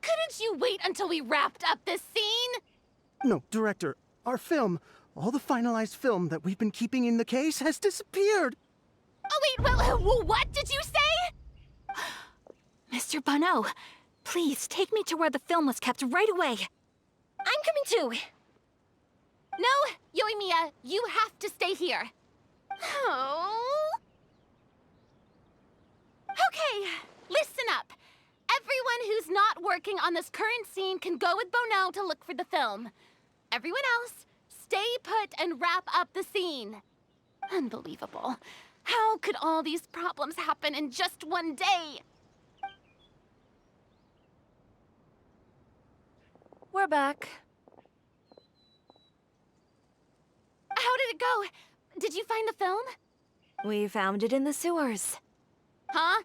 Couldn't you wait until we wrapped up this scene? No, Director, our film, all the finalized film that we've been keeping in the case has disappeared. Oh, wait, what did you say? Mr. Bonneau, please take me to where the film was kept right away. I'm coming too. No, Yoimiya, you have to stay here. Oh. Okay, listen up. Everyone who's not working on this current scene can go with Bonneau to look for the film. Everyone else, stay put and wrap up the scene. Unbelievable. How could all these problems happen in just one day? We're back. How did it go? Did you find the film? We found it in the sewers. Huh?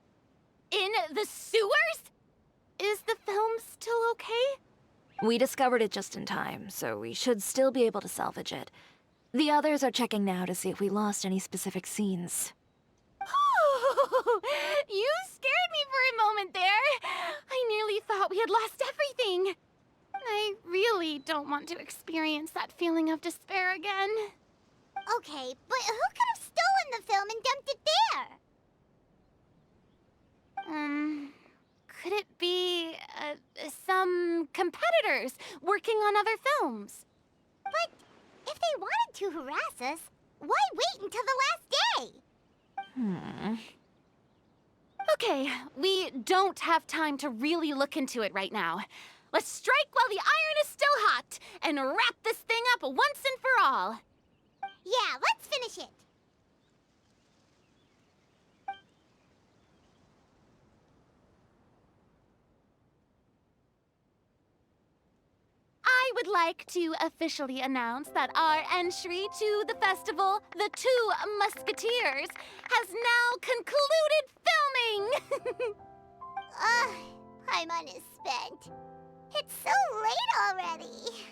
In the sewers? Is the film still okay? We discovered it just in time, so we should still be able to salvage it. The others are checking now to see if we lost any specific scenes. You scared me for a moment there. I nearly thought we had lost everything. I really don't want to experience that feeling of despair again. Okay, but who could have stolen the film and dumped it there? Could it be, some competitors working on other films? But if they wanted to harass us, why wait until the last day? Okay, we don't have time to really look into it right now. Let's strike while the iron is still hot and wrap this thing up once and for all. Yeah, let's finish it. I would like to officially announce that our entry to the festival, The Two Musketeers, has now concluded filming! Paimon is spent. It's so late already.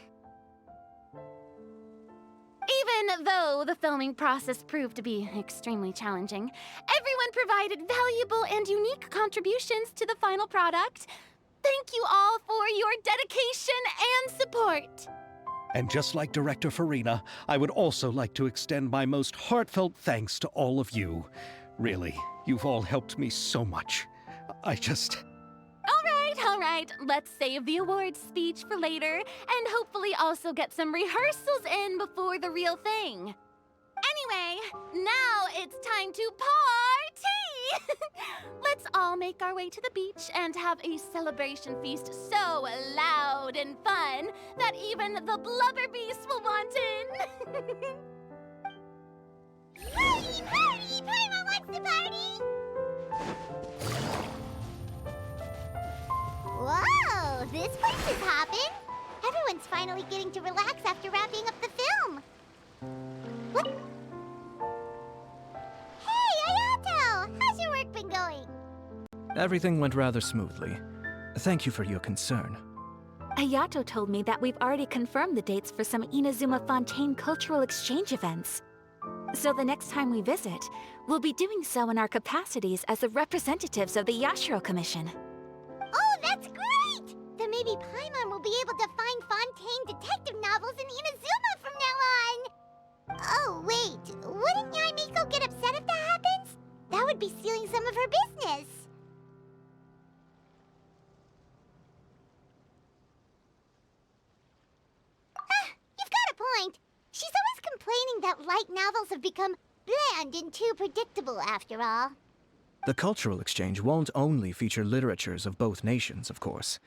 Even though the filming process proved to be extremely challenging, everyone provided valuable and unique contributions to the final product. Thank you all for your dedication and support. And just like Director Farina, I would also like to extend my most heartfelt thanks to all of you. Really, you've all helped me so much. All right, let's save the awards speech for later, and hopefully also get some rehearsals in before the real thing. Anyway, now it's time to party! Let's all make our way to the beach and have a celebration feast so loud and fun that even the blubber beast will want in. Party! Party! Paimon wants to party! Whoa, this place is hopping. Everyone's finally getting to relax after wrapping up the film. What? Hey, Ayato! How's your work been going? Everything went rather smoothly. Thank you for your concern. Ayato told me that we've already confirmed the dates for some Inazuma Fontaine cultural exchange events. So the next time we visit, we'll be doing so in our capacities as the representatives of the Yashiro Commission. Oh, that's great! Then maybe Paimon will be able to find Fontaine detective novels in Inazuma from now on! Oh, wait. Wouldn't Yaimiko get upset if that happens? That would be stealing some of her business. You've got a point. She's always complaining that light novels have become bland and too predictable after all. The cultural exchange won't only feature literatures of both nations, of course.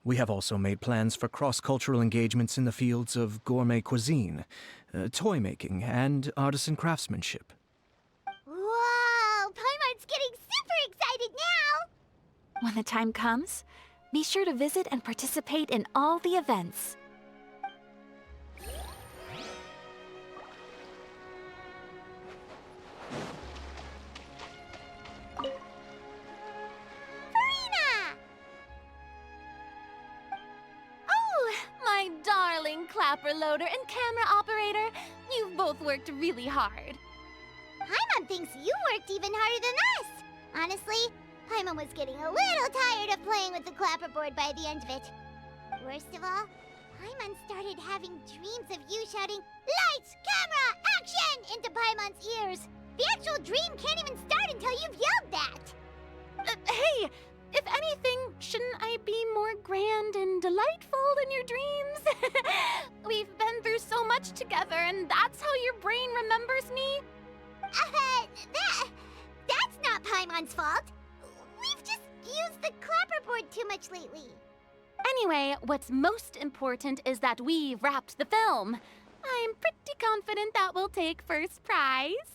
We have also made plans for cross-cultural engagements in the fields of gourmet cuisine, toy making, and artisan craftsmanship. Whoa! Paimon's getting super excited now! When the time comes, be sure to visit and participate in all the events. My darling clapper loader and camera operator, you've both worked really hard. Paimon thinks you worked even harder than us. Honestly, Paimon was getting a little tired of playing with the clapperboard by the end of it. Worst of all, Paimon started having dreams of you shouting, "Lights, camera, action!" into Paimon's ears. The actual dream can't even start until you've yelled that. Hey! If anything, shouldn't I be more grand and delightful than your dreams? We've been through so much together, and that's how your brain remembers me? That's not Paimon's fault. We've just used the clapperboard too much lately. Anyway, what's most important is that we've wrapped the film. I'm pretty confident that we'll take first prize.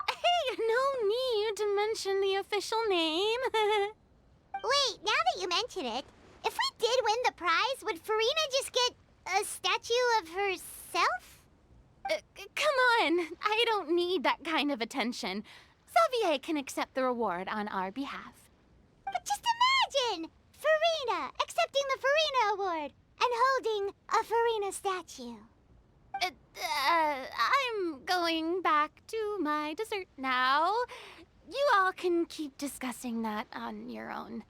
Hey, no need to mention the official name. Wait, now that you mention it, if we did win the prize, would Farina just get a statue of herself? Come on, I don't need that kind of attention. Xavier can accept the reward on our behalf. But just imagine! Farina accepting the Farina Award and holding a Farina statue. I'm going back to my dessert now. You all can keep discussing that on your own.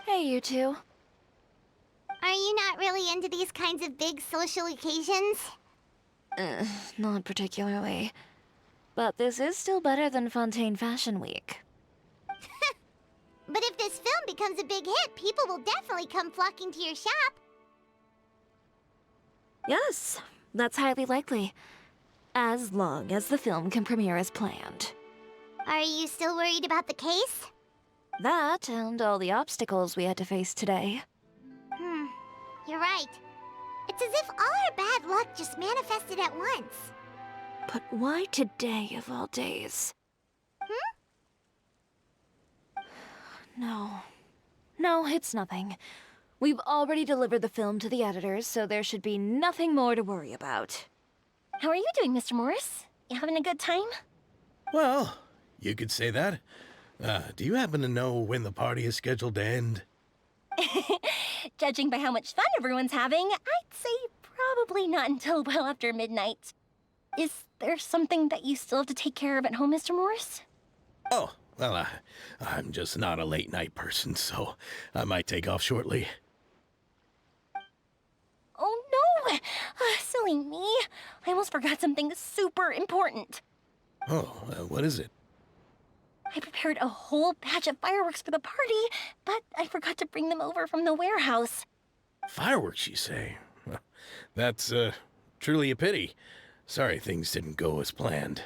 Hey, you two. Are you not really into these kinds of big social occasions? Not particularly. But this is still better than Fontaine Fashion Week. But if this film becomes a big hit, people will definitely come flocking to your shop. Yes, that's highly likely. As long as the film can premiere as planned. Are you still worried about the case? That and all the obstacles we had to face today. You're right. It's as if all our bad luck just manifested at once. But why today of all days? No. No, it's nothing. We've already delivered the film to the editors, so there should be nothing more to worry about. How are you doing, Mr. Morris? You having a good time? Well, you could say that. Do you happen to know when the party is scheduled to end? Judging by how much fun everyone's having, I'd say probably not until well after midnight. Is there something that you still have to take care of at home, Mr. Morris? Oh, well, I'm just not a late night person, so I might take off shortly. Oh no! Silly me. I almost forgot something super important. Oh, what is it? I prepared a whole batch of fireworks for the party, but I forgot to bring them over from the warehouse. Fireworks, you say? That's, truly a pity. Sorry things didn't go as planned.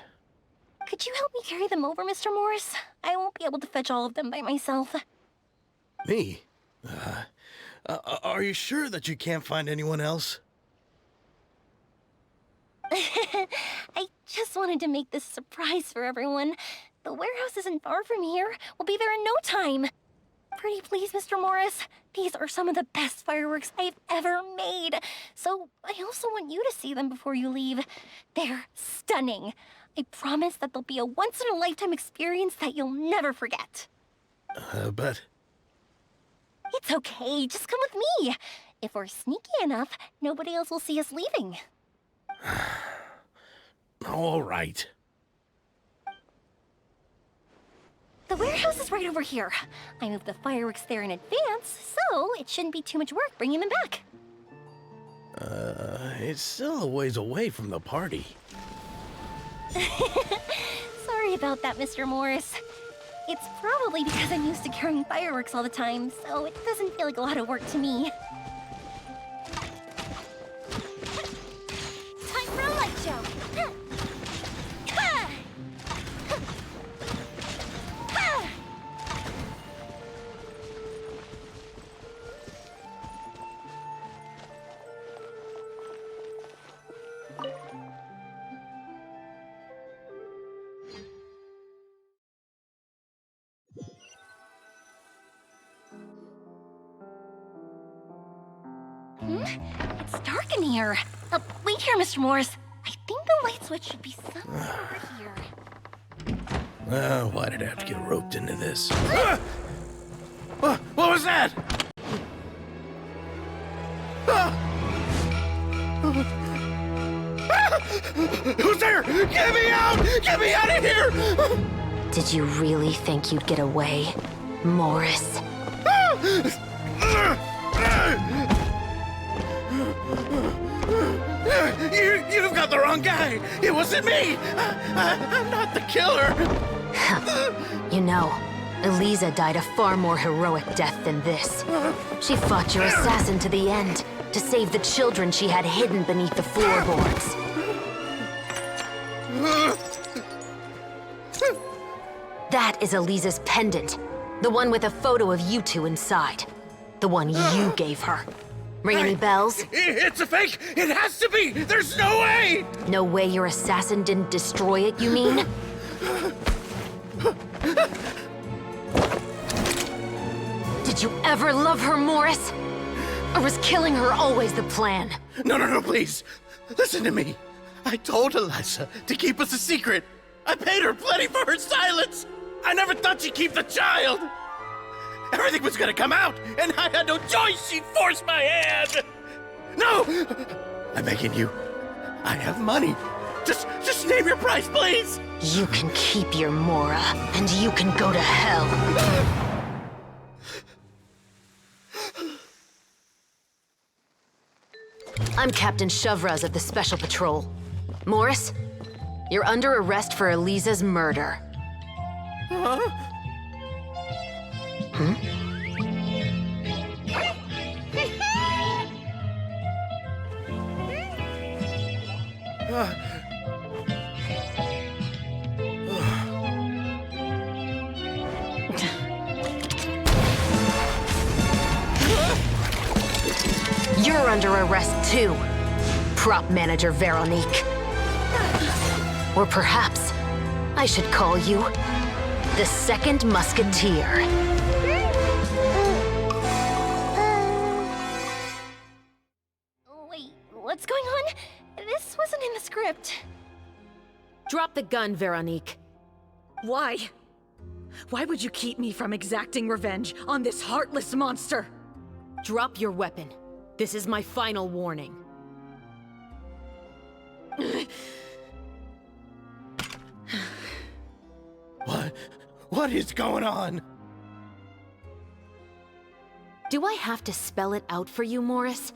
Could you help me carry them over, Mr. Morris? I won't be able to fetch all of them by myself. Me? Are you sure that you can't find anyone else? I just wanted to make this a surprise for everyone. The warehouse isn't far from here. We'll be there in no time. Pretty please, Mr. Morris. These are some of the best fireworks I've ever made. So I also want you to see them before you leave. They're stunning. I promise that they'll be a once-in-a-lifetime experience that you'll never forget. But... It's okay. Just come with me. If we're sneaky enough, nobody else will see us leaving. All right. The warehouse is right over here. I moved the fireworks there in advance, so it shouldn't be too much work bringing them back. It's still a ways away from the party. Sorry about that, Mr. Morris. It's probably because I'm used to carrying fireworks all the time, so it doesn't feel like a lot of work to me. Time for a light show! It's dark in here. Wait here, Mr. Morris. I think the light switch should be somewhere over here. Well, why did I have to get roped into this? What was that? Who's there? Get me out! Get me out of here! Did you really think you'd get away, Morris? You've got the wrong guy! It wasn't me! I'm not the killer! You know, Eliza died a far more heroic death than this. She fought your assassin to the end, to save the children she had hidden beneath the floorboards. That is Eliza's pendant. The one with a photo of you two inside. The one you gave her. Ring any bells? It's a fake! It has to be! There's no way! No way your assassin didn't destroy it, you mean? Did you ever love her, Morris? Or was killing her always the plan? No, please. Listen to me. I told Eliza to keep us a secret. I paid her plenty for her silence. I never thought she'd keep the child. Everything was gonna come out, and I had no choice. She'd force my hand. No! I'm begging you. I have money. Just name your price, please. You can keep your Mora, and you can go to hell. I'm Captain Shovraz of the Special Patrol. Morris, you're under arrest for Eliza's murder. Huh? Hmm? You're under arrest too, prop manager Veronique. Or perhaps I should call you the Second Musketeer. Wait, what's going on? This wasn't in the script. Drop the gun, Veronique. Why? Why would you keep me from exacting revenge on this heartless monster? Drop your weapon. This is my final warning. What is going on? Do I have to spell it out for you, Morris?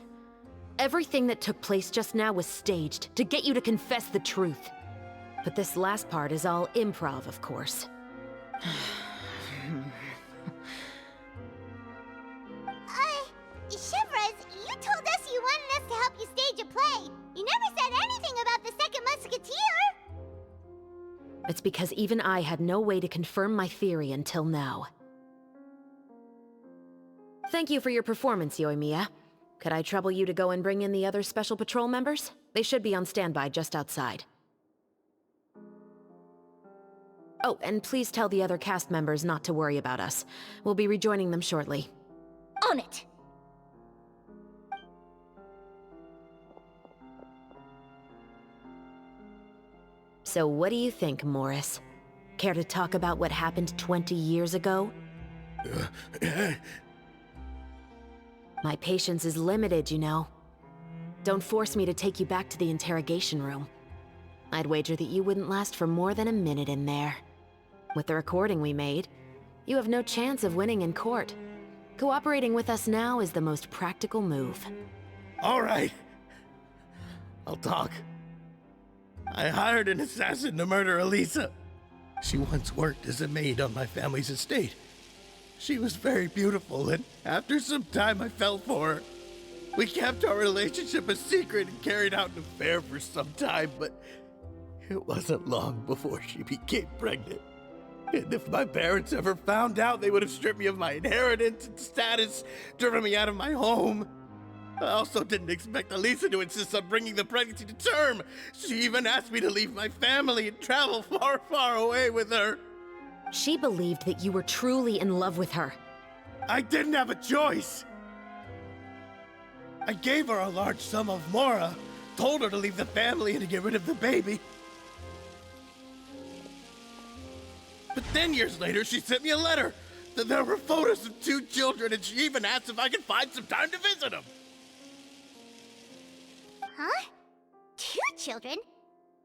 Everything that took place just now was staged to get you to confess the truth. But this last part is all improv, of course. Shivers, you told us you wanted us to help you stage a play. You never said anything about the Second Musketeer. It's because even I had no way to confirm my theory until now. Thank you for your performance, Yoimiya. Could I trouble you to go and bring in the other Special Patrol members? They should be on standby just outside. Oh, and please tell the other cast members not to worry about us. We'll be rejoining them shortly. On it! So what do you think, Morris? Care to talk about what happened 20 years ago? My patience is limited, you know. Don't force me to take you back to the interrogation room. I'd wager that you wouldn't last for more than a minute in there. With the recording we made, you have no chance of winning in court. Cooperating with us now is the most practical move. All right. I'll talk. I hired an assassin to murder Eliza. She once worked as a maid on my family's estate. She was very beautiful, and after some time I fell for her. We kept our relationship a secret and carried out an affair for some time, but it wasn't long before she became pregnant. And if my parents ever found out, they would have stripped me of my inheritance and status, driven me out of my home. I also didn't expect Eliza to insist on bringing the pregnancy to term. She even asked me to leave my family and travel far, far away with her. She believed that you were truly in love with her. I didn't have a choice. I gave her a large sum of mora, told her to leave the family and to get rid of the baby. But then years later, she sent me a letter. There were photos of 2 children, and she even asked if I could find some time to visit them. Huh? 2 children?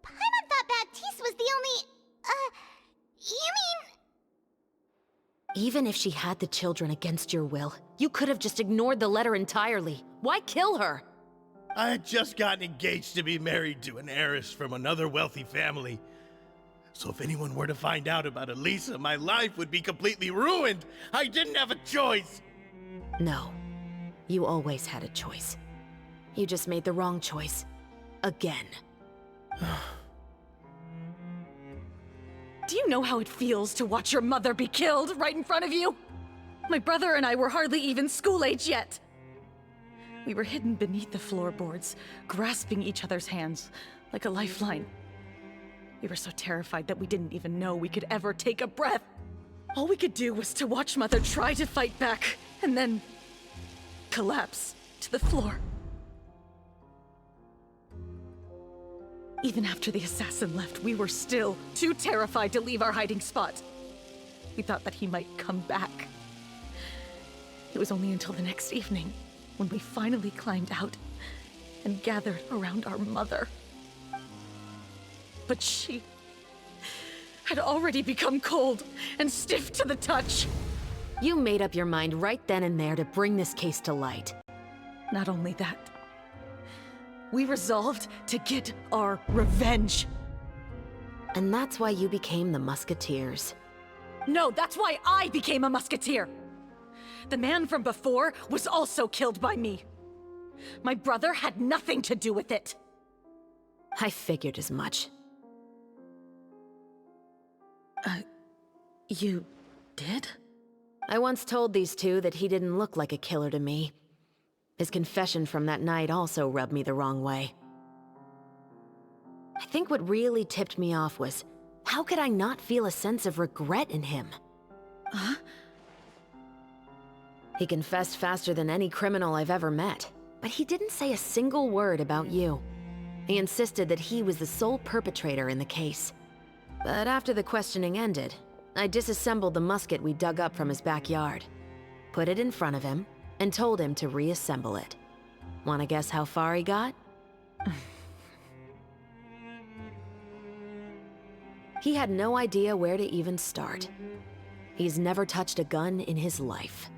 Paimon thought Baptiste was the only... you mean... Even if she had the children against your will, you could have just ignored the letter entirely. Why kill her? I had just gotten engaged to be married to an heiress from another wealthy family. So if anyone were to find out about Elisa, my life would be completely ruined. I didn't have a choice. No. You always had a choice. You just made the wrong choice. Again. Do you know how it feels to watch your mother be killed right in front of you? My brother and I were hardly even school age yet. We were hidden beneath the floorboards, grasping each other's hands like a lifeline. We were so terrified that we didn't even know we could ever take a breath. All we could do was to watch Mother try to fight back, and then collapse to the floor. Even after the assassin left, we were still too terrified to leave our hiding spot. We thought that he might come back. It was only until the next evening when we finally climbed out and gathered around our mother. But she had already become cold and stiff to the touch. You made up your mind right then and there to bring this case to light. Not only that, we resolved to get our revenge. And that's why you became the Musketeers. No, that's why I became a Musketeer! The man from before was also killed by me. My brother had nothing to do with it. I figured as much. You did? I once told these two that he didn't look like a killer to me. His confession from that night also rubbed me the wrong way. I think what really tipped me off was, how could I not feel a sense of regret in him? Huh? He confessed faster than any criminal I've ever met, but he didn't say a single word about you. He insisted that he was the sole perpetrator in the case. But after the questioning ended, I disassembled the musket we dug up from his backyard, put it in front of him, and told him to reassemble it. Wanna guess how far he got? He had no idea where to even start. He's never touched a gun in his life.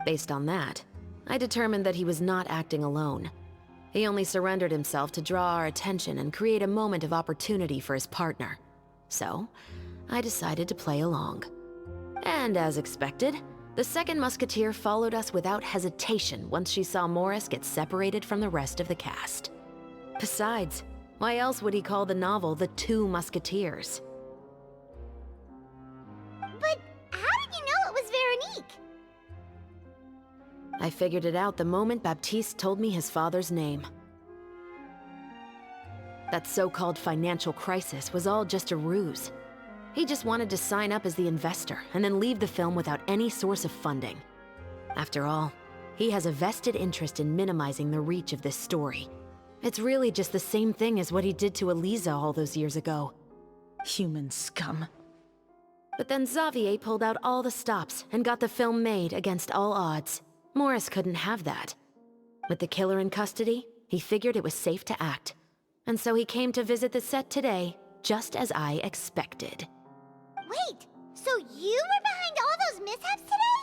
Based on that, I determined that he was not acting alone. He only surrendered himself to draw our attention and create a moment of opportunity for his partner. So, I decided to play along. And as expected, the second musketeer followed us without hesitation once she saw Morris get separated from the rest of the cast. Besides, why else would he call the novel The Two Musketeers? But how did you know it was Veronique? I figured it out the moment Baptiste told me his father's name. That so-called financial crisis was all just a ruse. He just wanted to sign up as the investor and then leave the film without any source of funding. After all, he has a vested interest in minimizing the reach of this story. It's really just the same thing as what he did to Elisa all those years ago. Human scum. But then Xavier pulled out all the stops and got the film made against all odds. Morris couldn't have that. With the killer in custody, he figured it was safe to act. And so he came to visit the set today, just as I expected. Wait, so you were behind all those mishaps today?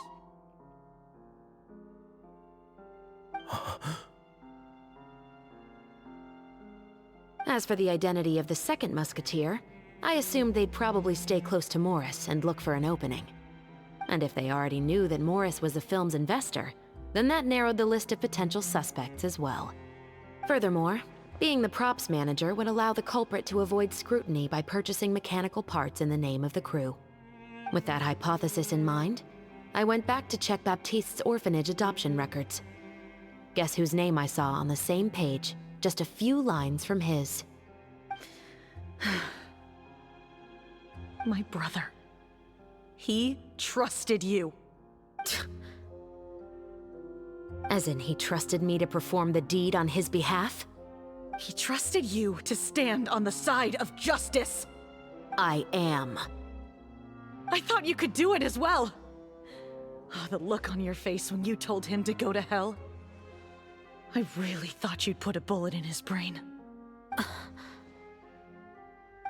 As for the identity of the second musketeer, I assumed they'd probably stay close to Morris and look for an opening. And if they already knew that Morris was the film's investor, then that narrowed the list of potential suspects as well. Furthermore, being the props manager would allow the culprit to avoid scrutiny by purchasing mechanical parts in the name of the crew. With that hypothesis in mind, I went back to check Baptiste's orphanage adoption records. Guess whose name I saw on the same page, just a few lines from his. My brother. He trusted you. As in, he trusted me to perform the deed on his behalf? He trusted you to stand on the side of justice. I am. I thought you could do it as well. Oh, the look on your face when you told him to go to hell. I really thought you'd put a bullet in his brain.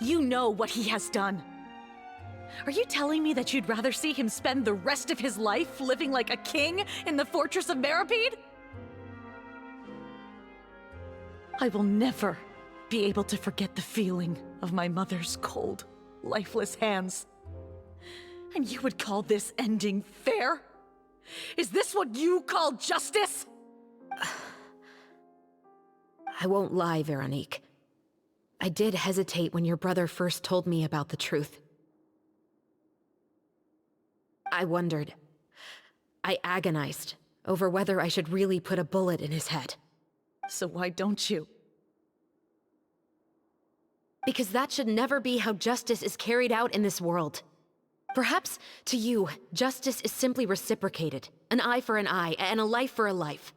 You know what he has done. Are you telling me that you'd rather see him spend the rest of his life living like a king in the fortress of Meripede? I will never be able to forget the feeling of my mother's cold, lifeless hands. And you would call this ending fair? Is this what you call justice? I won't lie, Veronique. I did hesitate when your brother first told me about the truth. I wondered. I agonized over whether I should really put a bullet in his head. So why don't you? Because that should never be how justice is carried out in this world. Perhaps, to you, justice is simply reciprocated. An eye for an eye, and a life for a life.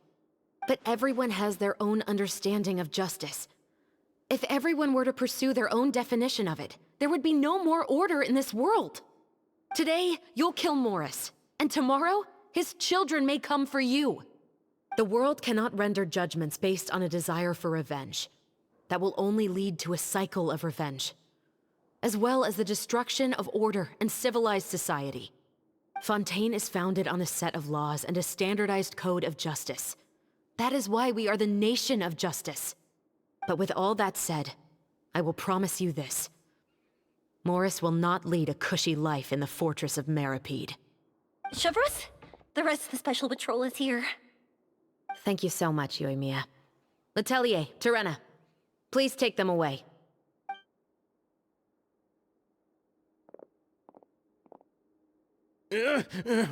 But everyone has their own understanding of justice. If everyone were to pursue their own definition of it, there would be no more order in this world. Today, you'll kill Morris, and tomorrow, his children may come for you. The world cannot render judgments based on a desire for revenge. That will only lead to a cycle of revenge, as well as the destruction of order and civilized society. Fontaine is founded on a set of laws and a standardized code of justice. That is why we are the nation of justice. But with all that said, I will promise you this. Morris will not lead a cushy life in the fortress of Meripede. Chevreuse, the rest of the Special Patrol is here. Thank you so much, Yoimiya. Letelier, Terena, please take them away. I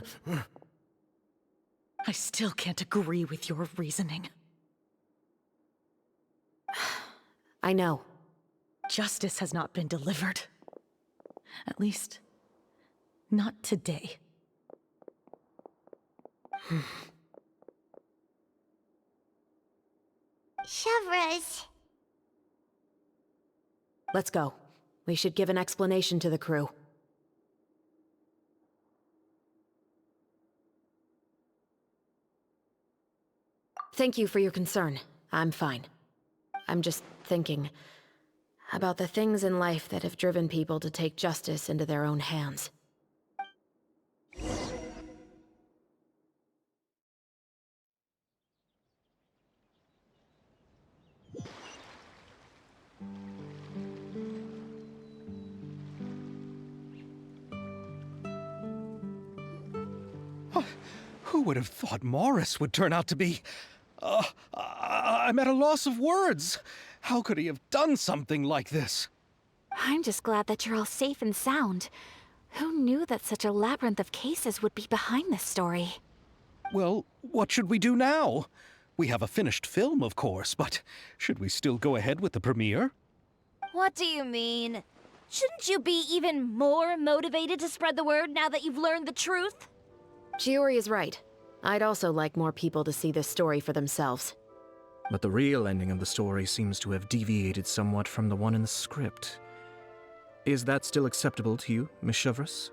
still can't agree with your reasoning. I know. Justice has not been delivered. At least, not today. Chevreuse. Let's go. We should give an explanation to the crew. Thank you for your concern. I'm fine. I'm just thinking about the things in life that have driven people to take justice into their own hands. Who would have thought Morris would turn out to be... I'm at a loss of words. How could he have done something like this? I'm just glad that you're all safe and sound. Who knew that such a labyrinth of cases would be behind this story? Well, what should we do now? We have a finished film, of course, but should we still go ahead with the premiere? What do you mean? Shouldn't you be even more motivated to spread the word now that you've learned the truth? Chiori is right. I'd also like more people to see this story for themselves. But the real ending of the story seems to have deviated somewhat from the one in the script. Is that still acceptable to you, Miss Chevreuse?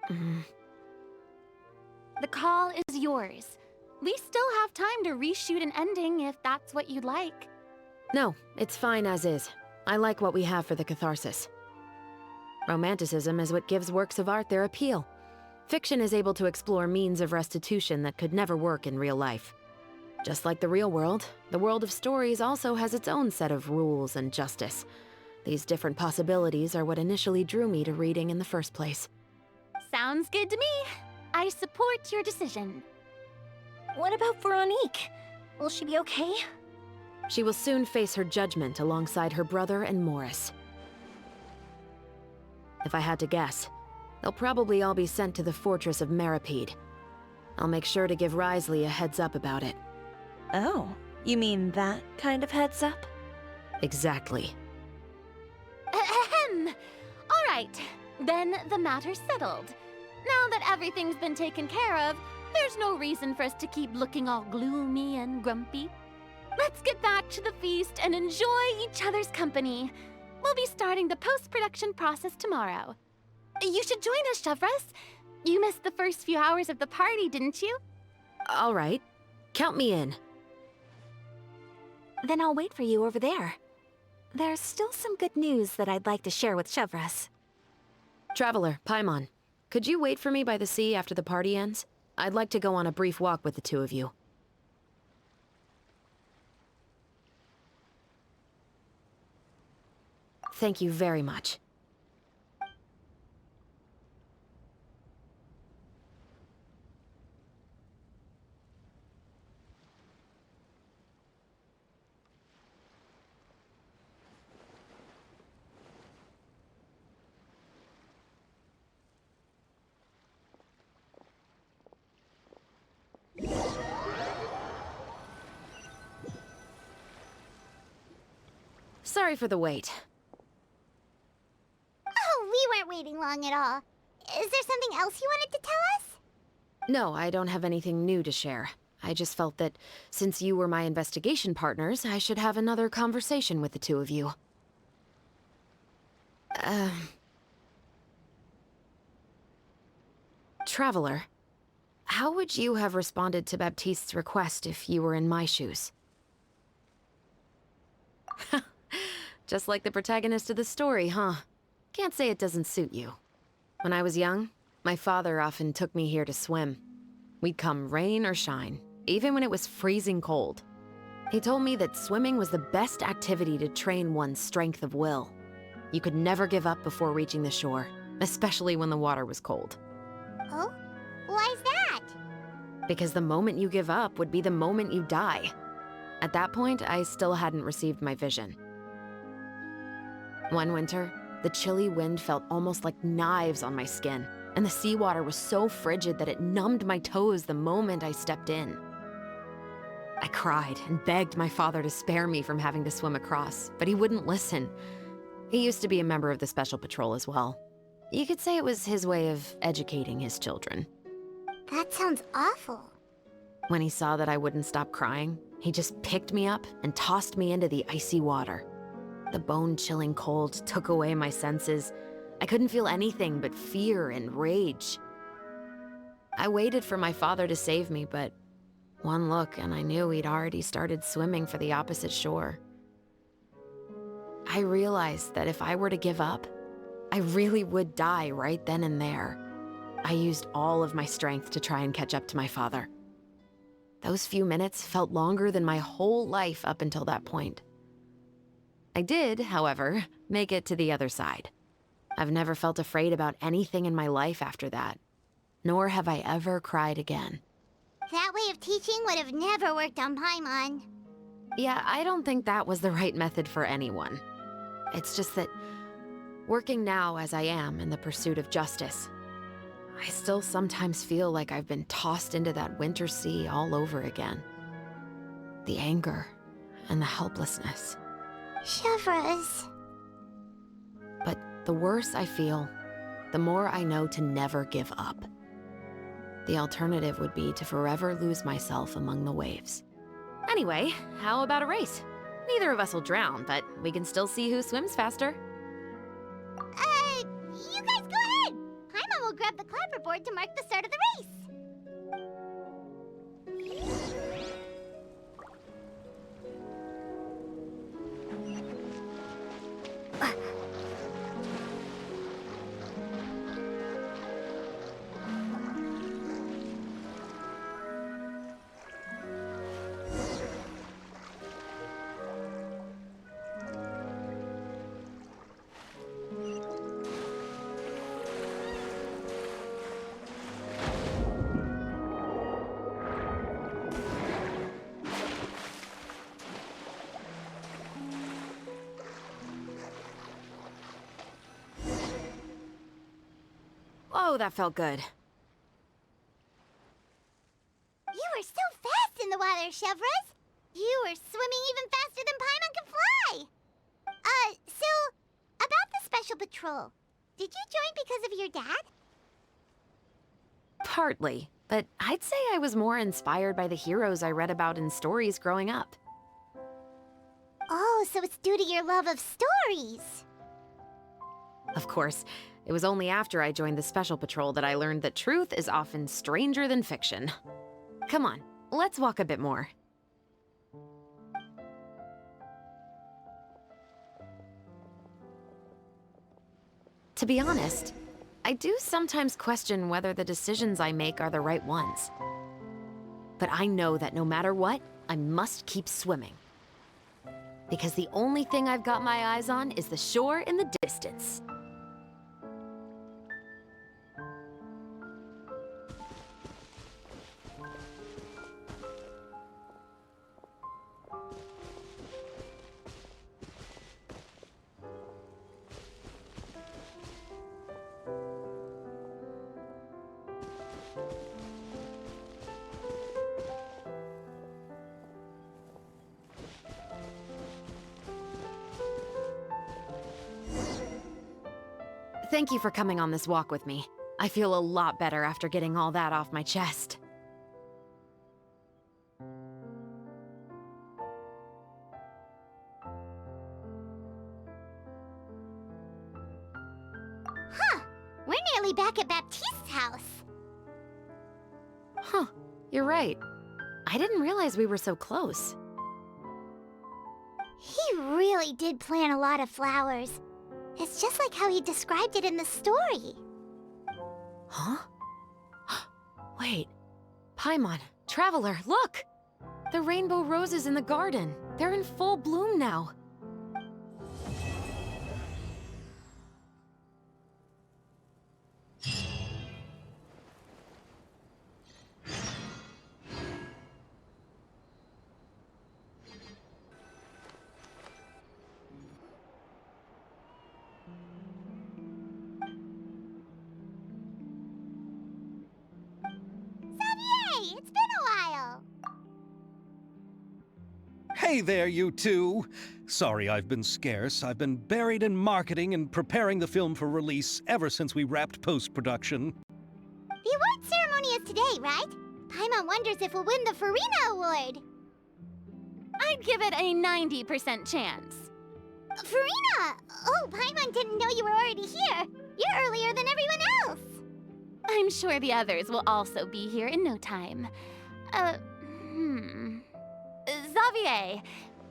The call is yours. We still have time to reshoot an ending if that's what you'd like. No, it's fine as is. I like what we have for the catharsis. Romanticism is what gives works of art their appeal. Fiction is able to explore means of restitution that could never work in real life. Just like the real world, the world of stories also has its own set of rules and justice. These different possibilities are what initially drew me to reading in the first place. Sounds good to me. I support your decision. What about Veronique? Will she be okay? She will soon face her judgment alongside her brother and Morris. If I had to guess, they'll probably all be sent to the fortress of Meripede. I'll make sure to give Risley a heads up about it. Oh, you mean that kind of heads up? Exactly. Ahem. All right, then the matter's settled. Now that everything's been taken care of, There's no reason for us to keep looking all gloomy and grumpy. Let's get back to the feast and enjoy each other's company. We'll be starting the post-production process tomorrow. You should join us, Chevres. You missed the first few hours of the party, didn't you? All right. Count me in. Then I'll wait for you over there. There's still some good news that I'd like to share with Chevres. Traveler, Paimon, could you wait for me by the sea after the party ends? I'd like to go on a brief walk with the two of you. Thank you very much. Sorry for the wait. Oh, we weren't waiting long at all. Is there something else you wanted to tell us? No, I don't have anything new to share. I just felt that since you were my investigation partners, I should have another conversation with the two of you. Traveler, how would you have responded to Baptiste's request if you were in my shoes? Just like the protagonist of the story, huh? Can't say it doesn't suit you. When I was young, my father often took me here to swim. We'd come rain or shine, even when it was freezing cold. He told me that swimming was the best activity to train one's strength of will. You could never give up before reaching the shore, especially when the water was cold. Oh? Why's that? Because the moment you give up would be the moment you die. At that point, I still hadn't received my vision. One winter, the chilly wind felt almost like knives on my skin, and the seawater was so frigid that it numbed my toes the moment I stepped in. I cried and begged my father to spare me from having to swim across, but he wouldn't listen. He used to be a member of the Special Patrol as well. You could say it was his way of educating his children. That sounds awful. When he saw that I wouldn't stop crying, he just picked me up and tossed me into the icy water. The bone-chilling cold took away my senses. I couldn't feel anything but fear and rage. I waited for my father to save me, but one look and I knew he'd already started swimming for the opposite shore. I realized that if I were to give up, I really would die right then and there. I used all of my strength to try and catch up to my father. Those few minutes felt longer than my whole life up until that point. I did, however, make it to the other side. I've never felt afraid about anything in my life after that, nor have I ever cried again. That way of teaching would have never worked on Paimon. Yeah, I don't think that was the right method for anyone. It's just that, working now as I am in the pursuit of justice, I still sometimes feel like I've been tossed into that winter sea all over again. The anger and the helplessness. Chevres. But the worse I feel, the more I know to never give up. The alternative would be to forever lose myself among the waves. Anyway, how about a race? Neither of us will drown, but we can still see who swims faster. You guys go ahead! Paimon will grab the clapperboard to mark the start of the race. Oh, that felt good. You were so fast in the water, Chevres. You were swimming even faster than Paimon can fly. So, about the Special Patrol, did you join because of your dad? Partly. but I'd say I was more inspired by the heroes I read about in stories growing up. Oh, so it's due to your love of stories. Of course, it was only after I joined the Special Patrol that I learned that truth is often stranger than fiction. Come on, let's walk a bit more. To be honest, I do sometimes question whether the decisions I make are the right ones. But I know that no matter what, I must keep swimming. Because the only thing I've got my eyes on is the shore in the distance. Thank you for coming on this walk with me. I feel a lot better after getting all that off my chest. Huh. We're nearly back at Baptiste's house. Huh. You're right. I didn't realize we were so close. He really did plant a lot of flowers. It's just like how he described it in the story. Huh? Wait. Paimon, Traveler, look! The rainbow roses in the garden. They're in full bloom now. Xavier, it's been a while. Hey there, you two! Sorry I've been scarce. I've been buried in marketing and preparing the film for release ever since we wrapped post-production. The award ceremony is today, right? Paimon wonders if we'll win the Farina Award. I'd give it a 90% chance. Farina! Oh, Paimon didn't know you were already here. You're earlier than everyone else. I'm sure the others will also be here in no time. Xavier,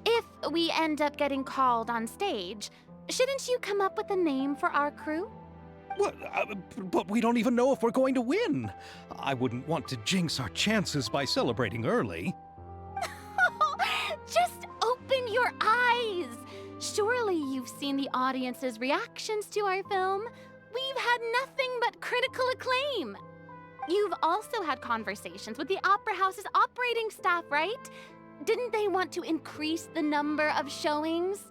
if we end up getting called on stage, shouldn't you come up with a name for our crew? What? But we don't even know if we're going to win. I wouldn't want to jinx our chances by celebrating early. Just open your eyes! Surely you've seen the audience's reactions to our film. We've had nothing but critical acclaim. You've also had conversations with the Opera House's operating staff, right? Didn't they want to increase the number of showings?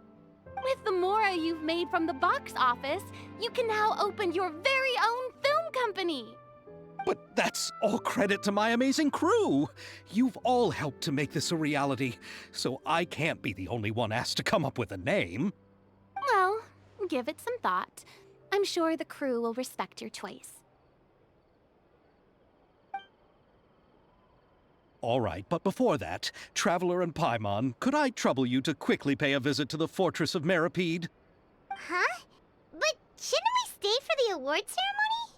With the mora you've made from the box office, you can now open your very own film company. But that's all credit to my amazing crew. You've all helped to make this a reality, so I can't be the only one asked to come up with a name. Well, give it some thought. I'm sure the crew will respect your choice. All right, but before that, Traveler and Paimon, could I trouble you to quickly pay a visit to the Fortress of Meripede? Huh? But shouldn't we stay for the award ceremony?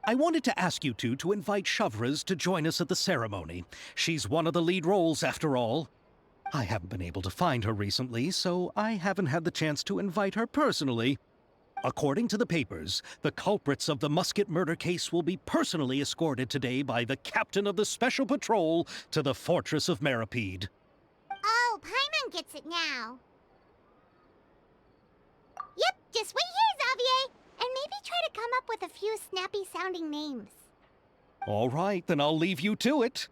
I wanted to ask you two to invite Shavraz to join us at the ceremony. She's one of the lead roles, after all. I haven't been able to find her recently, so I haven't had the chance to invite her personally. According to the papers, the culprits of the Musket murder case will be personally escorted today by the captain of the Special Patrol to the Fortress of Meripede. Oh, Paimon gets it now. Yep, just wait here, Xavier, and maybe try to come up with a few snappy-sounding names. All right, then I'll leave you to it.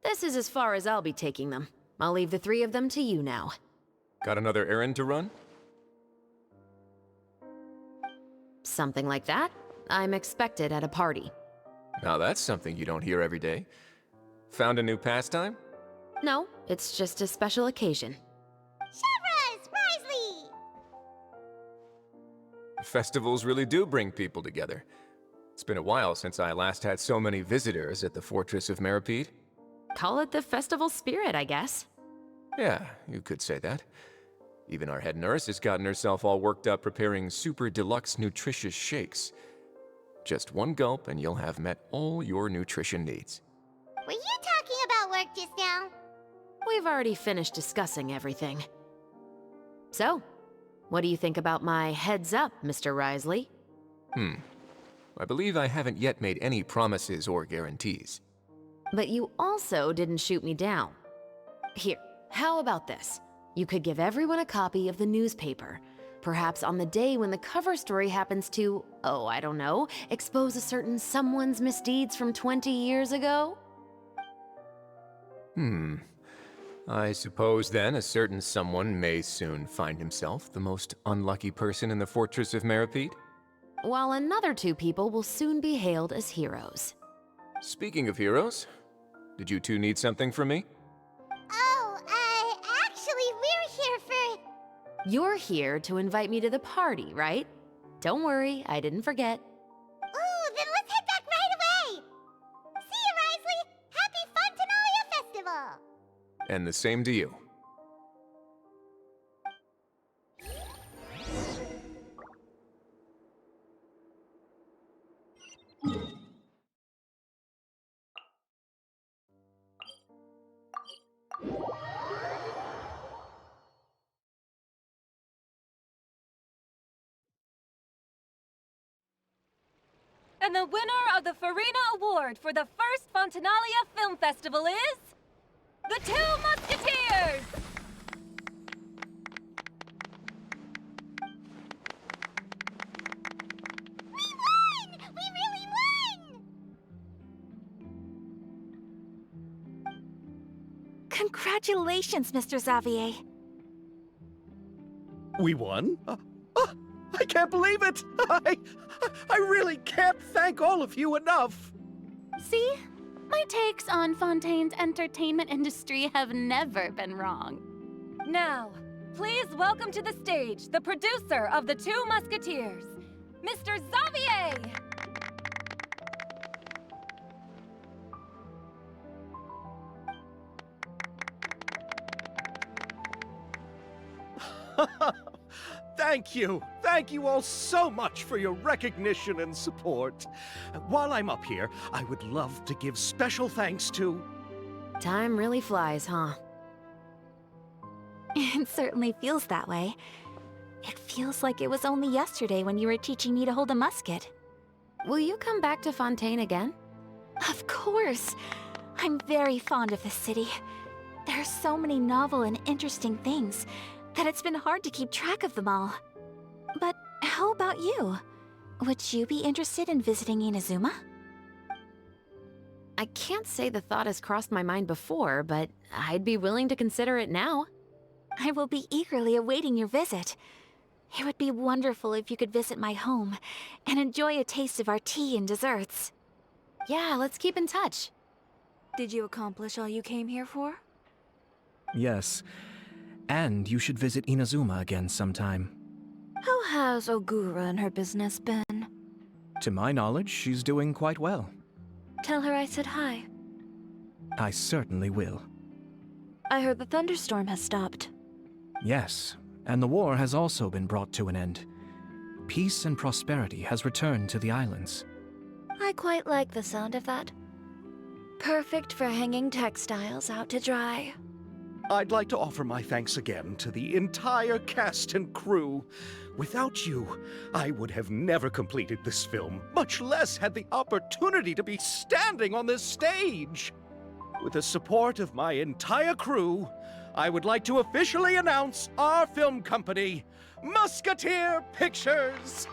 This is as far as I'll be taking them. I'll leave the three of them to you now. Got another errand to run? Something like that. I'm expected at a party. Now that's something you don't hear every day. Found a new pastime? No, it's just a special occasion. Shavras! Risley! Festivals really do bring people together. It's been a while since I last had so many visitors at the Fortress of Meripede. Call it the festival spirit, I guess. Yeah, you could say that. Even our head nurse has gotten herself all worked up preparing super deluxe nutritious shakes. Just one gulp and you'll have met all your nutrition needs. Were you talking about work just now? We've already finished discussing everything. So, what do you think about my heads up, Mr. Risley? I believe I haven't yet made any promises or guarantees. But you also didn't shoot me down. Here, how about this? You could give everyone a copy of the newspaper. Perhaps on the day when the cover story happens to, oh, I don't know, expose a certain someone's misdeeds from 20 years ago? I suppose then a certain someone may soon find himself the most unlucky person in the Fortress of Meripede? While another two people will soon be hailed as heroes. Speaking of heroes, did you two need something from me? Oh, actually, we're here for... You're here to invite me to the party, right? Don't worry, I didn't forget. Ooh, then let's head back right away! See you, Risley! Happy Fontanalia Festival! And the same to you. And the winner of the Farina Award for the first Fontanalia Film Festival is... the Two Musketeers! We won! We really won! Congratulations, Mr. Xavier. We won? I can't believe it! I really can't thank all of you enough! See? My takes on Fontaine's entertainment industry have never been wrong. Now, please welcome to the stage the producer of the Two Musketeers, Mr. Xavier! Thank you! Thank you all so much for your recognition and support. While I'm up here, I would love to give special thanks to... Time really flies, huh? It certainly feels that way. It feels like it was only yesterday when you were teaching me to hold a musket. Will you come back to Fontaine again? Of course! I'm very fond of this city. There are so many novel and interesting things that it's been hard to keep track of them all. But how about you? Would you be interested in visiting Inazuma? I can't say the thought has crossed my mind before, but I'd be willing to consider it now. I will be eagerly awaiting your visit. It would be wonderful if you could visit my home and enjoy a taste of our tea and desserts. Yeah, let's keep in touch. Did you accomplish all you came here for? Yes. And you should visit Inazuma again sometime. How has Ogura and her business been? To my knowledge, she's doing quite well. Tell her I said hi. I certainly will. I heard the thunderstorm has stopped. Yes, and the war has also been brought to an end. Peace and prosperity has returned to the islands. I quite like the sound of that. Perfect for hanging textiles out to dry. I'd like to offer my thanks again to the entire cast and crew. Without you, I would have never completed this film, much less had the opportunity to be standing on this stage. With the support of my entire crew, I would like to officially announce our film company, Musketeer Pictures.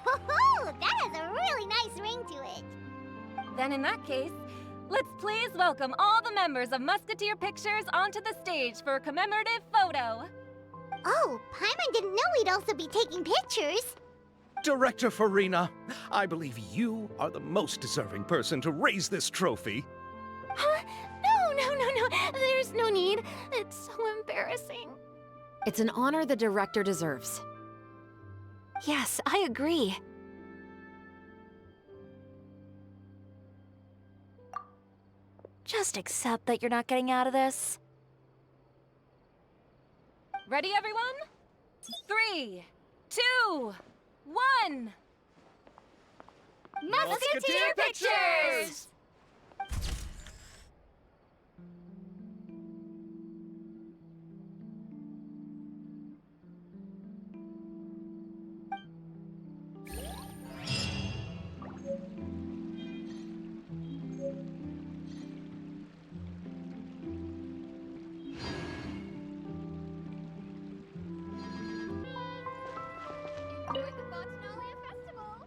Woohoo! That has a really nice ring to it. Then in that case, let's please welcome all the members of Musketeer Pictures onto the stage for a commemorative photo. Oh, Paimon didn't know we'd also be taking pictures. Director Farina, I believe you are the most deserving person to raise this trophy. Huh? No. There's no need. It's so embarrassing. It's an honor the director deserves. Yes, I agree. Just accept that you're not getting out of this. Ready, everyone? 3, 2, 1. Musketeer Pictures! Enjoy the Fontinalia Festival.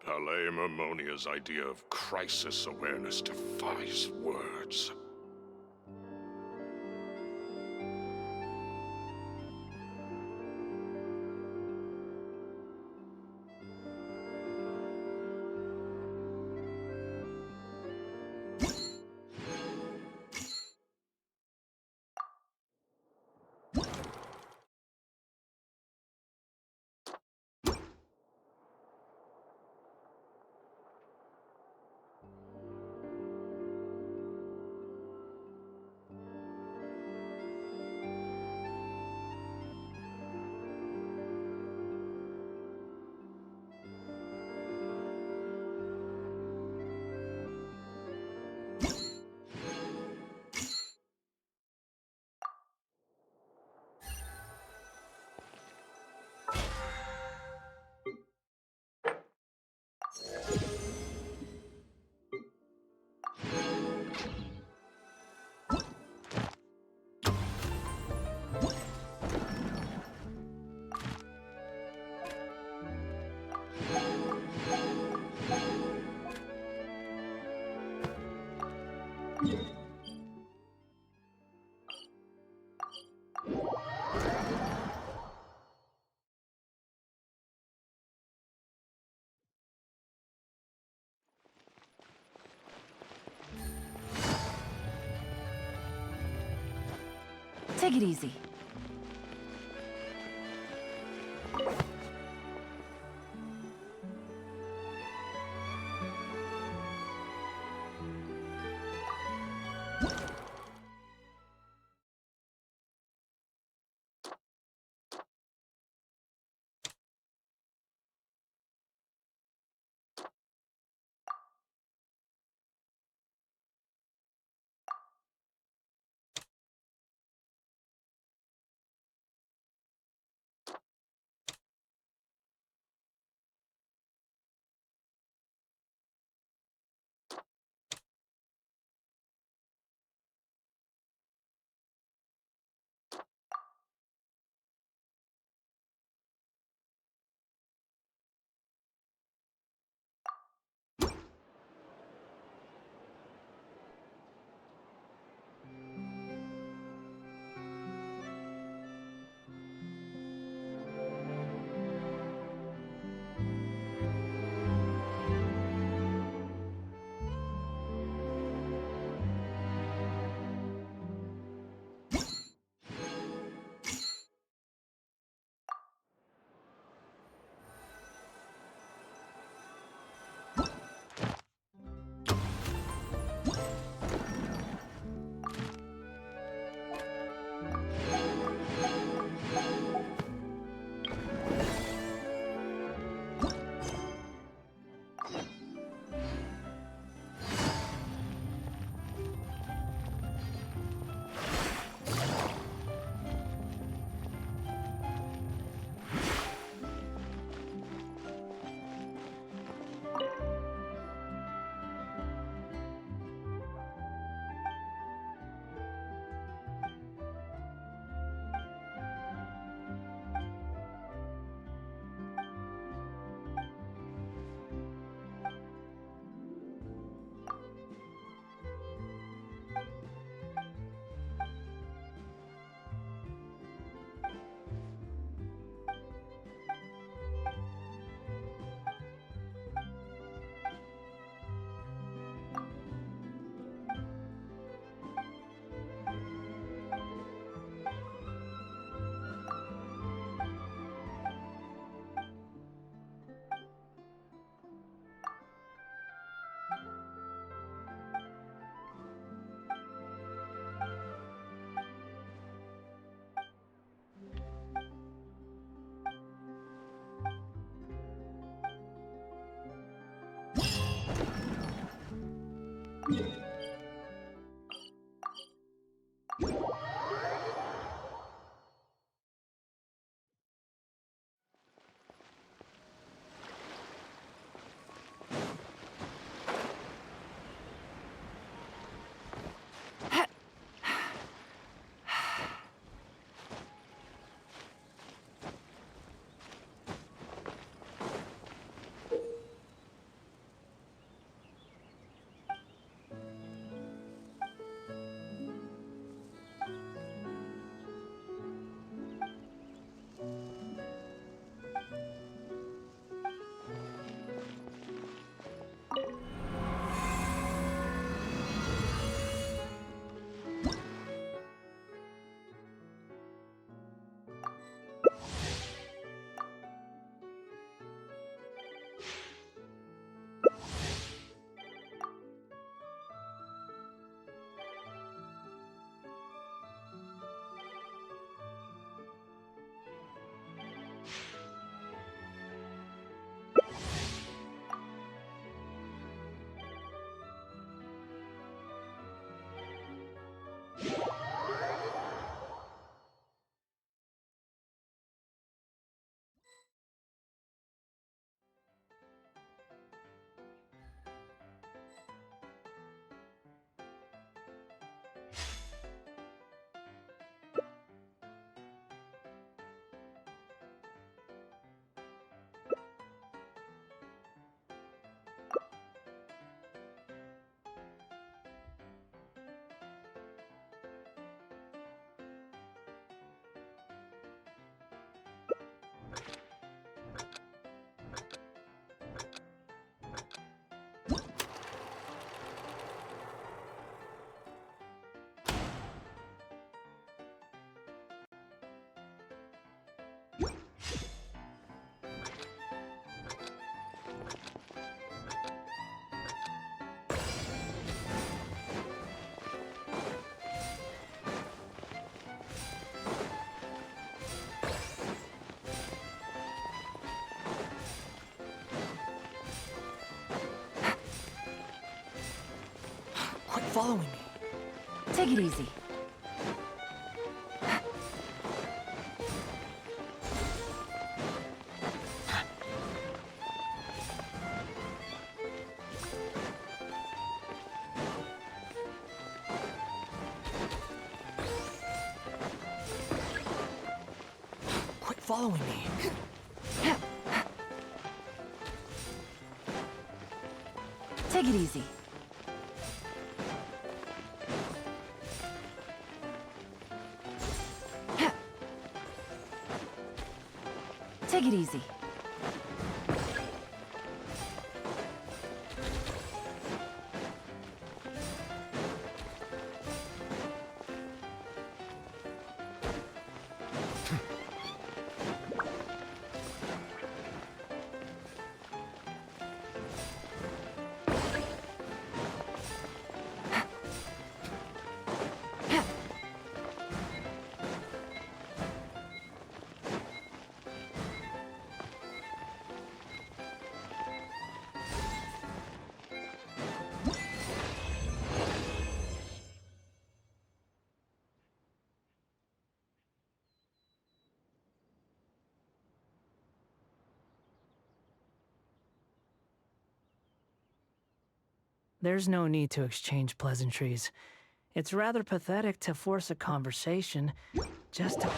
Palais Mermonia's idea of crisis awareness defies words. Take it easy. following me. Take it easy. Quit following me. Take it easy. Take it easy. There's no need to exchange pleasantries. It's rather pathetic to force a conversation just to...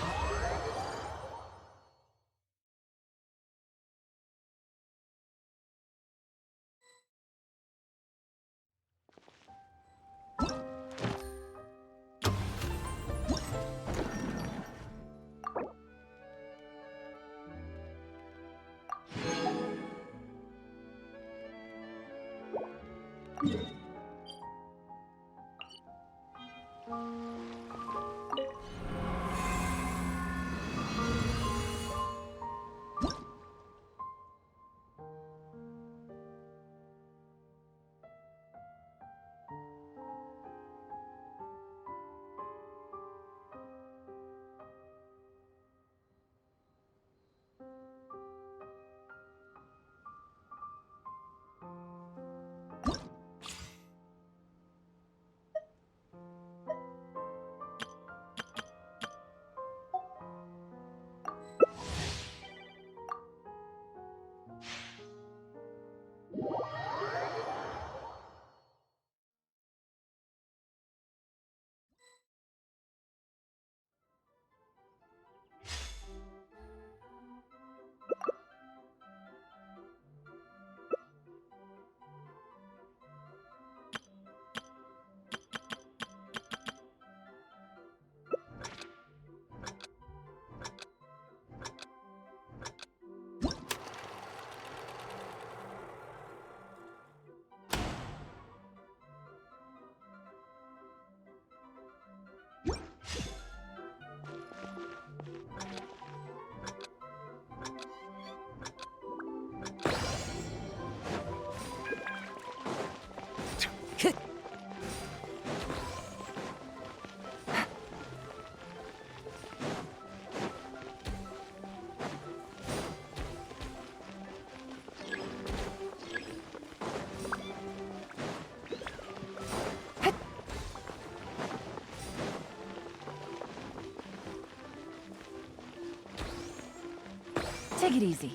Take it easy.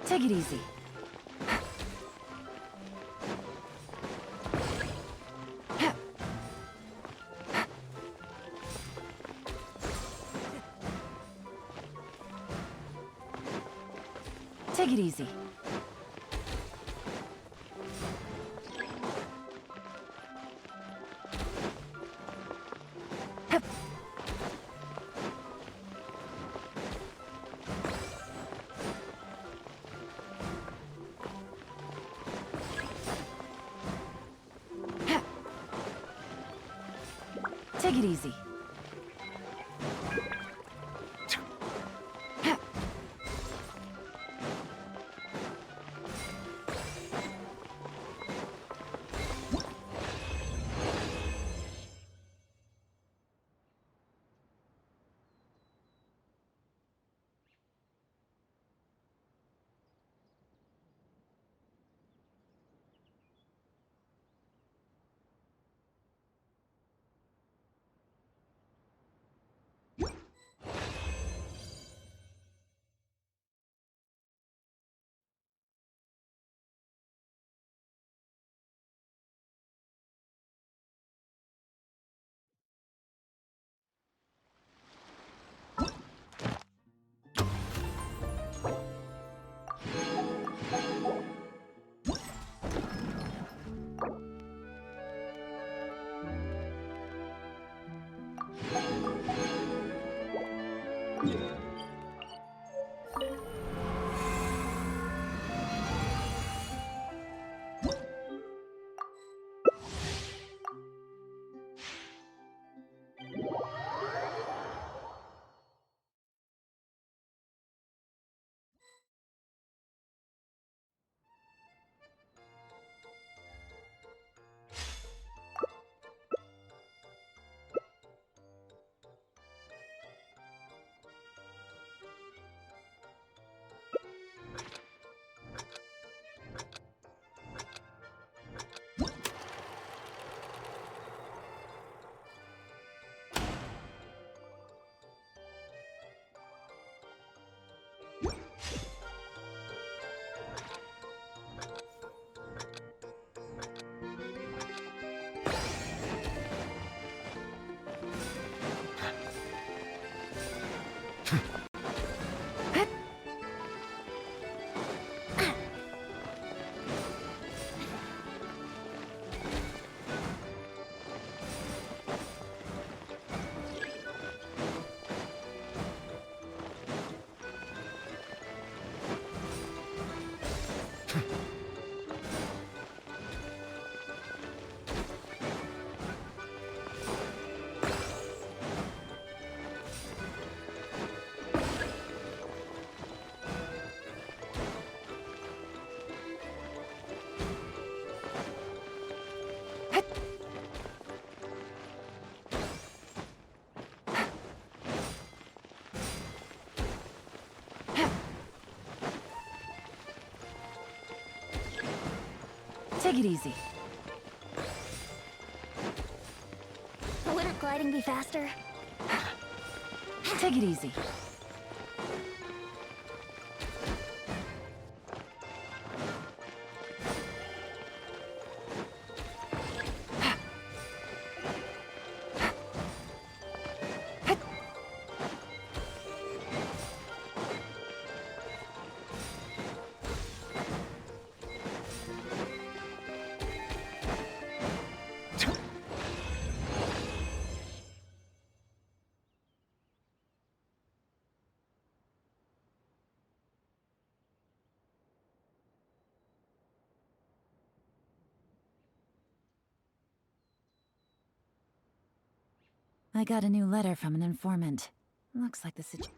Take it easy. Take it easy. Take it easy. Take it easy. Wouldn't gliding be faster? Take it easy. I got a new letter from an informant. Looks like the situation.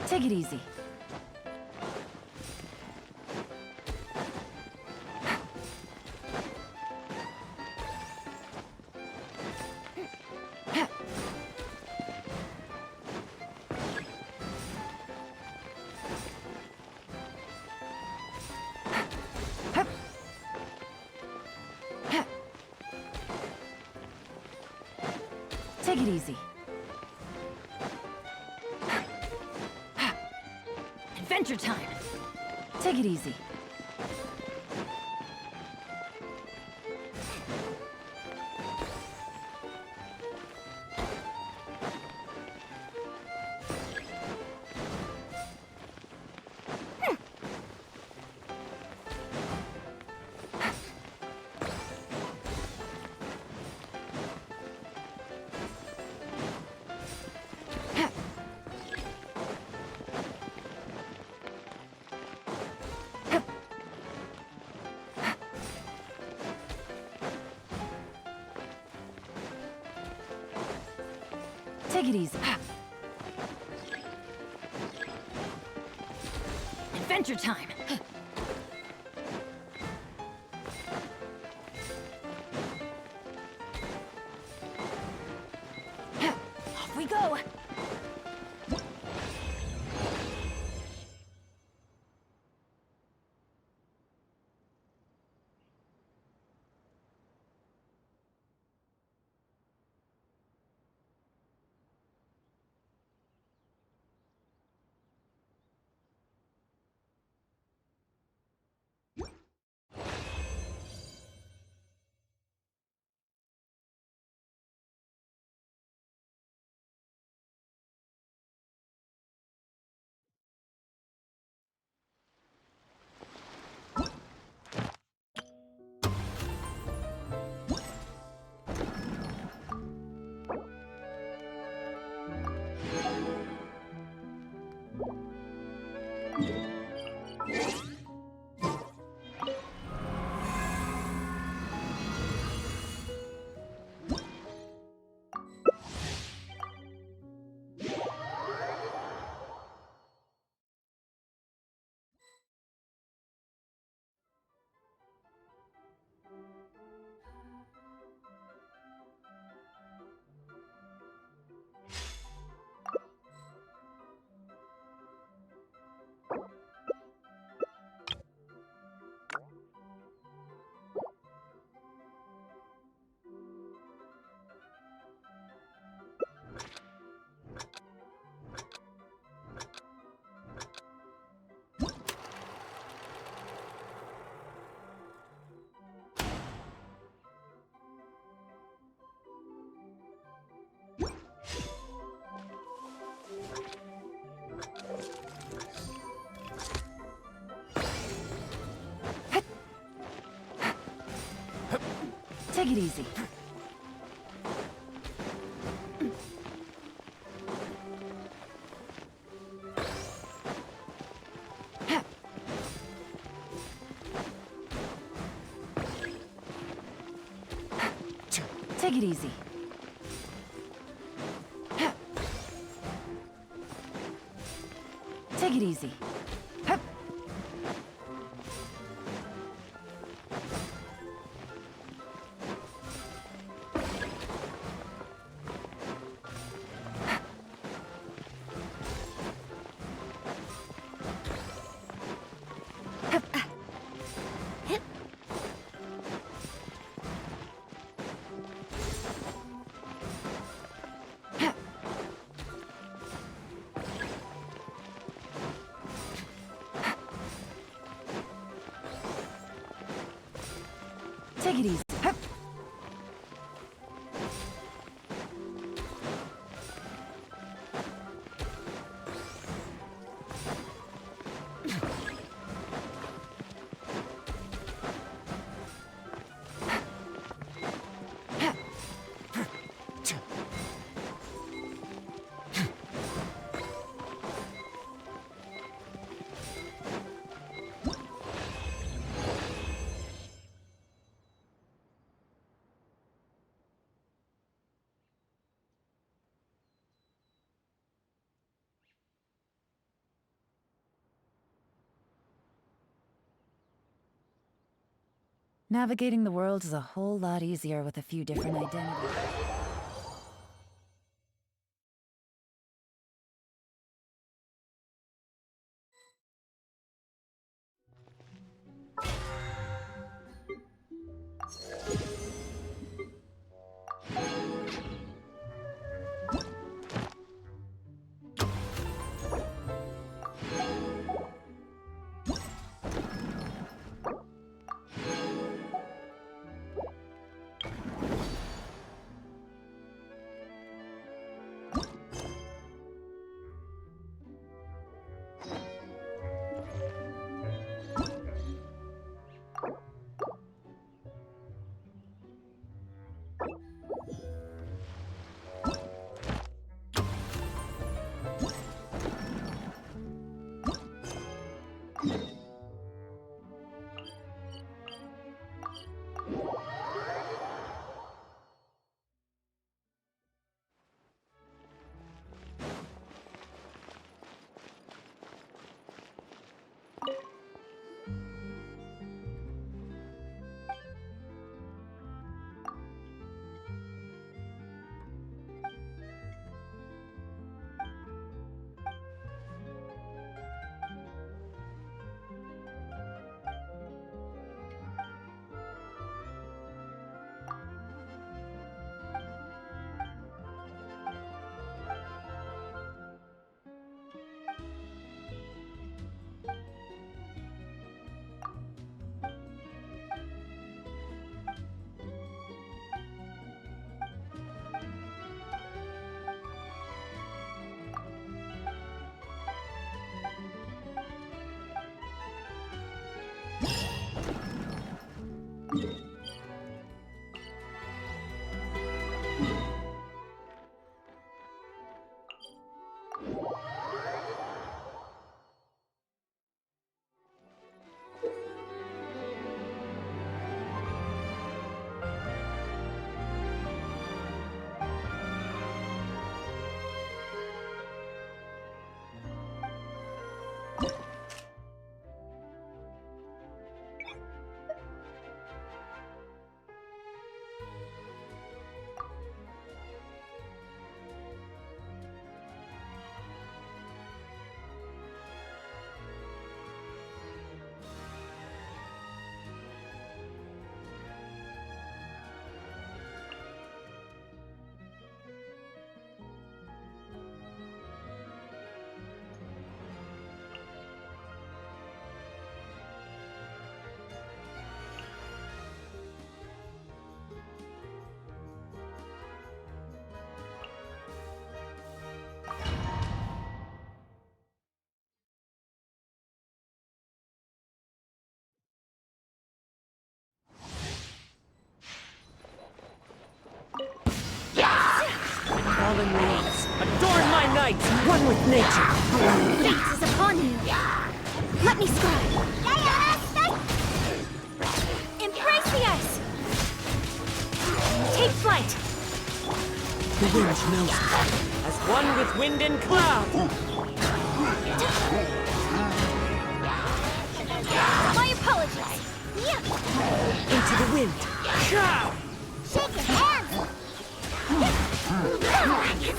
Take it easy. Take it easy. Adventure time! Take it easy. Take it easy. Adventure time. Off we go. Take it easy. Take it easy. Take it easy. Take it easy. Navigating the world is a whole lot easier with a few different identities. Fallen leaves, adorn my night, one with nature. Fate is upon you. Let me scribe. Embrace the ice. Take flight. The wind knows me, as one with wind and cloud. My apologies. Into the wind. Shake your hands!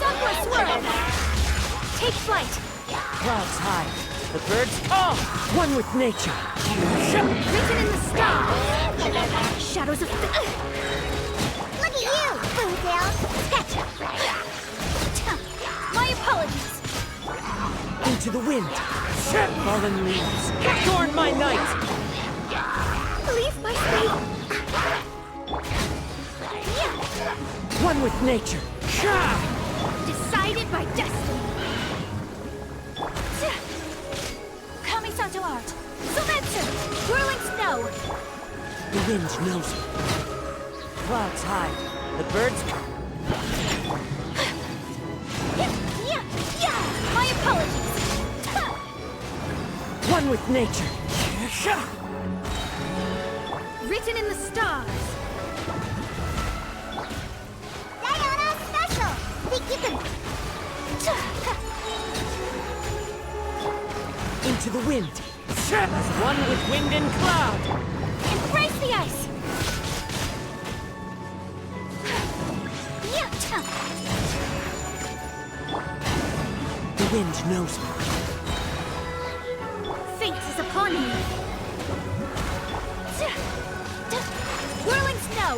Sunward swirl. Take flight. Clouds high, the birds call, one with nature. Written in the stars. Shadows of Look at you, Boomtail! My apologies. Into the wind. Fallen leaves, adorn my night. Leave my fate. One with nature. Decided by destiny. Kamisato art. Soumetsu. Whirling snow. The wind knows me. Clouds high, the birds My apologies. one with nature. Written in the stars. Diana Special! Think you can... Into the wind. As one with wind and cloud. Embrace the ice. The wind knows me. Fate is upon you. Whirling snow.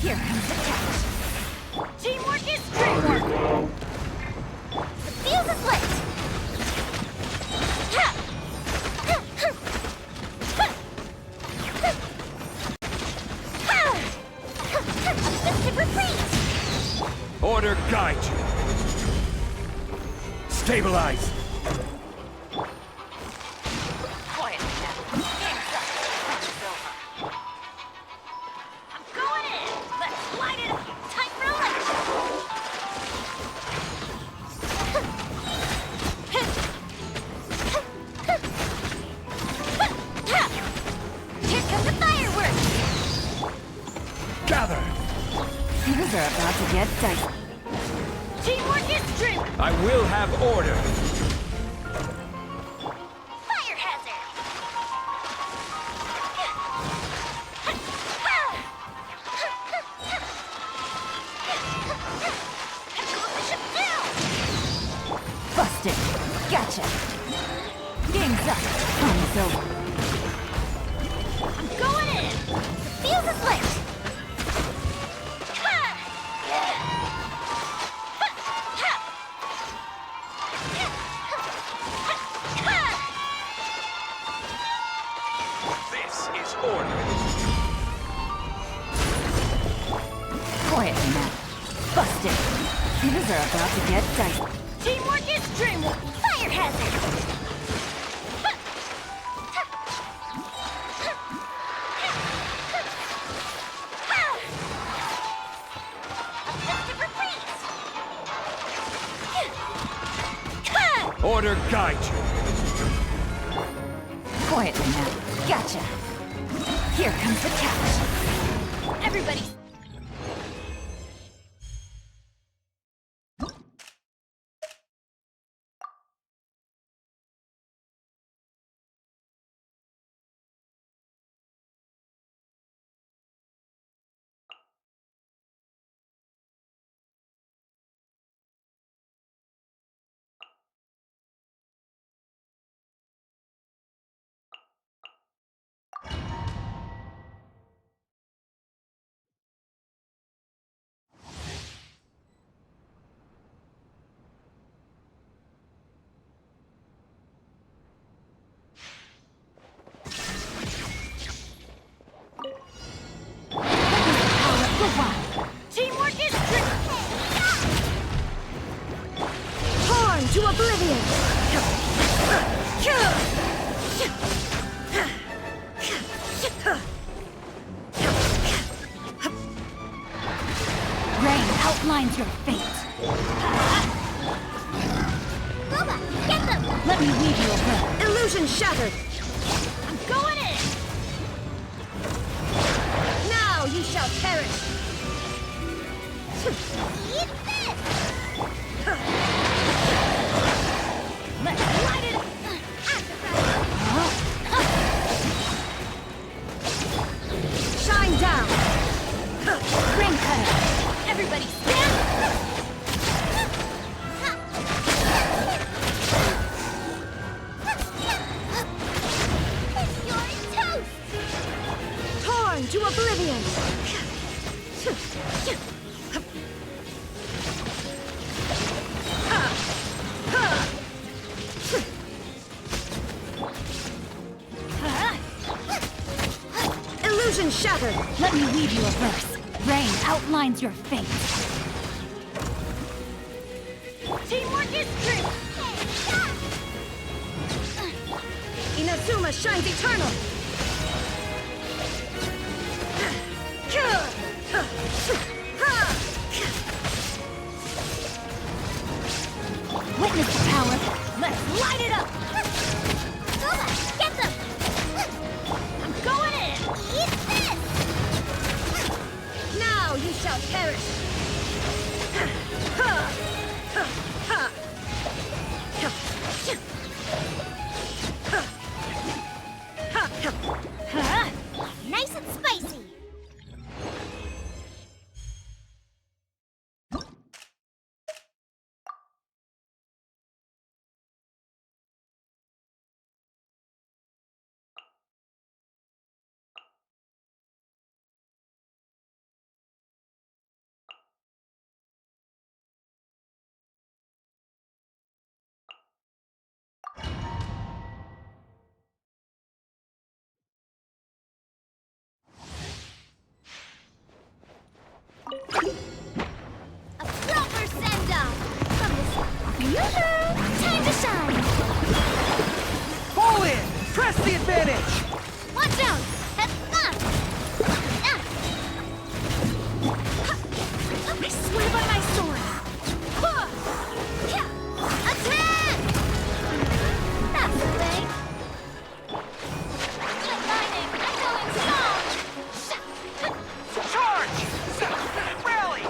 Here comes the test. Teamwork is dreamwork. The fuse is lit. Offensive retreat. Order guide you. Stabilize. Things are about to get dicey. Teamwork is strength! I will have order. Fire hazard! Busted. Gotcha. Game's up. Time's over. I'm going in! Fuse is lit! This is order. Quiet now. Busted. Things are about to get dicey. Teamwork is dreamwork! Fire hazard! Order guide you. Quietly now. Gotcha. Here comes the catch. Everybody! Teamwork is Torn to oblivion! Rain outlines your fate. Boba, get them! Let me weave you a web. Illusion shattered! I'm going in! Now you shall perish! Eat this! Let's light it up! Shine down! Ring cutter! Everybody stand! You're toast! Torn to oblivion! Illusion shattered! Let me weave you a verse. Rain outlines your fate. Teamwork is strength! Inazuma shines eternal! Witness the power! Let's light it up! Boba, get them! I'm going in! Eat this! Now you shall perish! Nice and spicy! A proper send-off! From the yoo-hoo! Time to shine! Fall in! Press the advantage! Watch out! Have fun! I swear by my sword! Attack! That's the way! Good lightning! I'm going strong! Charge! Rally!